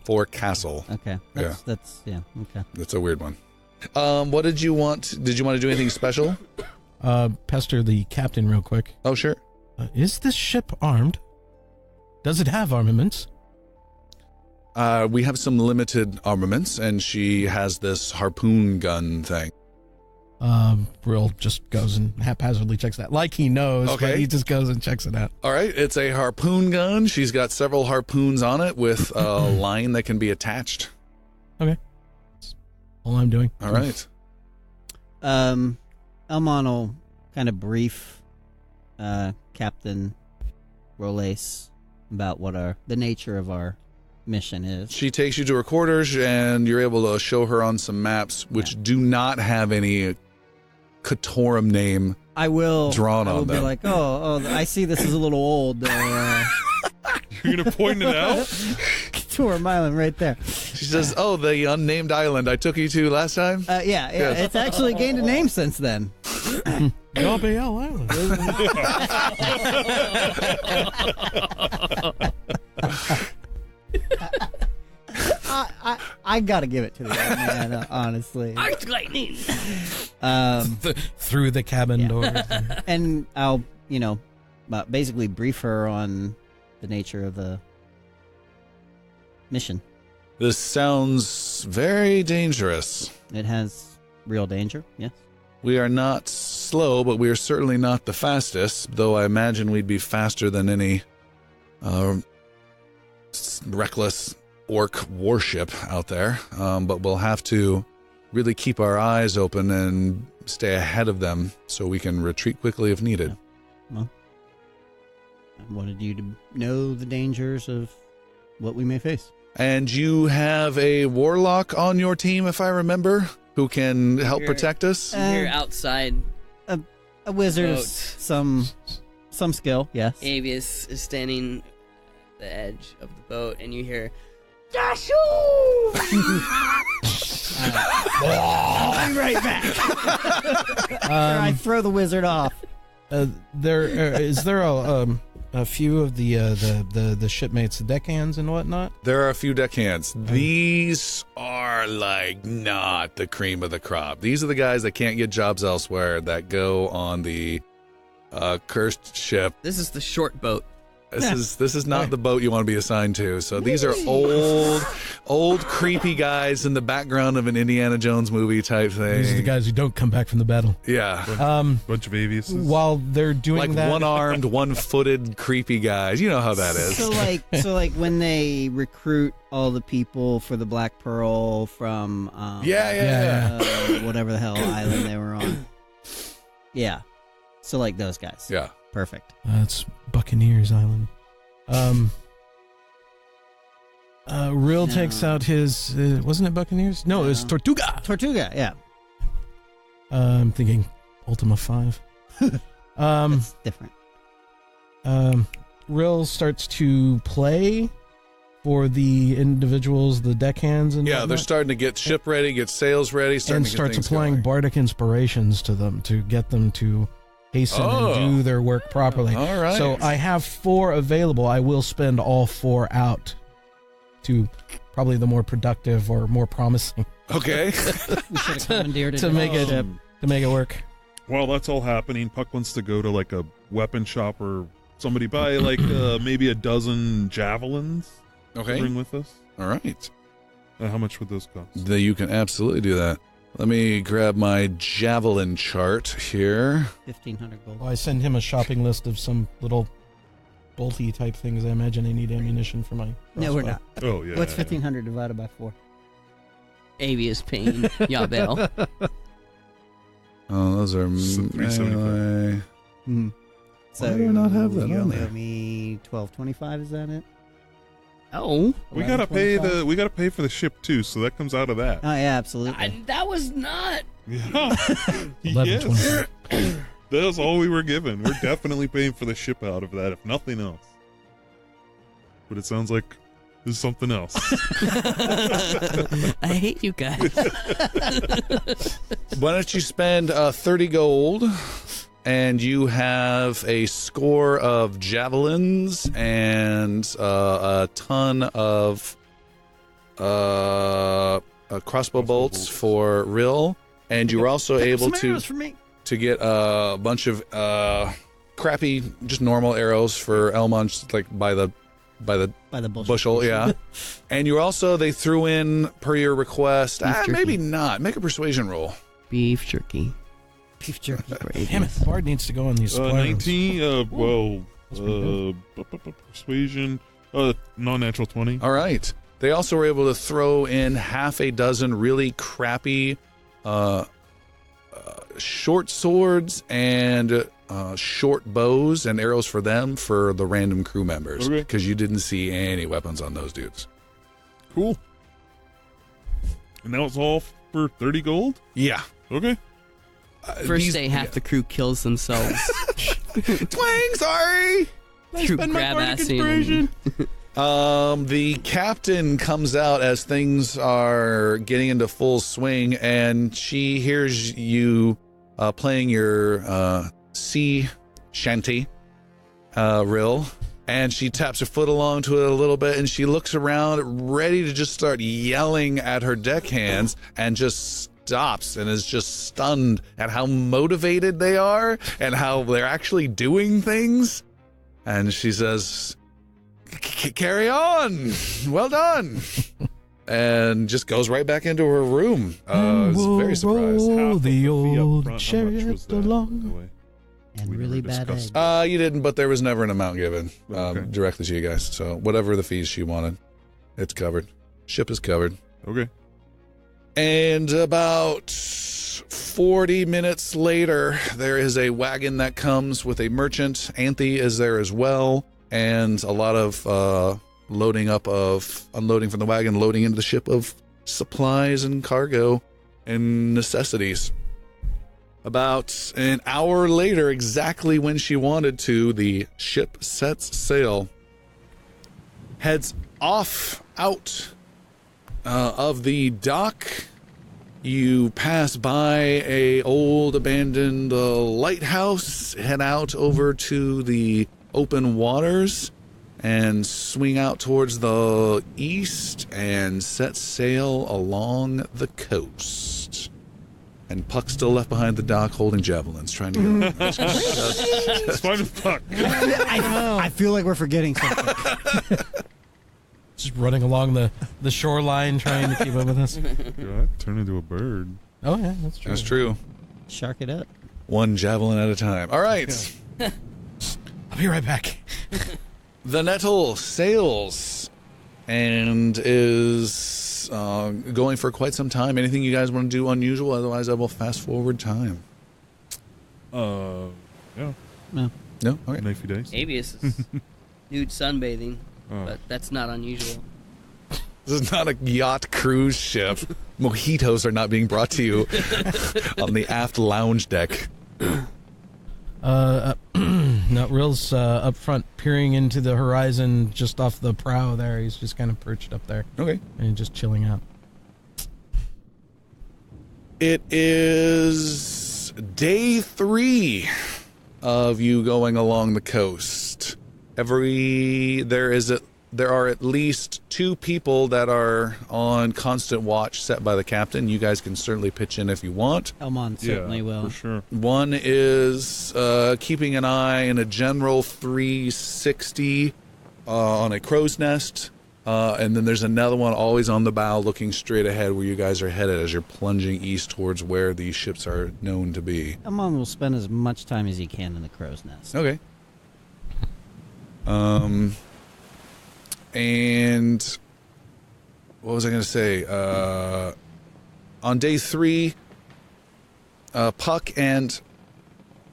Forecastle. Okay. Yeah. That's yeah. Okay. That's a weird one. What did you want? Did you want to do anything special? Pester the captain real quick. Oh, sure. Is this ship armed? Does it have armaments? We have some limited armaments, and she has this harpoon gun thing. Brill just goes and haphazardly checks that. Like he knows, Okay. but he just goes and checks it out. All right, it's a harpoon gun. She's got several harpoons on it with a line that can be attached. All I'm doing. All right. Elmon will kind of brief Captain Roles about what the nature of our mission is. She takes you to her quarters, and you're able to show her on some maps, which do not have any Katorum name. I will Drawn I will on be them. like, oh, I see this is a little old. You're gonna point it out? Katorum Island right there. She says, oh, the unnamed island I took you to last time? Yeah, Yes. it's actually gained a name since then. Gabriel Island. I gotta give it to the young man, honestly. Arch lightning. Through the cabin doors. And I'll, basically brief her on the nature of the mission. This sounds very dangerous. It has real danger, yes. We are not slow, but we are certainly not the fastest, though I imagine we'd be faster than any reckless orc warship out there. But we'll have to really keep our eyes open and stay ahead of them so we can retreat quickly if needed. Well, I wanted you to know the dangers of what we may face. And you have a warlock on your team, if I remember, who can help You're- protect us? You're outside. A wizard of Boat. some skill, yes. Avius is standing at the edge of the boat, and you hear, Dashu! I'm right back. I throw the wizard off. Is there a a few of the shipmates, the deckhands and whatnot? There are a few deckhands. These are like not the cream of the crop. These are the guys that can't get jobs elsewhere that go on the cursed ship. This is the short boat. This is not the boat you want to be assigned to. So these are old creepy guys in the background of an Indiana Jones movie type thing. These are the guys who don't come back from the battle. Yeah. Bunch of aviuses. While they're doing Like that, one-armed, one-footed creepy guys. You know how that is. So like when they recruit all the people for the Black Pearl from Yeah. whatever the hell island they were on. Yeah. So like those guys. Yeah. Perfect. It's Buccaneers Island. Rill takes out his. Wasn't it Buccaneers? No, it was Tortuga. Tortuga, yeah. I'm thinking Ultima 5. It's different. Rill starts to play for the individuals, the deckhands, and Yeah, whatnot, they're starting to get ship ready, get sails ready, and starts applying bardic inspirations to them to get them to hasten and do their work properly. All right. So I have 4 available. I will spend all 4 out to probably the more productive or more promising Okay. We should have commandeered it to make it ship. to make it work. While that's all happening, Puck wants to go to like a weapon shop or somebody buy like maybe a dozen javelins to Okay. bring with us. All right. How much would those cost? You can absolutely do that. Let me grab my javelin chart here. 1,500 gold. Well, I send him a shopping list of some little bolty type things. I imagine I need ammunition for my. No, we're crossbow. not. Oh yeah. What's 1,500 divided by 4? Avius pain. Yabel. Oh, those are So 375. Hmm. So Why do I not have that you on only there? owe me 12.25. Is that it? Oh. We gotta pay 11.25? we gotta pay for the ship too, so that comes out of that. Oh yeah, absolutely. That was not. Yeah. 11.25. Yes. That was all we were given. We're definitely paying for the ship out of that, if nothing else. But it sounds like there's something else. I hate you guys. Why don't you spend 30 gold, and you have a score of javelins and a ton of crossbow bolts for Rill, and you were also able Some to arrows for me. get a bunch of crappy, just normal arrows for Elmon, just like by the By the bushel, yeah. And you also, they threw in, per your request, Beef maybe jerky. not. Make a persuasion roll. Beef jerky. Beef jerky. Damn it, the bard needs to go on these spoilers. 19, persuasion, non-natural 20. All right. They also were able to throw in half a dozen really crappy short swords and short bows and arrows for them for the random crew members. Okay. Because you didn't see any weapons on those dudes. Cool. And that was all for 30 gold? Yeah. Okay. First day, half the crew kills themselves Twang, sorry! through grab assing. The captain comes out as things are getting into full swing, and she hears you playing your sea shanty, Rill, and she taps her foot along to it a little bit, and she looks around, ready to just start yelling at her deckhands, and just stops and is just stunned at how motivated they are and how they're actually doing things. And she says, "Carry on. Well done." And just goes right back into her room. I was very surprised. Roll Half of the fee up old front, how much chariot was that, by along. the way? And We really never bad egg. discussed- You didn't, but there was never an amount given Okay. directly to you guys. So whatever the fees she wanted, it's covered. Ship is covered. Okay. And about 40 minutes later, there is a wagon that comes with a merchant. Anthe is there as well. And a lot of unloading from the wagon, loading into the ship of supplies and cargo and necessities. About an hour later, exactly when she wanted to, the ship sets sail, heads off out of the dock. You pass by a old abandoned lighthouse, head out over to the open waters and swing out towards the east and set sail along the coast. And Puck's still left behind the dock holding javelins, trying to get It's fine with Puck. I feel like we're forgetting something. Just running along the shoreline trying to keep up with us. Turn into a bird. Oh, yeah, that's true. That's true. Shark it up. One javelin at a time. All right. I'll be right back. The Nettle sails and is going for quite some time. Anything you guys want to do unusual? Otherwise, I will fast forward time. Yeah. No. No? Okay. Knifey dice. Avius is nude sunbathing, Oh. but that's not unusual. This is not a yacht cruise ship. Mojitos are not being brought to you on the aft lounge deck. Nutril's up front, peering into the horizon just off the prow there. He's just kind of perched up there Okay. and just chilling out. It is day 3 of you going along the coast. There are at least 2 people that are on constant watch set by the captain. You guys can certainly pitch in if you want. Elmon certainly will. For sure. One is keeping an eye in a general 360 on a crow's nest. And then there's another one always on the bow looking straight ahead where you guys are headed as you're plunging east towards where these ships are known to be. Elmon will spend as much time as he can in the crow's nest. Okay. And what was I going to say? On day 3, Puck and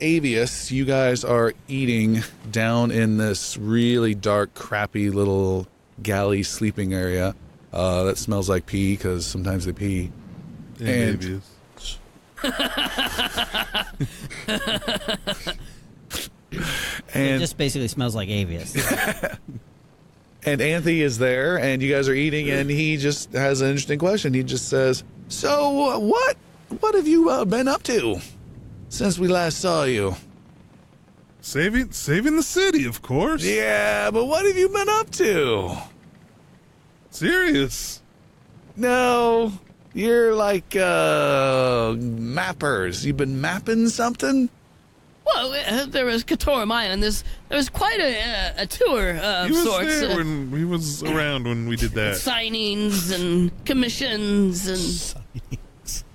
Avius, you guys are eating down in this really dark, crappy little galley sleeping area that smells like pee because sometimes they pee. And- Avius. It And just basically smells like Avius. And Anthony is there, and you guys are eating, and he just has an interesting question. He just says, "So, what have you been up to since we last saw you?" Saving the city, of course. Yeah, but what have you been up to? Serious. No, you're like mappers. You've been mapping something? Well, there was Katorum Island. There was quite a tour of He was sorts. there when he was around when we did that. Signings and commissions and...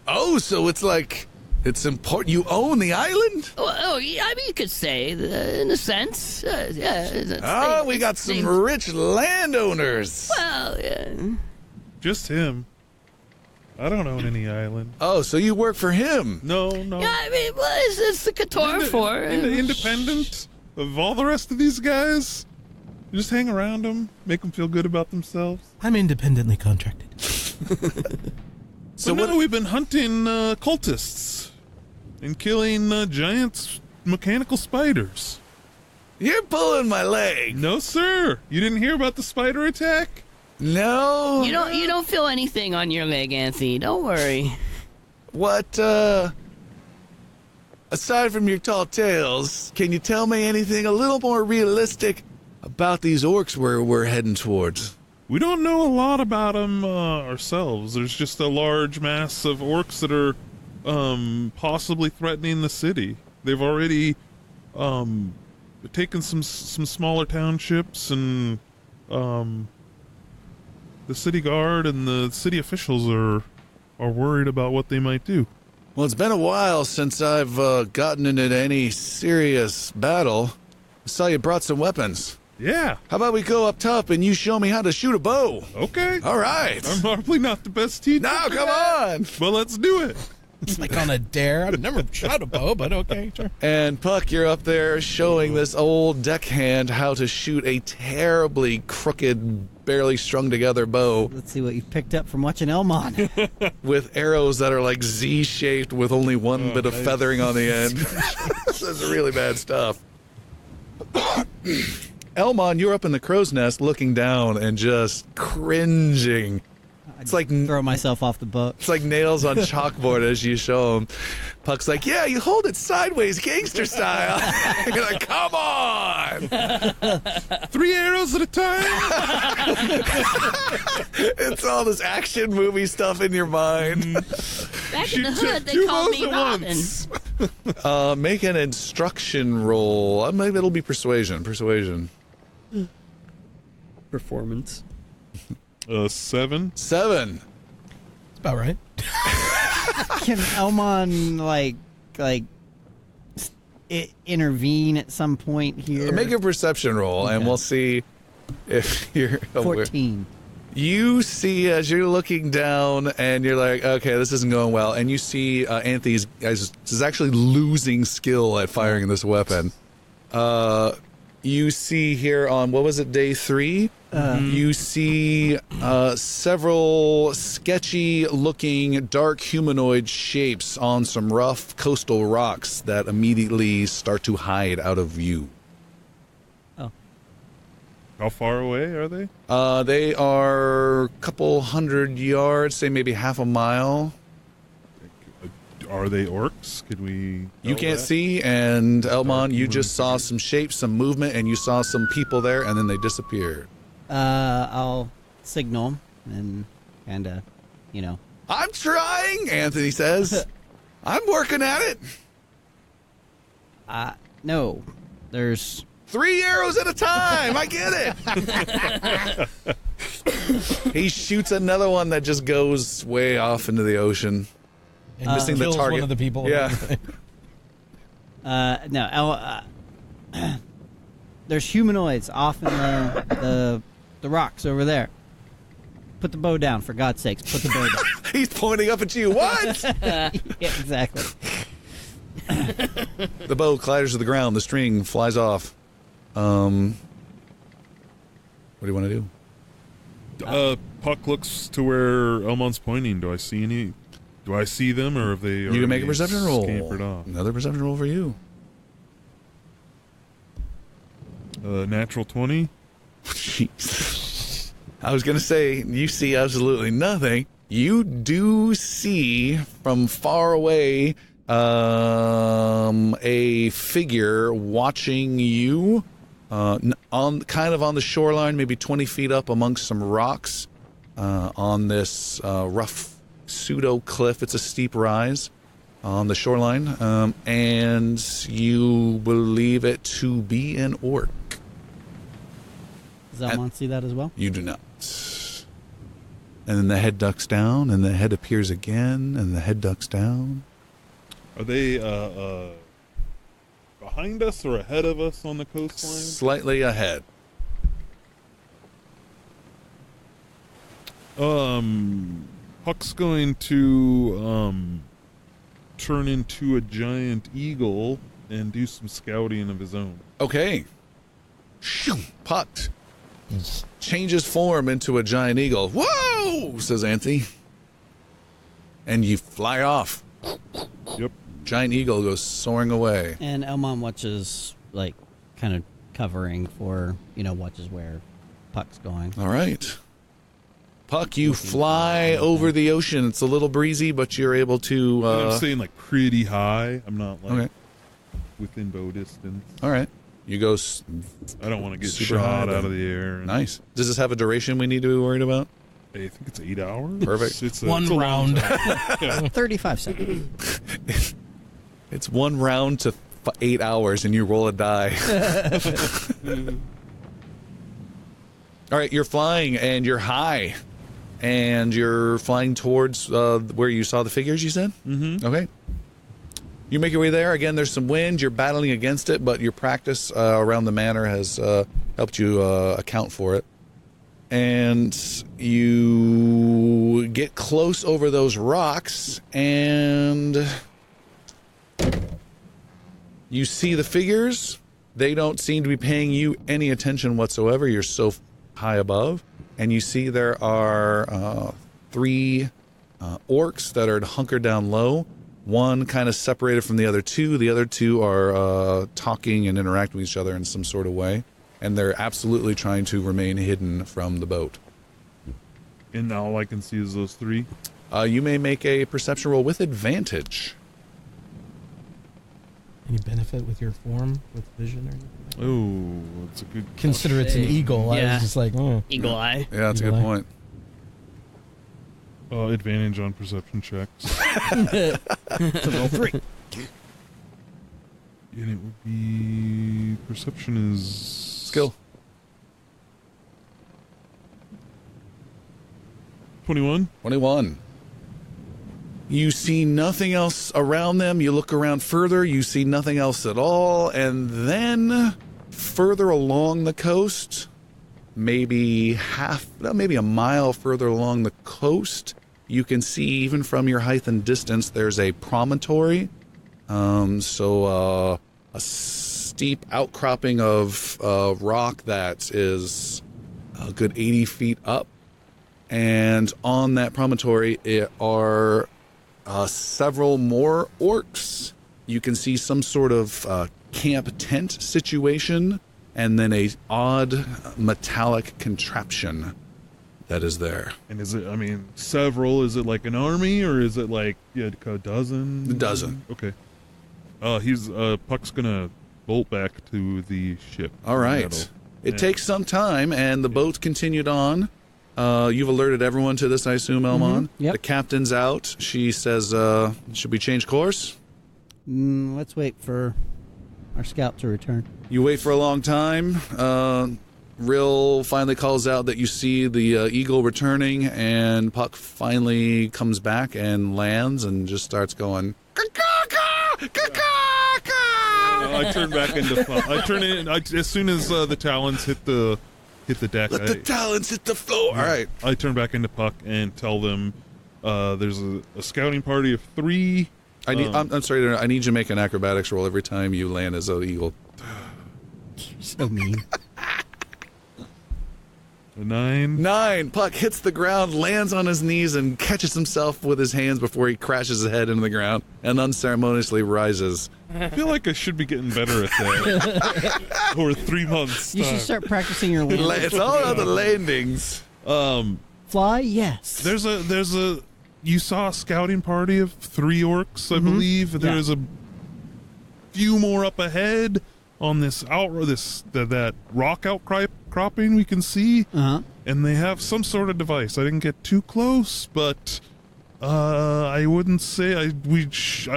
Oh, so it's like, it's important. You own the island? yeah, I mean, you could say, in a sense. Yeah. Oh, we got some rich landowners. Well, yeah. Just him. I don't own any island. Oh, so you work for him? No. Yeah, I mean, well, it's the Kator for. Independent of all the rest of these guys. You just hang around them, make them feel good about themselves. I'm independently contracted. So we've been hunting cultists and killing giant mechanical spiders. You're pulling my leg. No, sir. You didn't hear about the spider attack? No. You don't feel anything on your leg, Anthony. Don't worry. What, aside from your tall tales, can you tell me anything a little more realistic about these orcs we're heading towards? We don't know a lot about them ourselves. There's just a large mass of orcs that are possibly threatening the city. They've already taken some smaller townships, and the city guard and the city officials are worried about what they might do. Well, it's been a while since I've gotten into any serious battle. I saw you brought some weapons. Yeah. How about we go up top and you show me how to shoot a bow? Okay. All right. I'm probably not the best teacher. Now, come on. But let's do it. It's like on a dare. I've never shot a bow, but okay, sure. And Puck, you're up there showing this old deckhand how to shoot a terribly crooked, barely strung together bow Let's see what you picked up from watching Elmon. with arrows that are like Z-shaped with only one bit of feathering on the end. This is really bad stuff. Elmon, you're up in the crow's nest looking down and just cringing It's like Throw myself off the boat. it's like nails on chalkboard as you show him. Puck's like, yeah, you hold it sideways, gangster style. You're like, come on. 3 arrows at a time. It's all this action movie stuff in your mind. Back in the Shoot hood, they two called bows me at Robin. once. Make an instruction roll. Maybe it'll be persuasion. Persuasion. Performance. 7. 7. That's about right. Can Elmon intervene at some point here? Make a perception roll, and Okay. we'll see if you're aware. 14. You see as you're looking down, and you're like, okay, this isn't going well, and you see Anthony is actually losing skill at firing this weapon. You see here on, what was it, day 3? You see several sketchy-looking dark humanoid shapes on some rough coastal rocks that immediately start to hide out of view. How far away are they? They are a couple hundred yards, say maybe half a mile. Are they orcs? Could we? You tell can't that? see, and Elmon, Dark you human just saw figures. some shapes, some movement, and you saw some people there, and then they disappeared. I'll signal and kind of, I'm trying, Anthony says. I'm working at it. no, there's 3 arrows at a time. I get it. He shoots another one that just goes way off into the ocean. And Missing the kills target. one of the people. Yeah. there's humanoids off in the rocks over there. Put the bow down, for God's sakes. Put the bow down. He's pointing up at you. What? Yeah, exactly. The bow clatters to the ground. The string flies off. What do you want to do? Puck looks to where Elmon's pointing. Do I see any? Do I see them, or have they? You can make a already perception roll. Scampered off. Another perception roll for you. Natural 20. Jeez. I was going to say, you see absolutely nothing. You do see from far away a figure watching you on the shoreline, maybe 20 feet up amongst some rocks on this rough pseudo cliff. It's a steep rise on the shoreline, and you believe it to be an orc. Does Elmon see that as well? You do not. And then the head ducks down, and the head appears again, and the head ducks down. Are they behind us or ahead of us on the coastline? Slightly ahead. Puck's going to turn into a giant eagle and do some scouting of his own. Okay. Shoo! Pucked. Changes form into a giant eagle. Whoa! Says Anthony. And you fly off. Yep. Giant eagle goes soaring away. And Elmon watches, kind of covering for, watches where Puck's going. All right. Puck, you fly over the ocean. It's a little breezy, but you're able to... And I'm staying pretty high. I'm not Okay. within bow distance. All right. You go I don't want to get Super high, shot out then. of the air. nice. Does this have a duration we need to be worried about? I think it's 8 hours. Perfect. It's One it's a long round. time. 35 seconds. It's 1 round to 8 hours, and you roll a die. All right, you're flying, and you're high, and you're flying towards where you saw the figures, you said? Mm-hmm. Okay. You make your way there. Again, there's some wind. You're battling against it, but your practice around the manor has helped you account for it. And you get close over those rocks, and you see the figures. They don't seem to be paying you any attention whatsoever. You're so high above. And you see there are 3 orcs that are hunkered down low. One kind of separated from the other 2. The other 2 are talking and interacting with each other in some sort of way. And they're absolutely trying to remain hidden from the boat. And now all I can see is those three. You may make a perception roll with advantage. Any benefit with your form, with vision or anything? Oh, that's a good. Consider it's an eagle. I Yeah. was just like, oh. Eagle eye. Yeah, that's a Eagle good eye. point. Advantage on perception checks. So roll 3. And it would be perception is Skill. 21. 21. You see nothing else around them. You look around further. You see nothing else at all. And then further along the coast, maybe a mile further along the coast, you can see even from your height and distance, there's a promontory. A steep outcropping of rock that is a good 80 feet up. And on that promontory are several more orcs. You can see some sort of camp tent situation, and then a odd metallic contraption that is there. And is it, I mean, several? Is it like an army or is it like a dozen? A dozen. Okay. Puck's gonna bolt back to the ship. All right. Metal. It Yeah. takes some time, and the boat continued on. You've alerted everyone to this, I assume, Elmon. Yep. The captain's out. She says, should we change course? Let's wait for our scout to return. You wait for a long time. Rill finally calls out that you see the eagle returning, and Puck finally comes back and lands and just starts going, "Ka-ka-ka! Ka-ka-ka!" I turn back into Puck. As soon as the talons hit the deck. Let the talons hit the floor. All right. I turn back into Puck and tell them there's a scouting party of 3. I'm sorry. I need you to make an acrobatics roll every time you land as an eagle. So mean. A 9. 9. Puck hits the ground, lands on his knees, and catches himself with his hands before he crashes his head into the ground and unceremoniously rises. I feel like I should be getting better at that. Over 3 months. You should start practicing your landing. It's all about the landings. Fly, yes. There's a you saw a scouting party of 3 orcs, I believe. There's a few more up ahead on this that rock outcropping we can see. Uh-huh. And they have some sort of device. I didn't get too close, but I wouldn't say I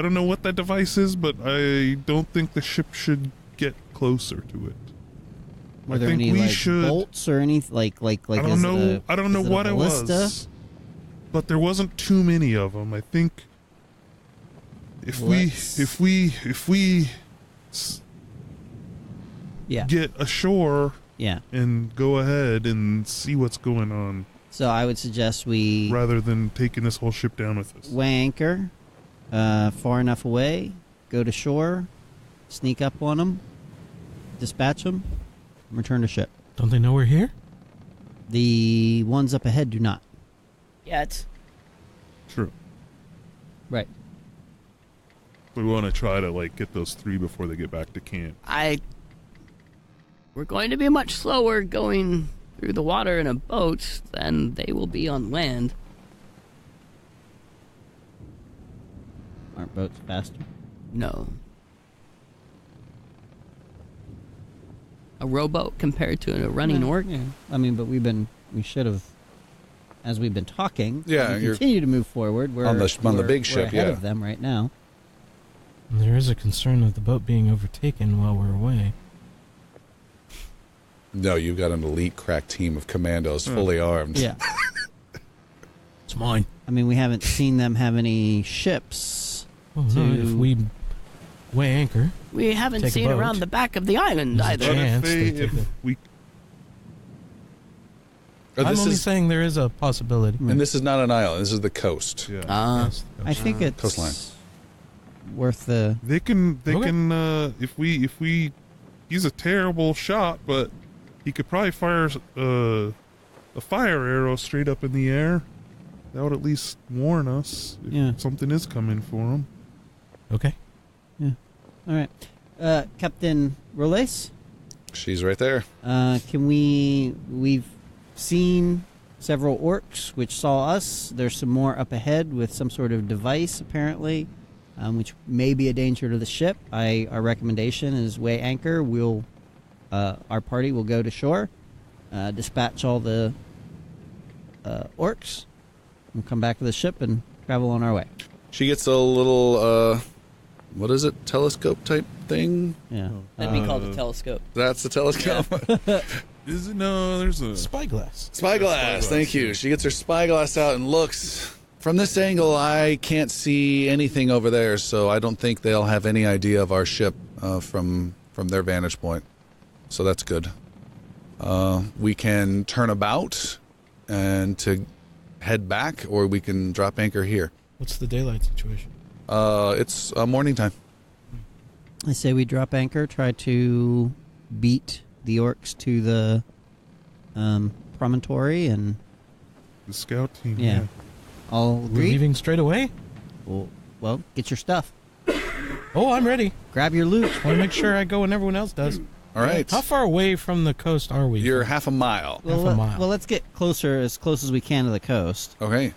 don't know what that device is, but I don't think the ship should get closer to it. Were I there think any we like should- like like I don't is know. it I don't know is it a what it ballista? was, but there wasn't too many of them. I think if Let's- we Yeah. get ashore Yeah. and go ahead and see what's going on, So I would suggest we rather than taking this whole ship down with us. weigh anchor far enough away, go to shore, sneak up on them, dispatch them, and return to ship. Don't they know we're here? The ones up ahead do not. Yet. True. Right. We want to try to get those 3 before they get back to camp. We're going to be much slower going through the water in a boat than they will be on land. Aren't boats faster? No. A rowboat compared to a running orc? Yeah. I mean, but we should have, as we've been talking. Yeah, we you're- continue to move forward. We're on the big we're ship, ahead yeah. of them right now. There is a concern of the boat being overtaken while we're away. No, you've got an elite crack team of commandos fully armed. Yeah. It's mine. I mean, we haven't seen them have any ships. Well, no, if To- we weigh anchor, We haven't Take a seen boat. around the back of the island There's a either. But chance they if took we Oh, I'm this only is, saying there is a possibility. and this is not an island. This is the coast. yeah. Yes, I think it's Coastline. worth the. They can Okay. if we he's a terrible shot, but he could probably fire a fire arrow straight up in the air. That would at least warn us if Yeah. something is coming for him. Okay. All right, Captain Roles. She's right there. Can we've seen several orcs which saw us. There's some more up ahead with some sort of device, apparently, which may be a danger to the ship. Our recommendation is weigh anchor. Our party will go to shore, dispatch all the orcs, and come back to the ship and travel on our way. She gets a little, what is it, telescope type thing? Yeah. That'd be called a telescope. That's the telescope? Is it? No, there's a Spyglass. Spyglass, thank you. She gets her spyglass out and looks. From this angle, I can't see anything over there, so I don't think they'll have any idea of our ship from their vantage point. So that's good. We can turn about and to head back, or we can drop anchor here. What's the daylight situation? It's morning time. I say we drop anchor, try to beat the orcs to the promontory, and the scout team. yeah. All We're agree? leaving straight away? Well, get your stuff. Oh, I'm ready. Grab your loot. Want to make sure I go when everyone else does. All right. How far away from the coast are we? You're half a mile. Well, Half a mile. well, let's get as close as we can to the coast. Okay.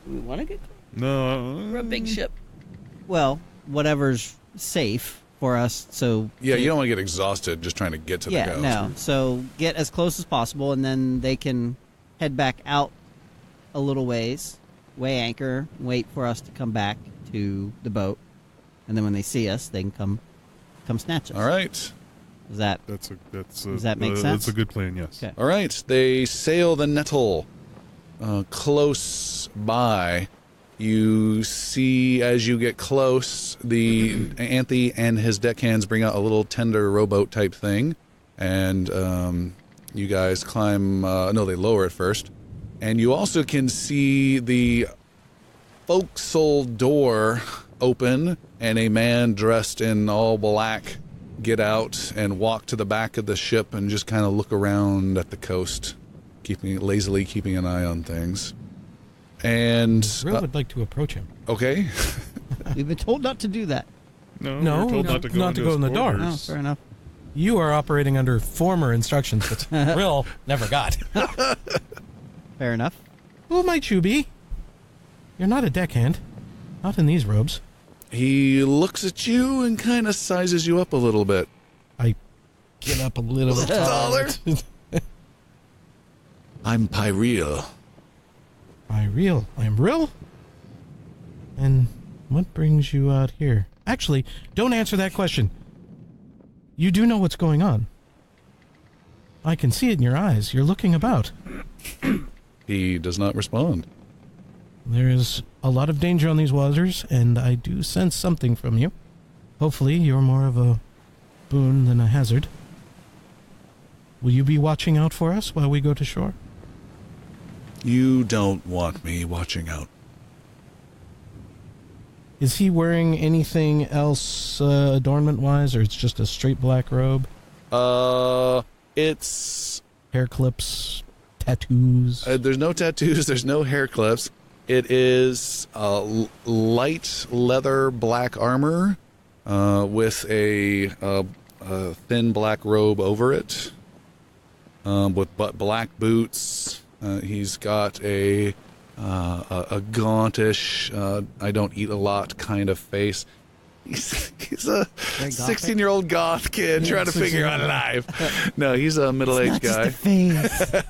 We want to get No. we're a big ship. Well, whatever's safe for us. So Yeah, you don't want to get exhausted just trying to get to the coast. no. So get as close as possible, and then they can head back out a little ways, weigh anchor, wait for us to come back to the boat, and then when they see us, they can come snatch us. All right. Is that Does that make sense? That's a good plan. Yes. Okay. All right. They sail the Nettle close by. You see, as you get close, the Anthe and his deckhands bring out a little tender rowboat type thing, and you guys climb. No, they lower it first, and you also can see the forecastle door open, and a man dressed in all black get out and walk to the back of the ship and just kind of look around at the coast, lazily keeping an eye on things. And Rill would like to approach him. okay. we've been told not to do that? No, No, we're told no, not to go, not to go in the dark. Oh, fair enough. You are operating under former instructions that Rill never got. Fair enough. Who might you be? You're not a deckhand. Not in these robes. He looks at you and kind of sizes you up a little bit. I get up a little bit Taller? I'm Pyreal. Real. I'm Rill? And what brings you out here? Actually, don't answer that question. You do know what's going on. I can see it in your eyes. You're looking about. He does not respond. There is a lot of danger on these waters, and I do sense something from you. Hopefully, you're more of a boon than a hazard. Will you be watching out for us while we go to shore? You don't want me watching out. Is he wearing anything else adornment-wise, or it's just a straight black robe? It's... Hair clips, tattoos? there's no tattoos, there's no hair clips. It is light leather black armor with a thin black robe over it, with black boots. He's got a gauntish, I don't eat a lot kind of face. He's a 16-year-old goth kid trying to figure out life. No, he's a middle-aged guy. Just a face.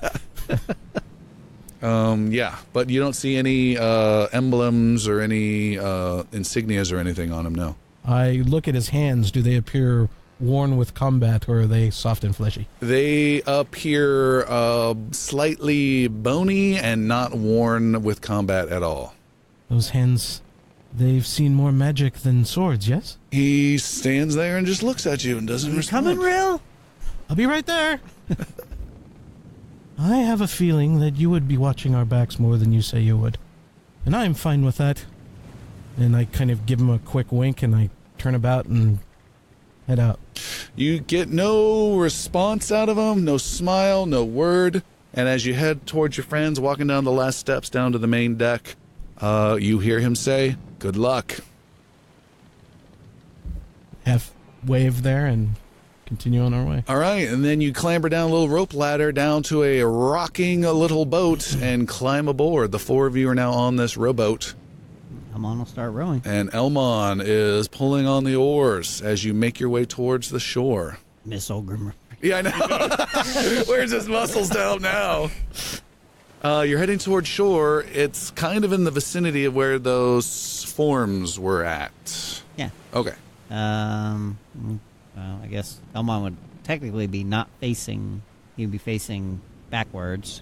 Yeah, but you don't see any emblems or any insignias or anything on him, no. I look at his hands. Do they appear worn with combat, or are they soft and fleshy? They appear slightly bony and not worn with combat at all. Those hands, they've seen more magic than swords, yes? He stands there and just looks at you and doesn't respond. Coming, Rill? I'll be right there. I have a feeling that you would be watching our backs more than you say you would. And I'm fine with that. And I kind of give him a quick wink, and I turn about and head out. You get no response out of him, no smile, no word. And as you head towards your friends, walking down the last steps down to the main deck, you hear him say, "Good luck." Half wave there and continue on our way. All right, and then you clamber down a little rope ladder down to a rocking little boat and climb aboard. The four of you are now on this rowboat, Elmon will start rowing. and Elmon is pulling on the oars as you make your way towards the shore. Miss Olgrim. Yeah, I know. Where's his muscles down now? You're heading towards shore. It's kind of in the vicinity of where those forms were at. Yeah. Okay. Well, I guess Elmon would technically be not facing. He'd be facing backwards,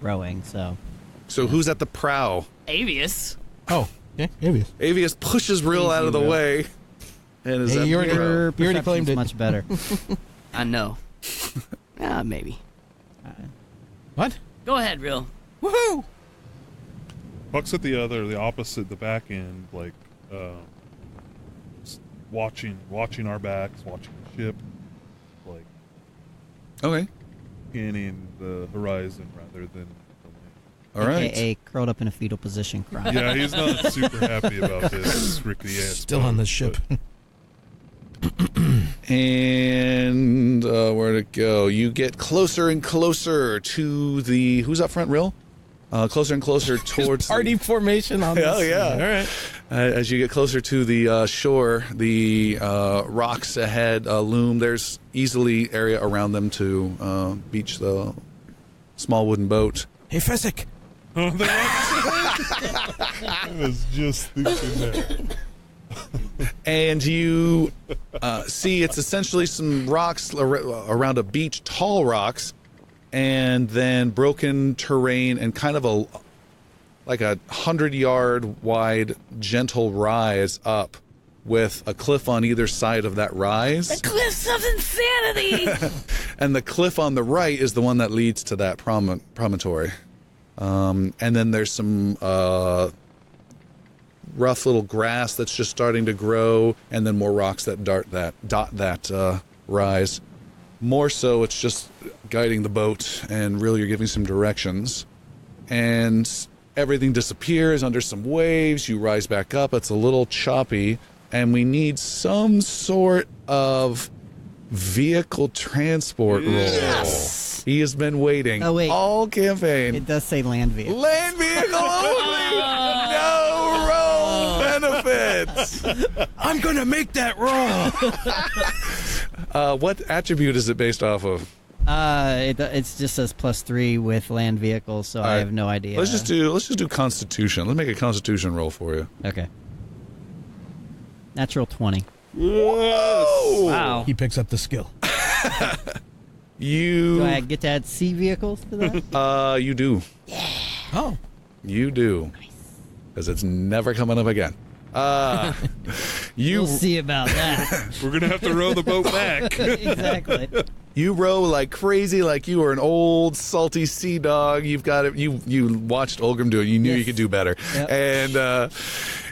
rowing. So So who's at the prow? Avius. Oh, yeah, maybe. Avius pushes Rill out of the way. And is Hey, at you the already- prow. your You already claimed perception's it. much better. I know. Maybe. What? Go ahead, Real. Woohoo! Puck's at the opposite, the back end, like watching our backs, watching the ship, like Okay. scanning the horizon rather than. All right. AKA curled up in a fetal position, crying. Yeah, he's not super happy about this rickety ass. Still on the ship. And where'd it go? You get closer and closer to the. Who's up front, Rill? Closer and closer towards. Party formation on this. Oh, yeah. All right. As you get closer to the shore, the rocks ahead loom. There's easily area around them to beach the small wooden boat. Hey, Fezzik. I was just thinking that. And you see it's essentially some rocks around a beach, tall rocks, and then broken terrain and kind of a 100-yard wide gentle rise up with a cliff on either side of that rise. Cliffs of Insanity! And the cliff on the right is the one that leads to that promontory. And then there's some rough little grass that's just starting to grow, and then more rocks that dot that rise. More so, it's just guiding the boat, and really you're giving some directions. And everything disappears under some waves. You rise back up. It's a little choppy, and we need some sort of vehicle transport roll. Yes! He has been waiting Oh, wait. all campaign. It does say land vehicle. Land vehicle only! No roll benefits! I'm going to make that roll. What attribute is it based off of? It's just says +3 with land vehicles, so I right. have no idea. Let's just do Constitution. Let's make a Constitution roll for you. Okay. Natural 20. Whoa! Wow. He picks up the skill. Do I You get to add sea vehicles to that? you do. Oh. You do. Because it's never coming up again. You We'll see about that. We're gonna have to row the boat back. Exactly. You row like crazy, like you were an old salty sea dog. You've got it. You watched Olgrim do it. You knew you Yes. could do better. Yep. And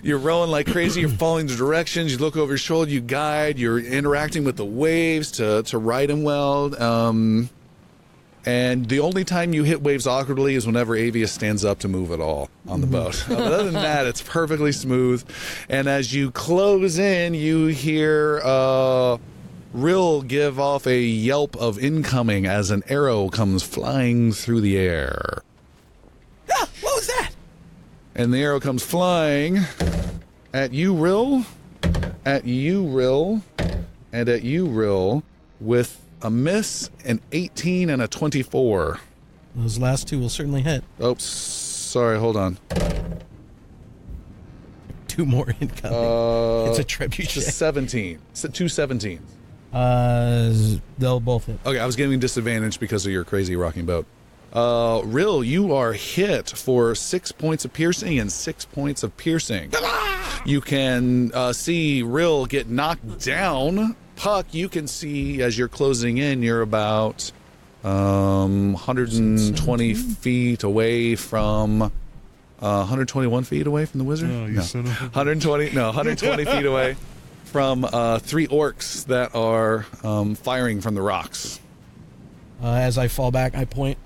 you're rowing like crazy. You're following the directions. You look over your shoulder. You guide. You're interacting with the waves to ride them well. And the only time you hit waves awkwardly is whenever Avius stands up to move at all on the boat. But other than that, it's perfectly smooth. And as you close in, you hear Rill give off a yelp of incoming as an arrow comes flying through the air. Ah, what was that? And the arrow comes flying at you, Rill, at you, Rill, and at you, Rill, with a miss, an 18, and a 24. Those last two will certainly hit. Oops, sorry, hold on. 2 more incoming. It's a trebuchet. It's a 17. It's a 2 17s. They'll both hit. Okay, I was giving disadvantage because of your crazy rocking boat. Rill, you are hit for 6 points of piercing and 6 points of piercing. You can see Rill get knocked down. Puck, you can see as you're closing in, you're about 120 feet away from 121 feet away from the wizard. Oh, you No. son of a- 120 feet away from 3 orcs that are firing from the rocks. As I fall back, I point.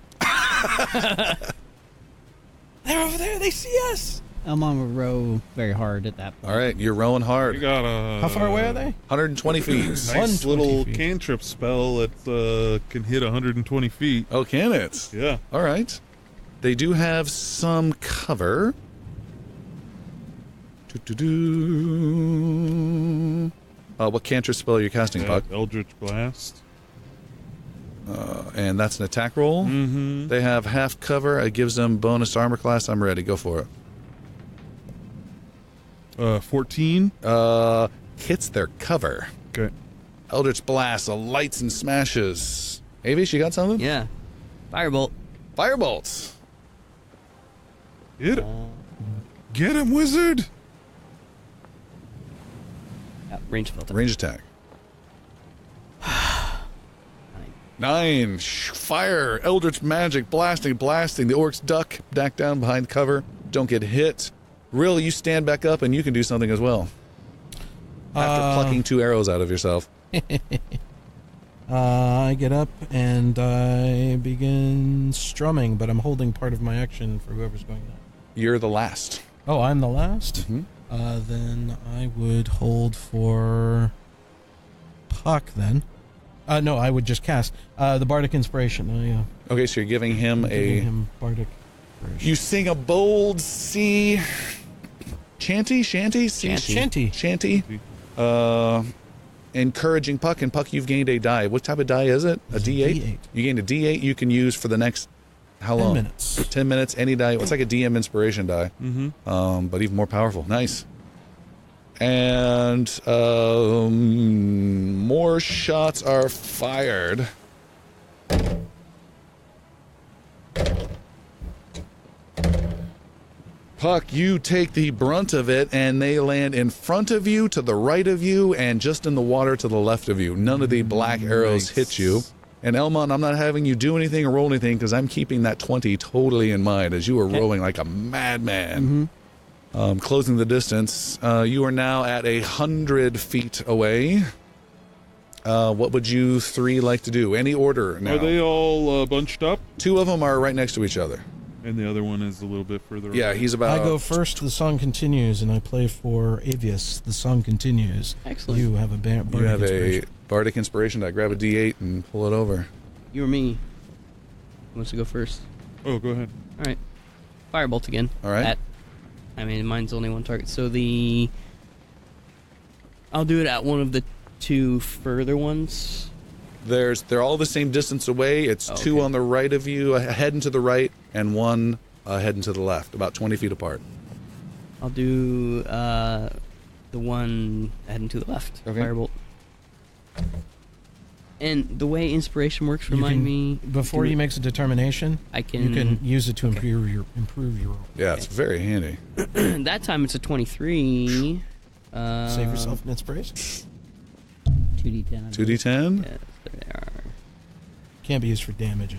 They're over there. They see us. Elmon will row very hard at that point. All right, you're rowing You hard. got a How far away are they? 120 feet. nice 120 little feet. cantrip spell that can hit 120 feet. Oh, can it? Yeah. All right. They do have some cover. Doo-doo-doo. What cantrip spell are you casting, Puck? Eldritch Blast. And that's an attack roll. Mm-hmm. They have half cover. It gives them bonus armor class. I'm ready. Go for it. 14. Hits their cover. Okay. Eldritch Blast, lights and smashes. Avish, you got something? Yeah. Firebolt. Firebolts. Get him, wizard! Range filter. Range attack. 9. Fire. Eldritch magic. Blasting. The orcs duck back down behind cover. Don't get hit. Rill, you stand back up and you can do something as well. After plucking 2 arrows out of yourself. I get up and I begin strumming, but I'm holding part of my action for whoever's going next. You're the last. Oh, I'm the last? Mhm. Then I would hold for Puck then. No, I would just cast the Bardic Inspiration. Okay, so you're giving him Giving him Bardic Inspiration. You sing a bold sea shanty? Shanty. Encouraging Puck, and Puck, you've gained a die. What type of die is it? A D8? D8. You gained a D8 you can use for the next, how 10 long? minutes. 10 minutes, any die. It's like a DM inspiration die, Mm-hmm. but even more powerful. Nice. And more shots are fired. Puck, you take the brunt of it, and they land in front of you, to the right of you, and just in the water to the left of you. None of the black arrows hit you. And Elmon, I'm not having you do anything or roll anything because I'm keeping that 20 totally in mind as you are rowing like a madman. Closing the distance. You are now at 100 feet away. What would you 3 like to do? Any order now? Are they all bunched up? 2 of them are right next to each other. And the other one is a little bit further Yeah, away. he's about... I go first, the song continues, and I play for Avius. The song continues. Excellent. You have a Bardic You have a Inspiration. Bardic Inspiration die. Grab a D8 and pull it over. You or me? Who wants to go first? Oh, go ahead. All right. Firebolt again. All right. Mine's only one target. So I'll do it at one of the 2 further ones. They're all the same distance away. It's 2 Okay. on the right of you, head and to the right, and 1 heading to the left, about 20 feet apart. I'll do the one heading to the left. Okay. Firebolt. And the way inspiration works, You remind can- me. Before he makes a determination, I can. you can use it to improve your roll. Yeah, it's very handy. That time it's a 23. Save yourself an inspiration. 2d10. 2d10? Yes, there they are. Can't be used for damage.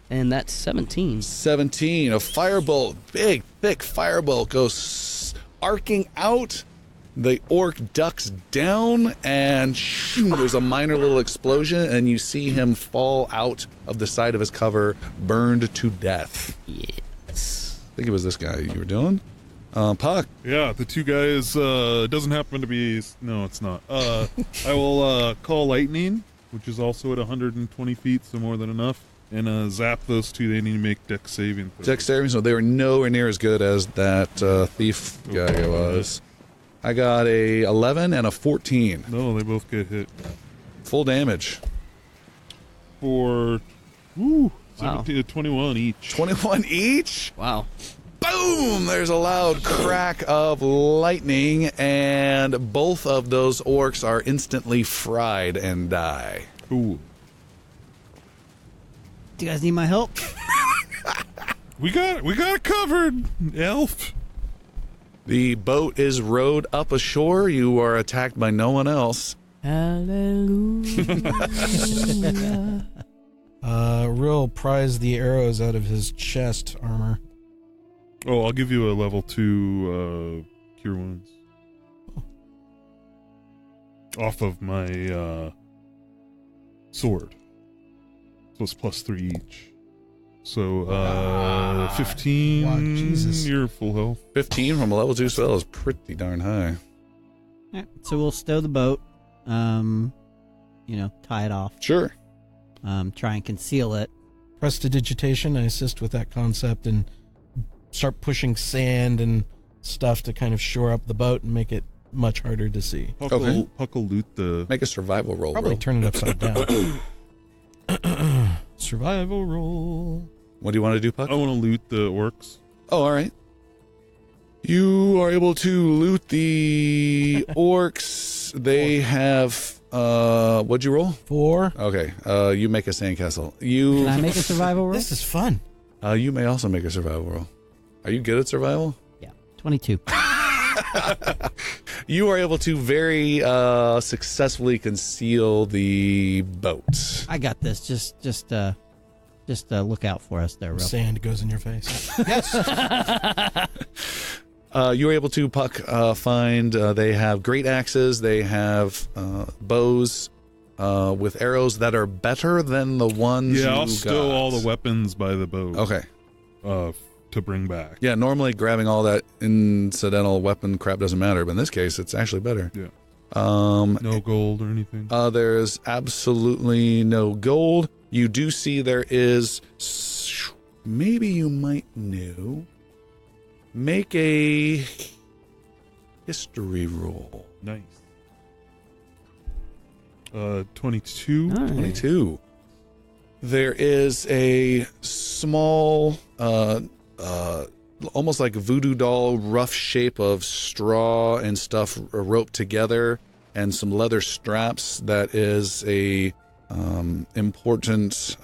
And that's 17. 17. A firebolt, big, thick firebolt goes arcing out. The orc ducks down, and there's a minor little explosion, and you see him fall out of the side of his cover, burned to death. Yes. I think it was this guy you were doing. Puck. Yeah, the 2 guys, it doesn't happen to be... No, it's not. I will call lightning, which is also at 120 feet, so more than enough. And zap those 2. They need to make dex saving throws. Dexterity, so they were nowhere near as good as that thief guy was. I got a 11 and a 14. No, they both get hit. Full damage. For... Wow. 17 to 21 each. 21 each? Wow. Boom! There's a loud crack of lightning, and both of those orcs are instantly fried and die. Cool. Do you guys need my help? We got it covered, elf. The boat is rowed up ashore. You are attacked by no one else. Hallelujah. Rill pries the arrows out of his chest armor. Oh, I'll give you a level 2 cure wounds. Off of my sword. So it's +3 each. So 15. Wow, Jesus. You're full health. 15 from a level 2 spell is pretty darn high. All right, so we'll stow the boat. Tie it off. Sure. Try and conceal it. Prestidigitation, I assist with that concept and start pushing sand and stuff to kind of shore up the boat and make it much harder to see. Okay. Puck will loot the. Make a survival roll. Probably Will. turn it upside down. Survival roll. What do you want to do, Puck? I want to loot the orcs. Oh, all right. You are able to loot the orcs. They have, what'd you roll? 4. Okay, you make a sandcastle. Can I make a survival roll? This is fun. You may also make a survival roll. Are you good at survival? Yeah, 22. You are able to very successfully conceal the boat. I got this. Just look out for us there, Will. Sand goes in your face. You were able to, Puck, find they have great axes. They have bows with arrows that are better than the ones Yeah, you I'll stow got. all the weapons by the boat. Okay. To bring back. Yeah, normally grabbing all that incidental weapon crap doesn't matter, but in this case, it's actually better. Yeah. No gold or anything. There's absolutely no gold. You do see there is, maybe you might know, make a history roll. Nice. 22. All right. 22. There is a small, almost like a voodoo doll, rough shape of straw and stuff roped together, and some leather straps. That is a important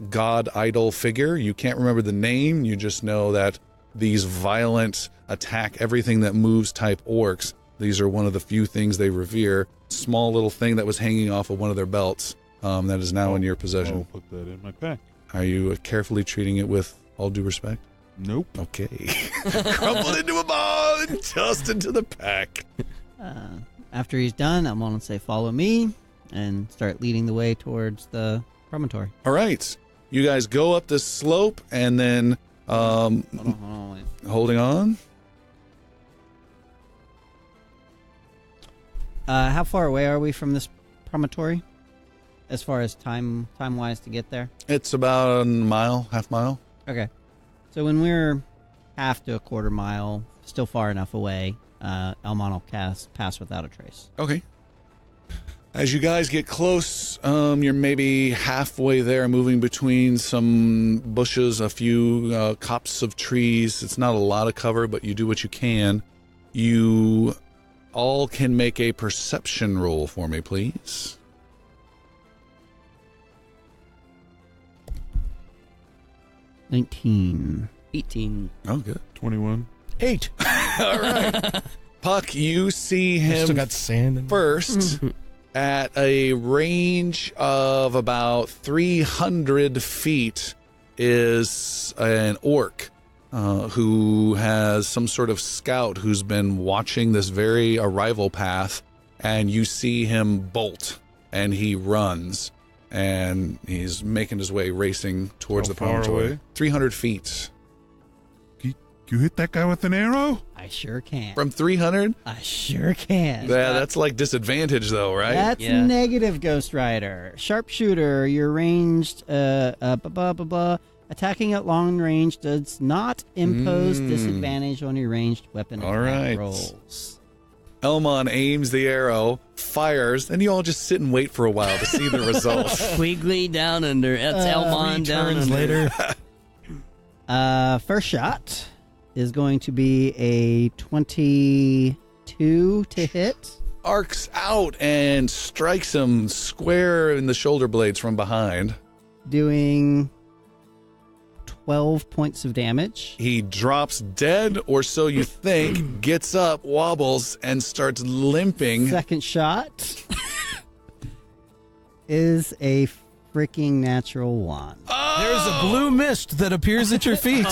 god idol figure. You can't remember the name. You just know that these violent, attack everything that moves type orcs. These are one of the few things they revere. Small little thing that was hanging off of one of their belts. That is now in your possession. I'll put that in my pack. Are you carefully treating it with all due respect? Nope. Okay. Crumpled into a ball and tossed into the pack. After he's done, I'm going to say, follow me, and start leading the way towards the promontory. All right. You guys go up this slope and then Hold on, wait. holding on. How far away are we from this promontory? As far as time-wise to get there? It's about a mile, half mile. Okay. So when we're half to a quarter mile, still far enough away, Elmon will pass without a trace. Okay. As you guys get close, you're maybe halfway there, moving between some bushes, a few copses of trees. It's not a lot of cover, but you do what you can. You all can make a perception roll for me, please. 19. 18. Oh, good. 21. 8. All right. Puck, you see I him still got sand in first at a range of about 300 feet is an orc who has some sort of scout who's been watching this very arrival path, and you see him bolt and he runs and he's making his way racing towards How the far promontory. away? 300 feet. You hit that guy with an arrow? I sure can. From 300? I sure can. Yeah, that's like disadvantage though, right? That's Yeah. negative, Ghost Rider. Sharpshooter, you're ranged, attacking at long range does not impose disadvantage on your ranged weapon All attack right. rolls. Elmon aims the arrow, fires, and you all just sit and wait for a while to see the result. Quigley down under. That's 3 Elmon down turns under. later. First shot is going to be a 22 to hit. Arcs out and strikes him square in the shoulder blades from behind. Doing 12 points of damage. He drops dead, or so you think, gets up, wobbles, and starts limping. Second shot is a freaking natural one. Oh! There's a blue mist that appears at your feet.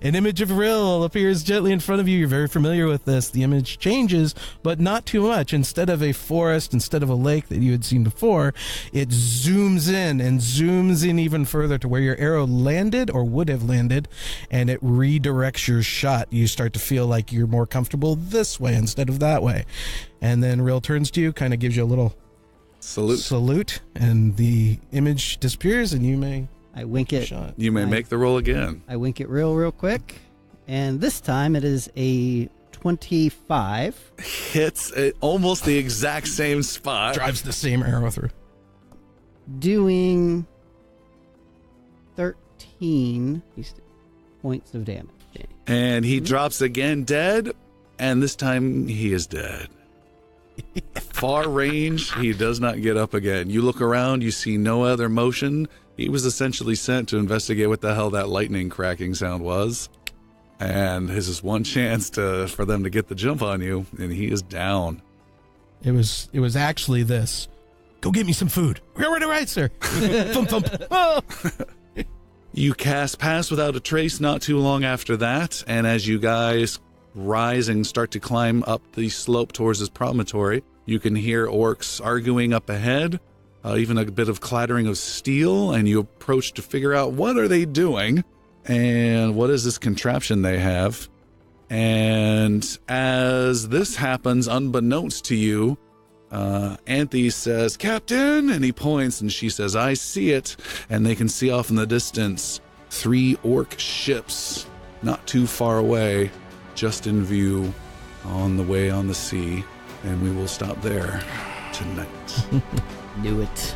An image of Rill appears gently in front of you. You're very familiar with this. The image changes, but not too much. Instead of a forest, instead of a lake that you had seen before, it zooms in and zooms in even further to where your arrow landed or would have landed, and it redirects your shot. You start to feel like you're more comfortable this way instead of that way. And then Rill turns to you, kind of gives you a little salute, and the image disappears, and you may I wink it. shot. You may make the roll again. I wink it real quick, and this time it is a 25. Hits almost the exact same spot. Drives the same arrow through. Doing 13 points of damage. And he drops again dead, and this time he is dead. Far range, he does not get up again. You look around, you see no other motion. He was essentially sent to investigate what the hell that lightning cracking sound was. And this is one chance for them to get the jump on you, and he is down. It was actually this. Go get me some food. Right, sir. Thump, thump. Oh. You cast Pass Without a Trace not too long after that, and as you guys rise and start to climb up the slope towards this promontory, you can hear orcs arguing up ahead, even a bit of clattering of steel, and you approach to figure out what are they doing and what is this contraption they have. And as this happens, unbeknownst to you, Anthe says, "Captain," and he points, and she says, "I see it." And they can see off in the distance 3 orc ships not too far away, just in view on the way on the sea. And we will stop there tonight. Do it.